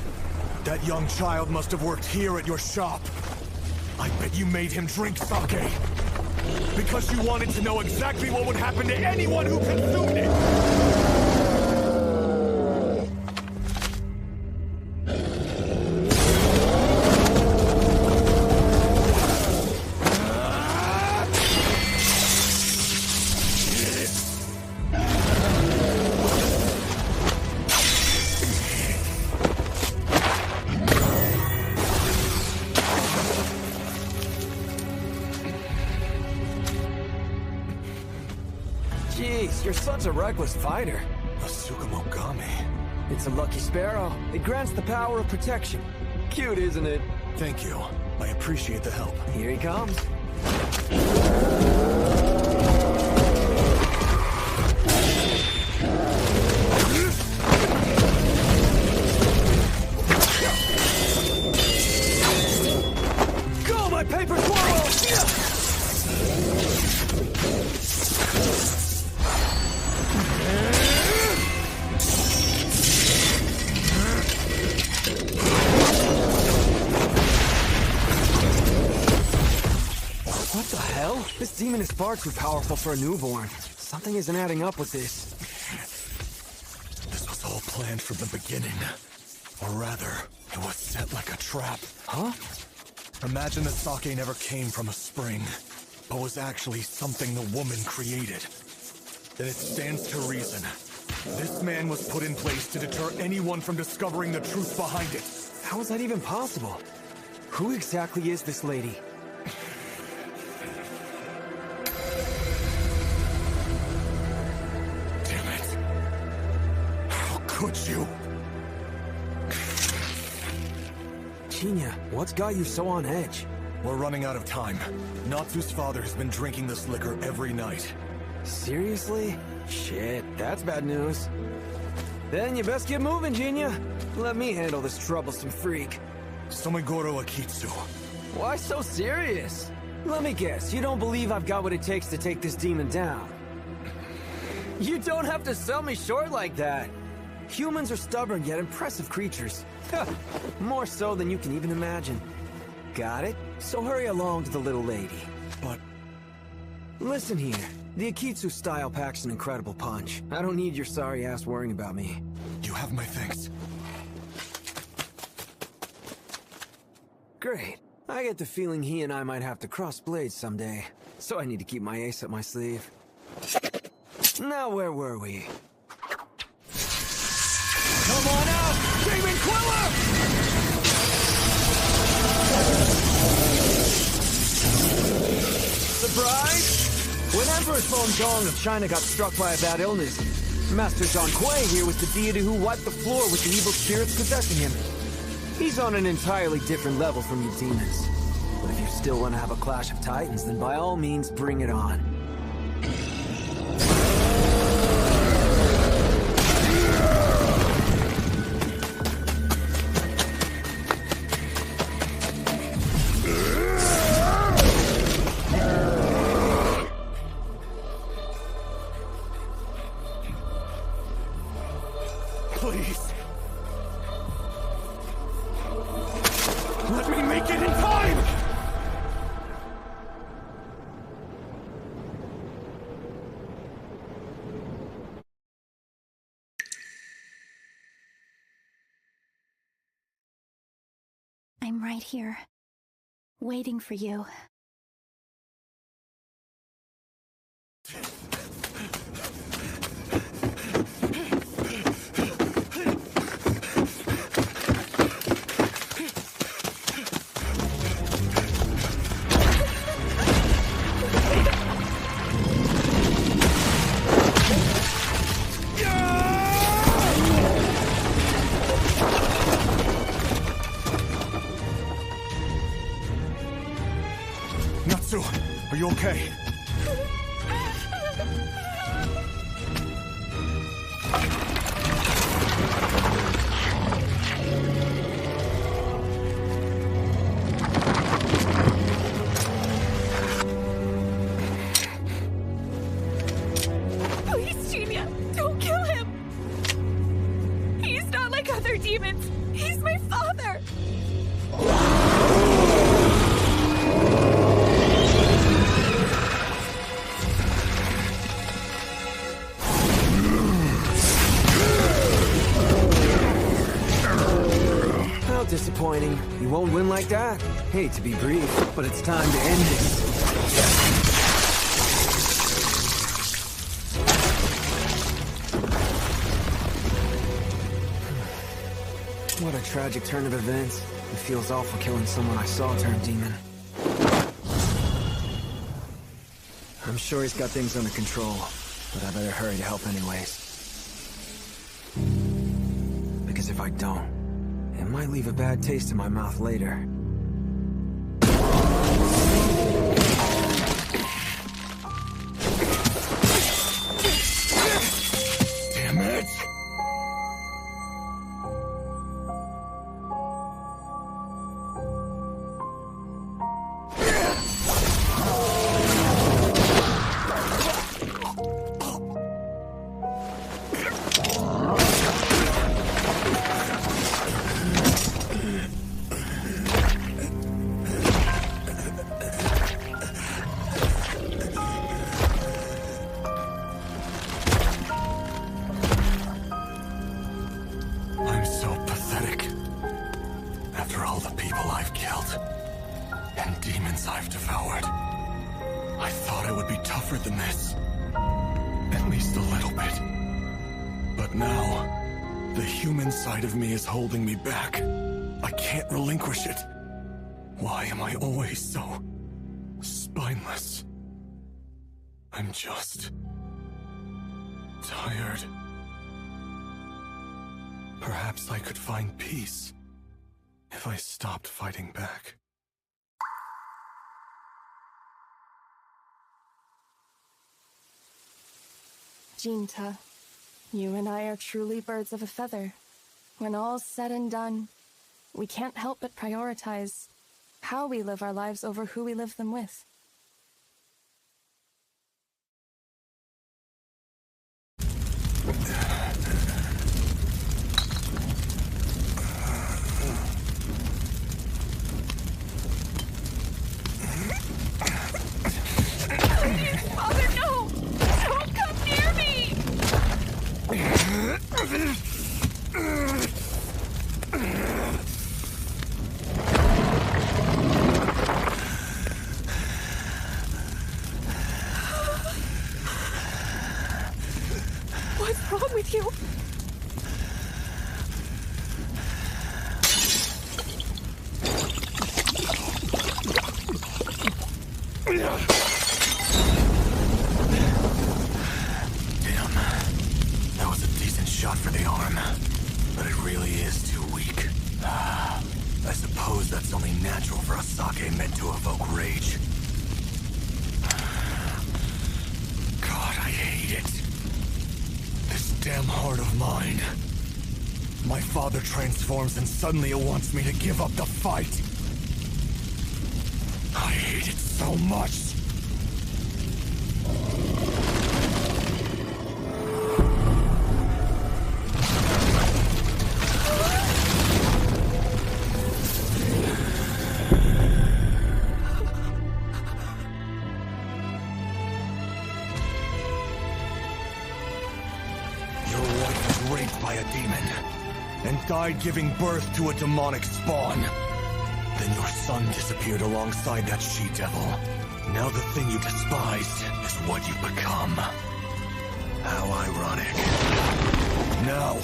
That young child must have worked here at your shop. I bet you made him drink sake. Because you wanted to know exactly what would happen to anyone who consumed it! Jeez, you're such a reckless fighter. A Tsukumogami. It's a lucky sparrow. It grants the power of protection. Cute, isn't it? Thank you. I appreciate the help. Here he comes. Go, my paper squirrel! What the hell? This demon is far too powerful for a newborn. Something isn't adding up with this. This was all planned from the beginning. Or rather, it was set like a trap. Huh? Imagine that sake never came from a spring, but was actually something the woman created. Then it stands to reason. This man was put in place to deter anyone from discovering the truth behind it. How is that even possible? Who exactly is this lady? Damn it. How could you? Chinya, what's got you so on edge? We're running out of time. Natsu's father has been drinking this liquor every night. Seriously? Shit, that's bad news. Then you best get moving, Jinya. Let me handle this troublesome freak. Somegoro Akitsu. Why so serious? Let me guess, you don't believe I've got what it takes to take this demon down. You don't have to sell me short like that. Humans are stubborn yet impressive creatures. More so than you can even imagine. Got it? So hurry along to the little lady. But... Listen here. The Akitsu style packs an incredible punch. I don't need your sorry ass worrying about me. You have my thanks. Great. I get the feeling he and I might have to cross blades someday. So I need to keep my ace up my sleeve. Now where were we? Come on out, Demon Queller! Surprise! When Emperor Song Dong of China got struck by a bad illness, Master Zhang Kuei here was the deity who wiped the floor with the evil spirits possessing him. He's on an entirely different level from you demons. But if you still want to have a clash of titans, then by all means bring it on. Please. Let me make it in time! I'm right here, waiting for you. Natsu, are you okay? Please, Genia, don't kill him! He's not like other demons. He's my father! How disappointing. You won't win like that. Hate to be brief, but it's time to end this. What a tragic turn of events. It feels awful killing someone I saw turn demon. I'm sure he's got things under control. but I better hurry to help anyways. Because if I don't, it might leave a bad taste in my mouth later. Damn it! I'm so pathetic. After all the people I've killed, and demons I've devoured, I thought I would be tougher than this. At least a little bit. But now, the human side of me is holding me back. I can't relinquish it. Why am I always so spineless? I'm just tired. Perhaps I could find peace if I stopped fighting back. Jinta, you and I are truly birds of a feather. When all's said and done, we can't help but prioritize how we live our lives over who we live them with. Father, no! Don't come near me! What's wrong with you? That was a decent shot for the arm, but it really is too weak. I suppose that's only natural for a sake meant to evoke rage. God, I hate it. This damn heart of mine. My father transforms and suddenly it wants me to give up the fight. I hate it so much. Raped by a demon, and died giving birth to a demonic spawn. Then your son disappeared alongside that she-devil. Now the thing you despised is what you've become. How ironic. Now,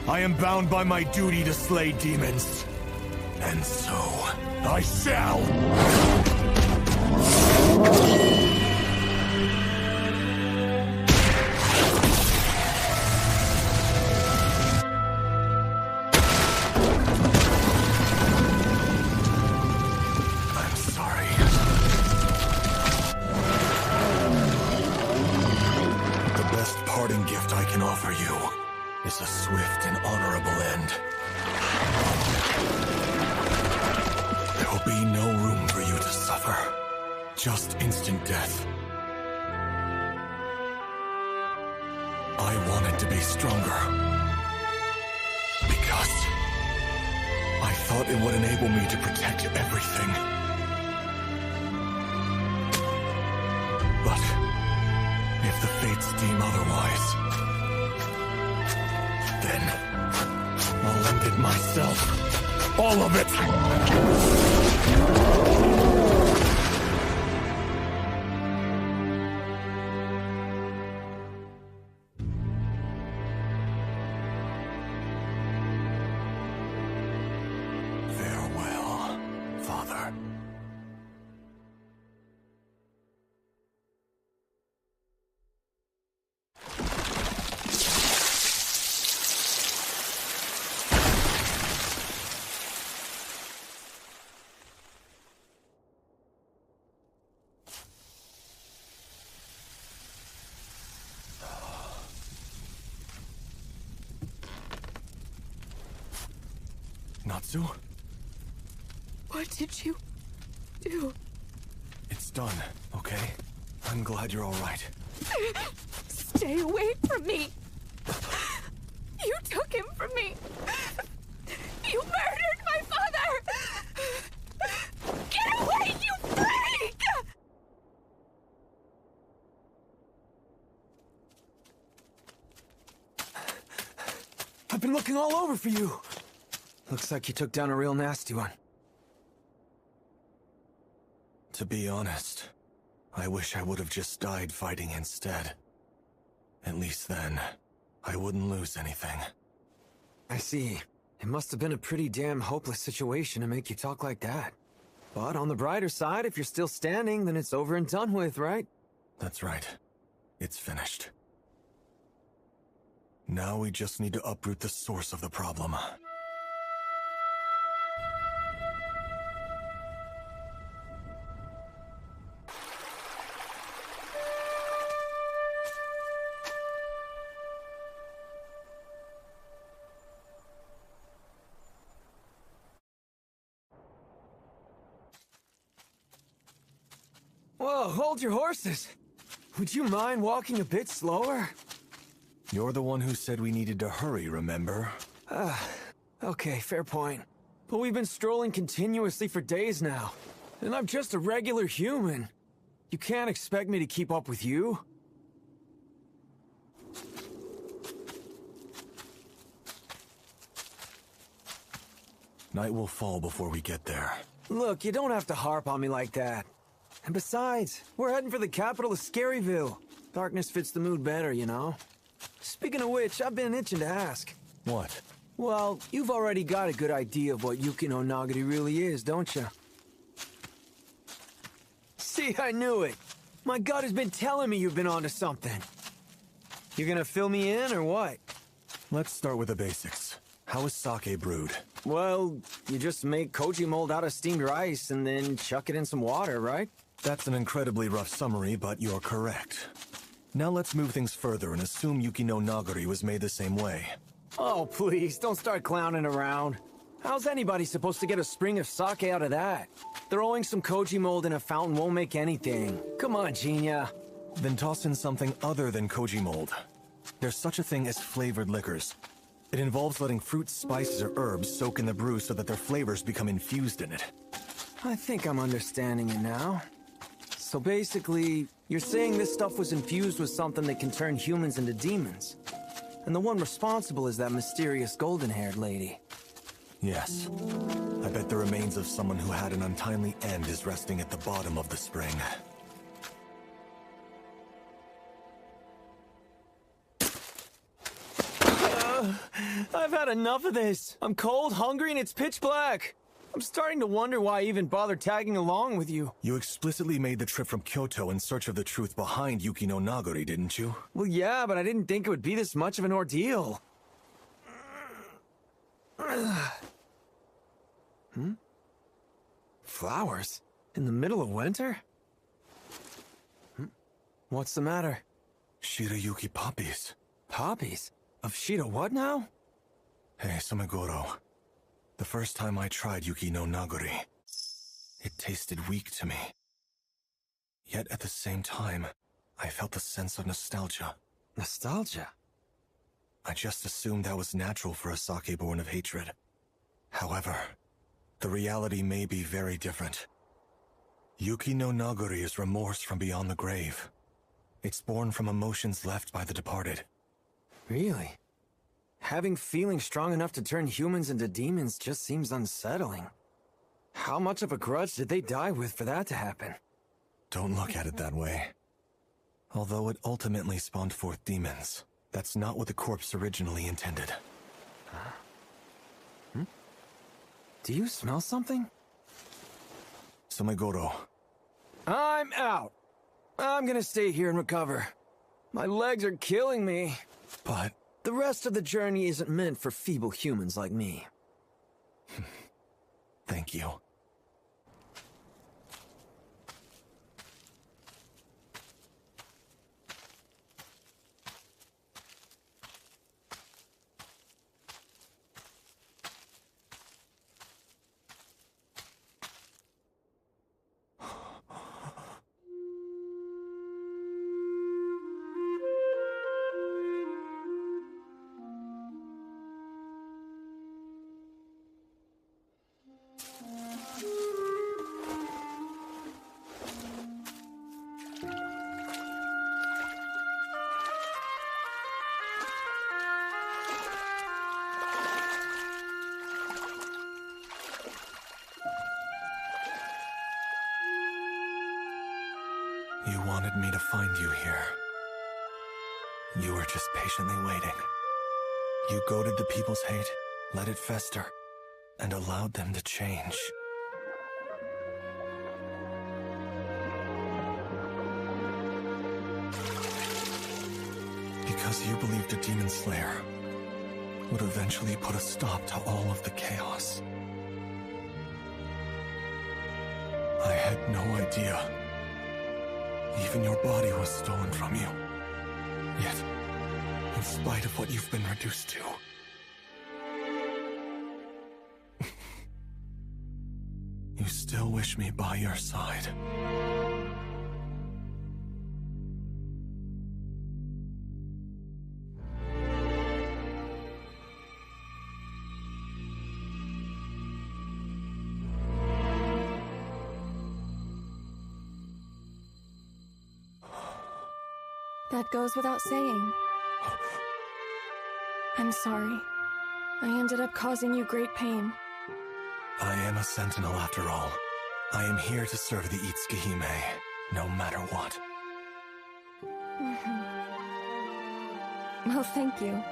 I am bound by my duty to slay demons. And so, I shall! Gift I can offer you is a swift and honorable end. There will be no room for you to suffer. Just instant death. I wanted to be stronger. Because I thought it would enable me to protect everything. But if the fates deem otherwise, then I'll end it myself. All of it! Natsu? What did you do? It's done, okay? I'm glad you're alright. Stay away from me! You took him from me! You murdered my father! Get away, you freak! I've been looking all over for you. Looks like you took down a real nasty one. To be honest, I wish I would have just died fighting instead. At least then, I wouldn't lose anything. I see. It must have been a pretty damn hopeless situation to make you talk like that. But on the brighter side, if you're still standing, then it's over and done with, right? That's right. It's finished. Now we just need to uproot the source of the problem. Whoa, hold your horses! Would you mind walking a bit slower? You're the one who said we needed to hurry, remember? Okay, fair point. But we've been strolling continuously for days now. And I'm just a regular human. You can't expect me to keep up with you. Night will fall before we get there. Look, you don't have to harp on me like that. And besides, we're heading for the capital of Scaryville. Darkness fits the mood better, you know? Speaking of which, I've been itching to ask. What? Well, you've already got a good idea of what Yuki no Nagari really is, don't you? See, I knew it. My gut has been telling me you've been onto something. You gonna fill me in, or what? Let's start with the basics. How is sake brewed? Well, you just make koji mold out of steamed rice and then chuck it in some water, right? That's an incredibly rough summary, but you're correct. Now let's move things further and assume Yuki no Nagari was made the same way. Oh, please, don't start clowning around. How's anybody supposed to get a spring of sake out of that? Throwing some koji mold in a fountain won't make anything. Come on, Genia. Then toss in something other than koji mold. There's such a thing as flavored liquors. It involves letting fruits, spices, or herbs soak in the brew so that their flavors become infused in it. I think I'm understanding it now. So basically, you're saying this stuff was infused with something that can turn humans into demons. And the one responsible is that mysterious golden-haired lady. Yes. I bet the remains of someone who had an untimely end is resting at the bottom of the spring. I've had enough of this. I'm cold, hungry, and it's pitch black. I'm starting to wonder why I even bothered tagging along with you. You explicitly made the trip from Kyoto in search of the truth behind Yuki no Nagari, didn't you? Well, yeah, but I didn't think it would be this much of an ordeal. Flowers? In the middle of winter? What's the matter? Shirayuki poppies. Poppies? Of Shira what now? Hey, Sumigoro. The first time I tried Yuki no Nagari, it tasted weak to me. Yet at the same time, I felt a sense of nostalgia. Nostalgia? I just assumed that was natural for a sake born of hatred. However, the reality may be very different. Yuki no Nagari is remorse from beyond the grave. It's born from emotions left by the departed. Really? Having feelings strong enough to turn humans into demons just seems unsettling. How much of a grudge did they die with for that to happen? Don't look at it that way. Although it ultimately spawned forth demons, that's not what the corpse originally intended. Do you smell something? Sumigoro. I'm out. I'm gonna stay here and recover. My legs are killing me. But the rest of the journey isn't meant for feeble humans like me. Thank you. You were just patiently waiting. You goaded the people's hate, let it fester, and allowed them to change. Because you believed a demon slayer would eventually put a stop to all of the chaos. I had no idea. Even your body was stolen from you. Yet, in spite of what you've been reduced to, you still wish me by your side. That goes without saying. I'm sorry. I ended up causing you great pain. I am a sentinel after all. I am here to serve the Itsuki-hime, no matter what. Well, thank you.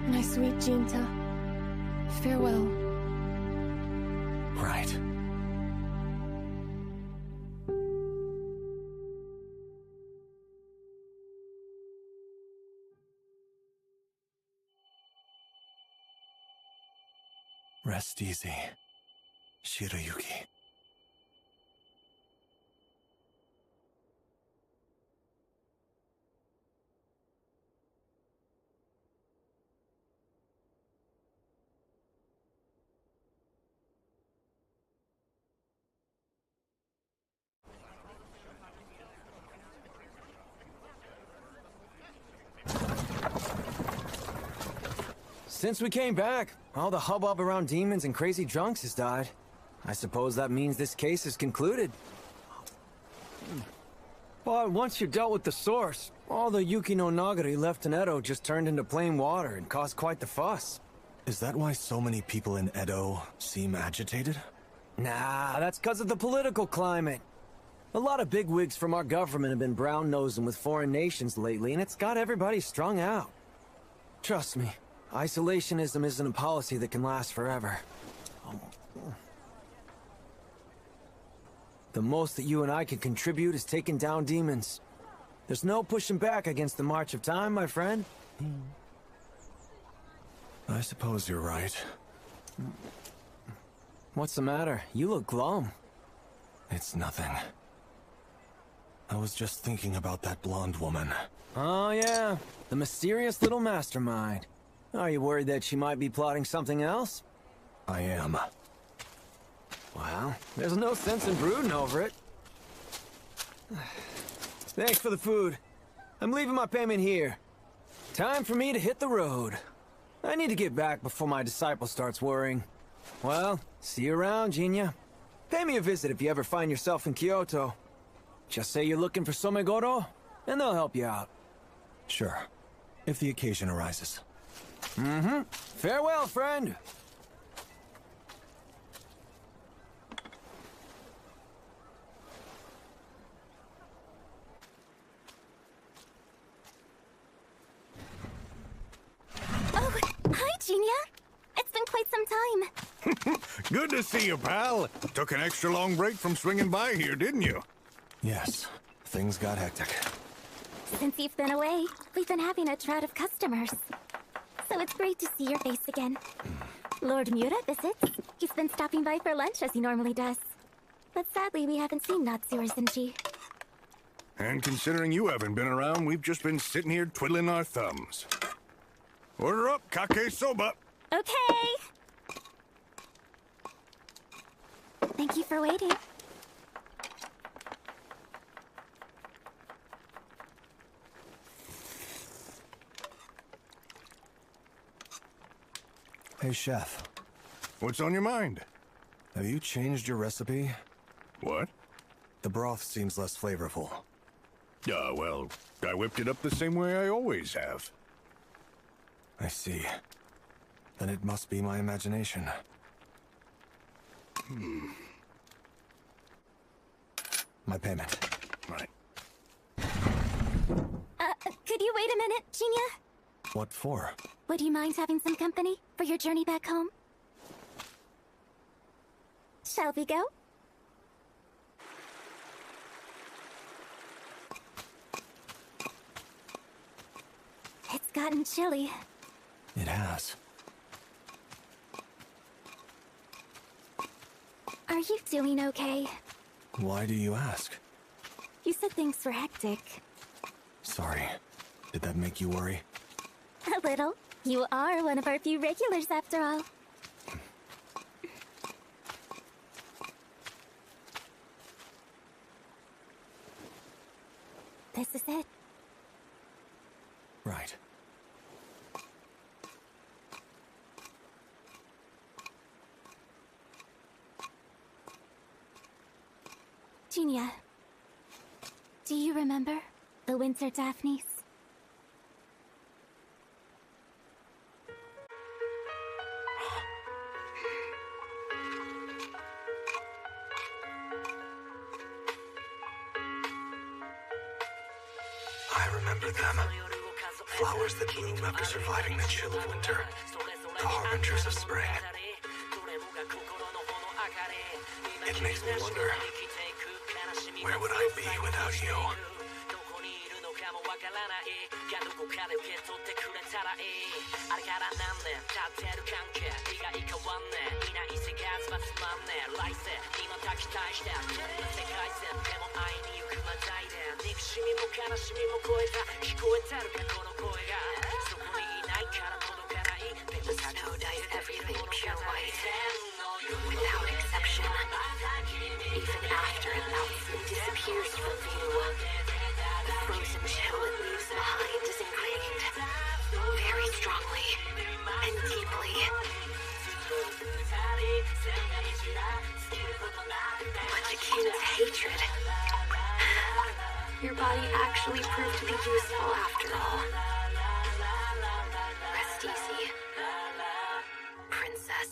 My sweet Jinta, farewell. Right. Rest easy, Shirayuki. Since we came back, all the hubbub around demons and crazy drunks has died. I suppose that means this case is concluded. But once you dealt with the source, all the Yuki no Nagari left in Edo just turned into plain water and caused quite the fuss. Is that why so many people in Edo seem agitated? Nah, that's because of the political climate. A lot of bigwigs from our government have been brown-nosing with foreign nations lately, and it's got everybody strung out. Trust me, isolationism isn't a policy that can last forever. The most that you and I can contribute is taking down demons. There's no pushing back against the march of time, my friend. I suppose you're right. What's the matter? You look glum. It's nothing. I was just thinking about that blonde woman. Oh yeah, the mysterious little mastermind. Are you worried that she might be plotting something else? I am. Well, there's no sense in brooding over it. Thanks for the food. I'm leaving my payment here. Time for me to hit the road. I need to get back before my disciple starts worrying. Well, see you around, Jinya. Pay me a visit if you ever find yourself in Kyoto. Just say you're looking for Somegoro, and they'll help you out. Sure. If the occasion arises. Mm-hmm. Farewell, friend. Oh, hi, Jinya. It's been quite some time. Good to see you, pal. Took an extra long break from swinging by here, didn't you? Yes. Things got hectic. Since you've been away, we've been having a drought of customers. So it's great to see your face again. Lord Mura visits. He's been stopping by for lunch as he normally does. But sadly, we haven't seen Natsu or Zenji. And considering you haven't been around, we've just been sitting here twiddling our thumbs. Order up, kake soba. Okay. Thank you for waiting. Hey, Chef. What's on your mind? Have you changed your recipe? What? The broth seems less flavorful. Well, I whipped it up the same way I always have. I see. Then it must be my imagination. My payment. Right. Could you wait a minute, Jinya? What for? Would you mind having some company for your journey back home? Shall we go? It's gotten chilly. It has. Are you doing okay? Why do you ask? You said things were hectic. Sorry. Did that make you worry? A little. You are one of our few regulars, after all. This is it. Right. Jinya, do you remember the Winter Daphnes? I remember them. Flowers that bloom after surviving the chill of winter. The harbingers of spring. It makes me wonder, where would I be without you? The snow dyes everything pure white, without exception. Even after it melts and disappears from view, the frozen chill it leaves behind is ingrained, very strongly and deeply. Much akin to hatred. Your body actually proved to be useful after all. Rest easy, princess.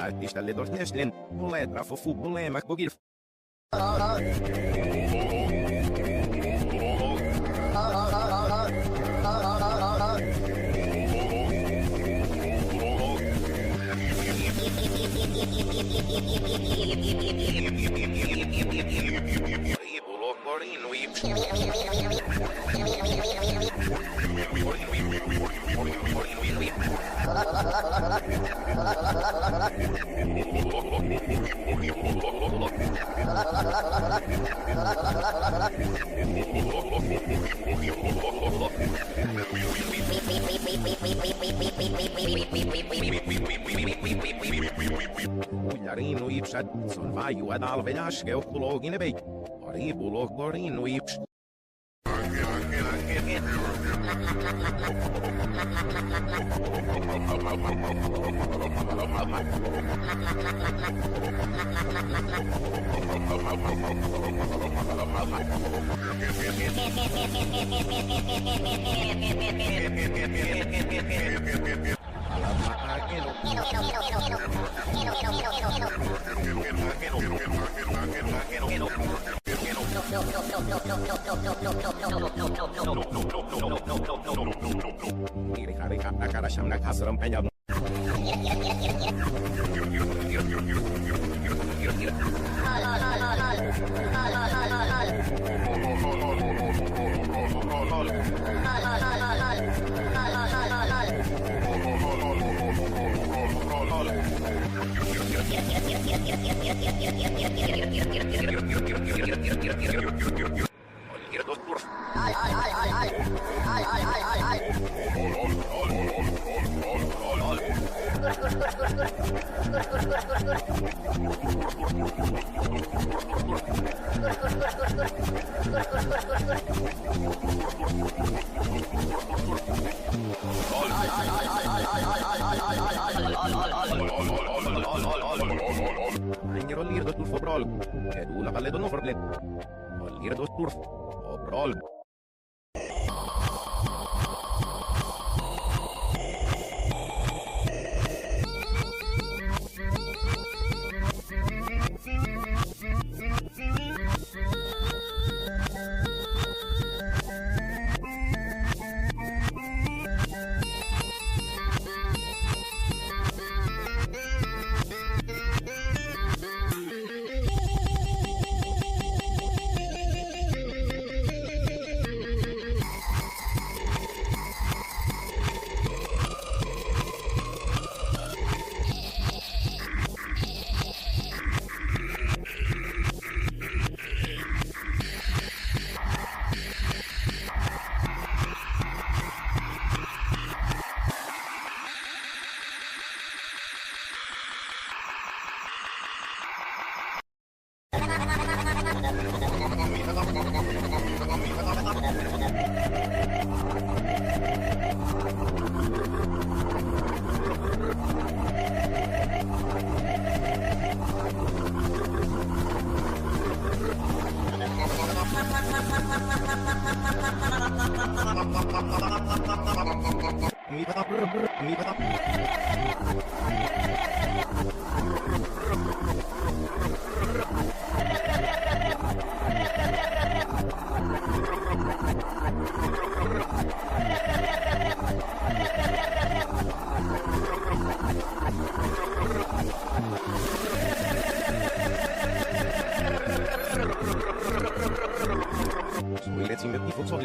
Artista ledor neslen, letra fofu bulema bugir. Ujarinu ipsat, son vaju ad alvedas geokulogine beit. Aribulogorinu ips.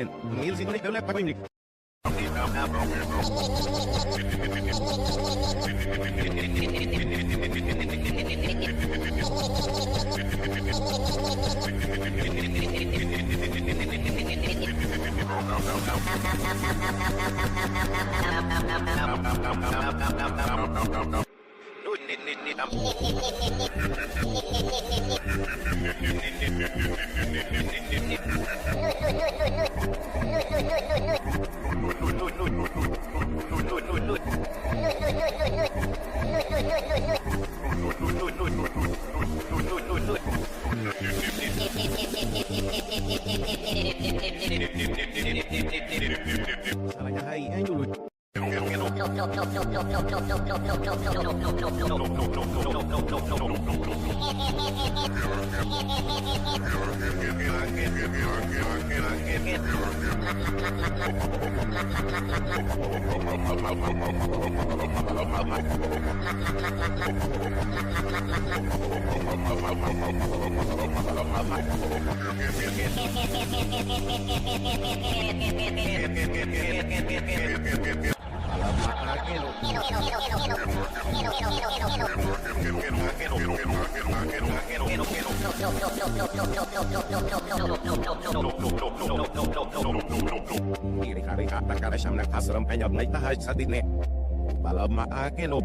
Allen. Milsi non è per leppa quindi. Ricarica cara siya ng kasram kanya may tahaj sa dine. Bala maakelo.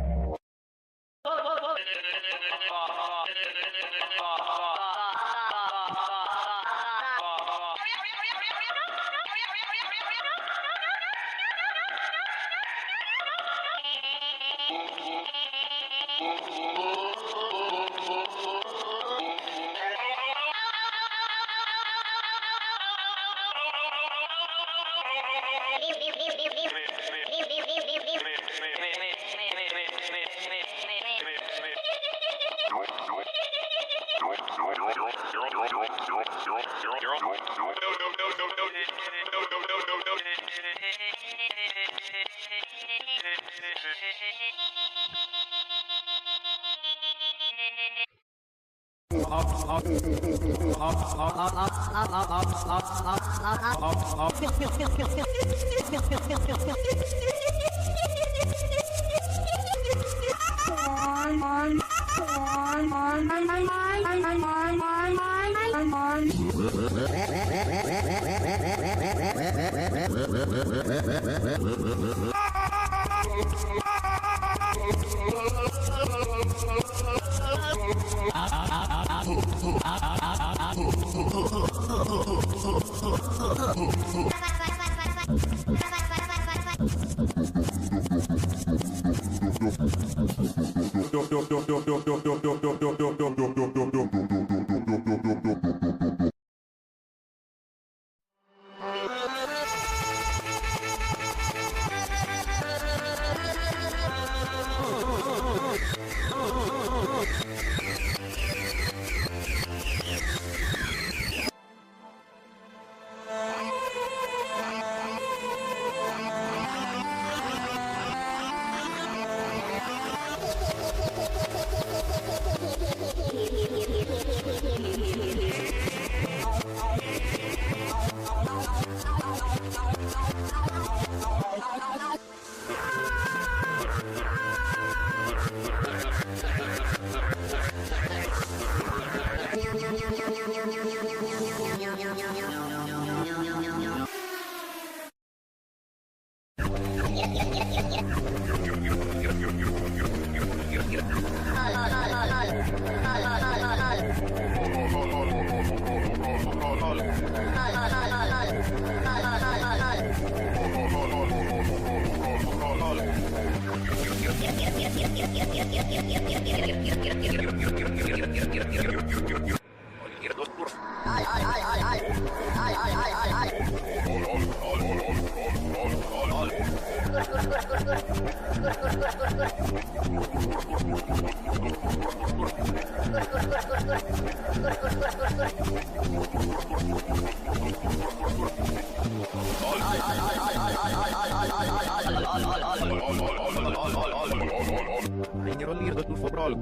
Lirdo turfo brol,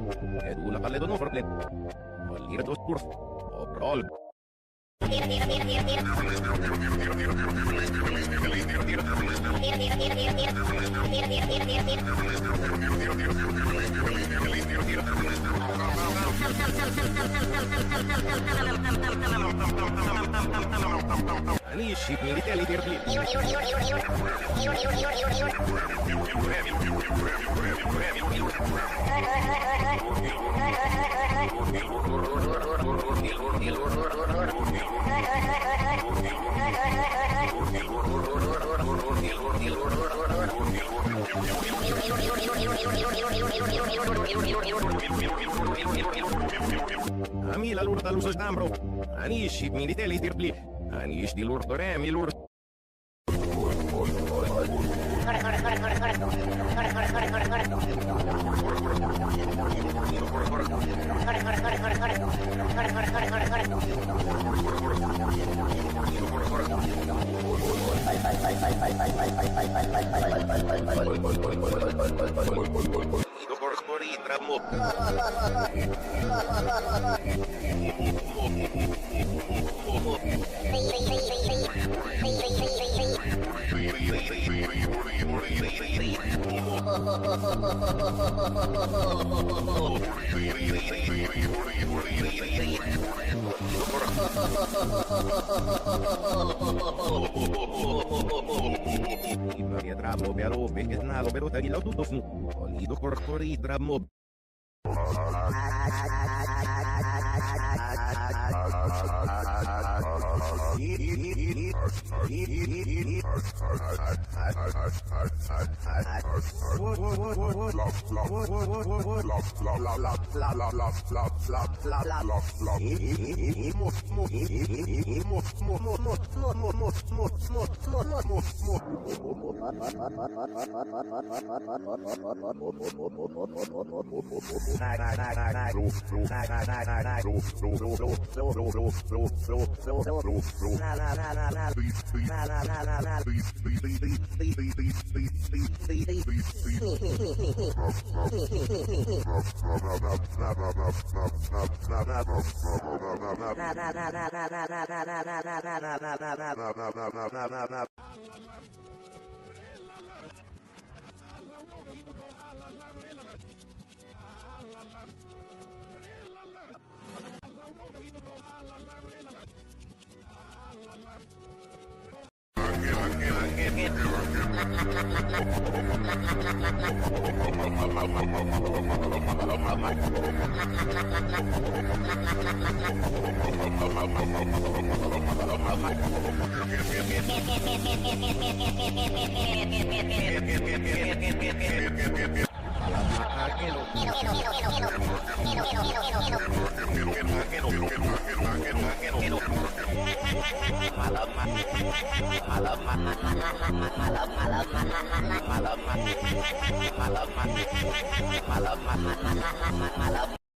ed una palle non forplet. Lirdo turfo, o brol. Ami la lurta lusus dambro. Ani ship militeli tirpli. Ani di lurtore mi lurt. Tramo pero pequenado pero te lo tutto fu. Olido corcori tramo.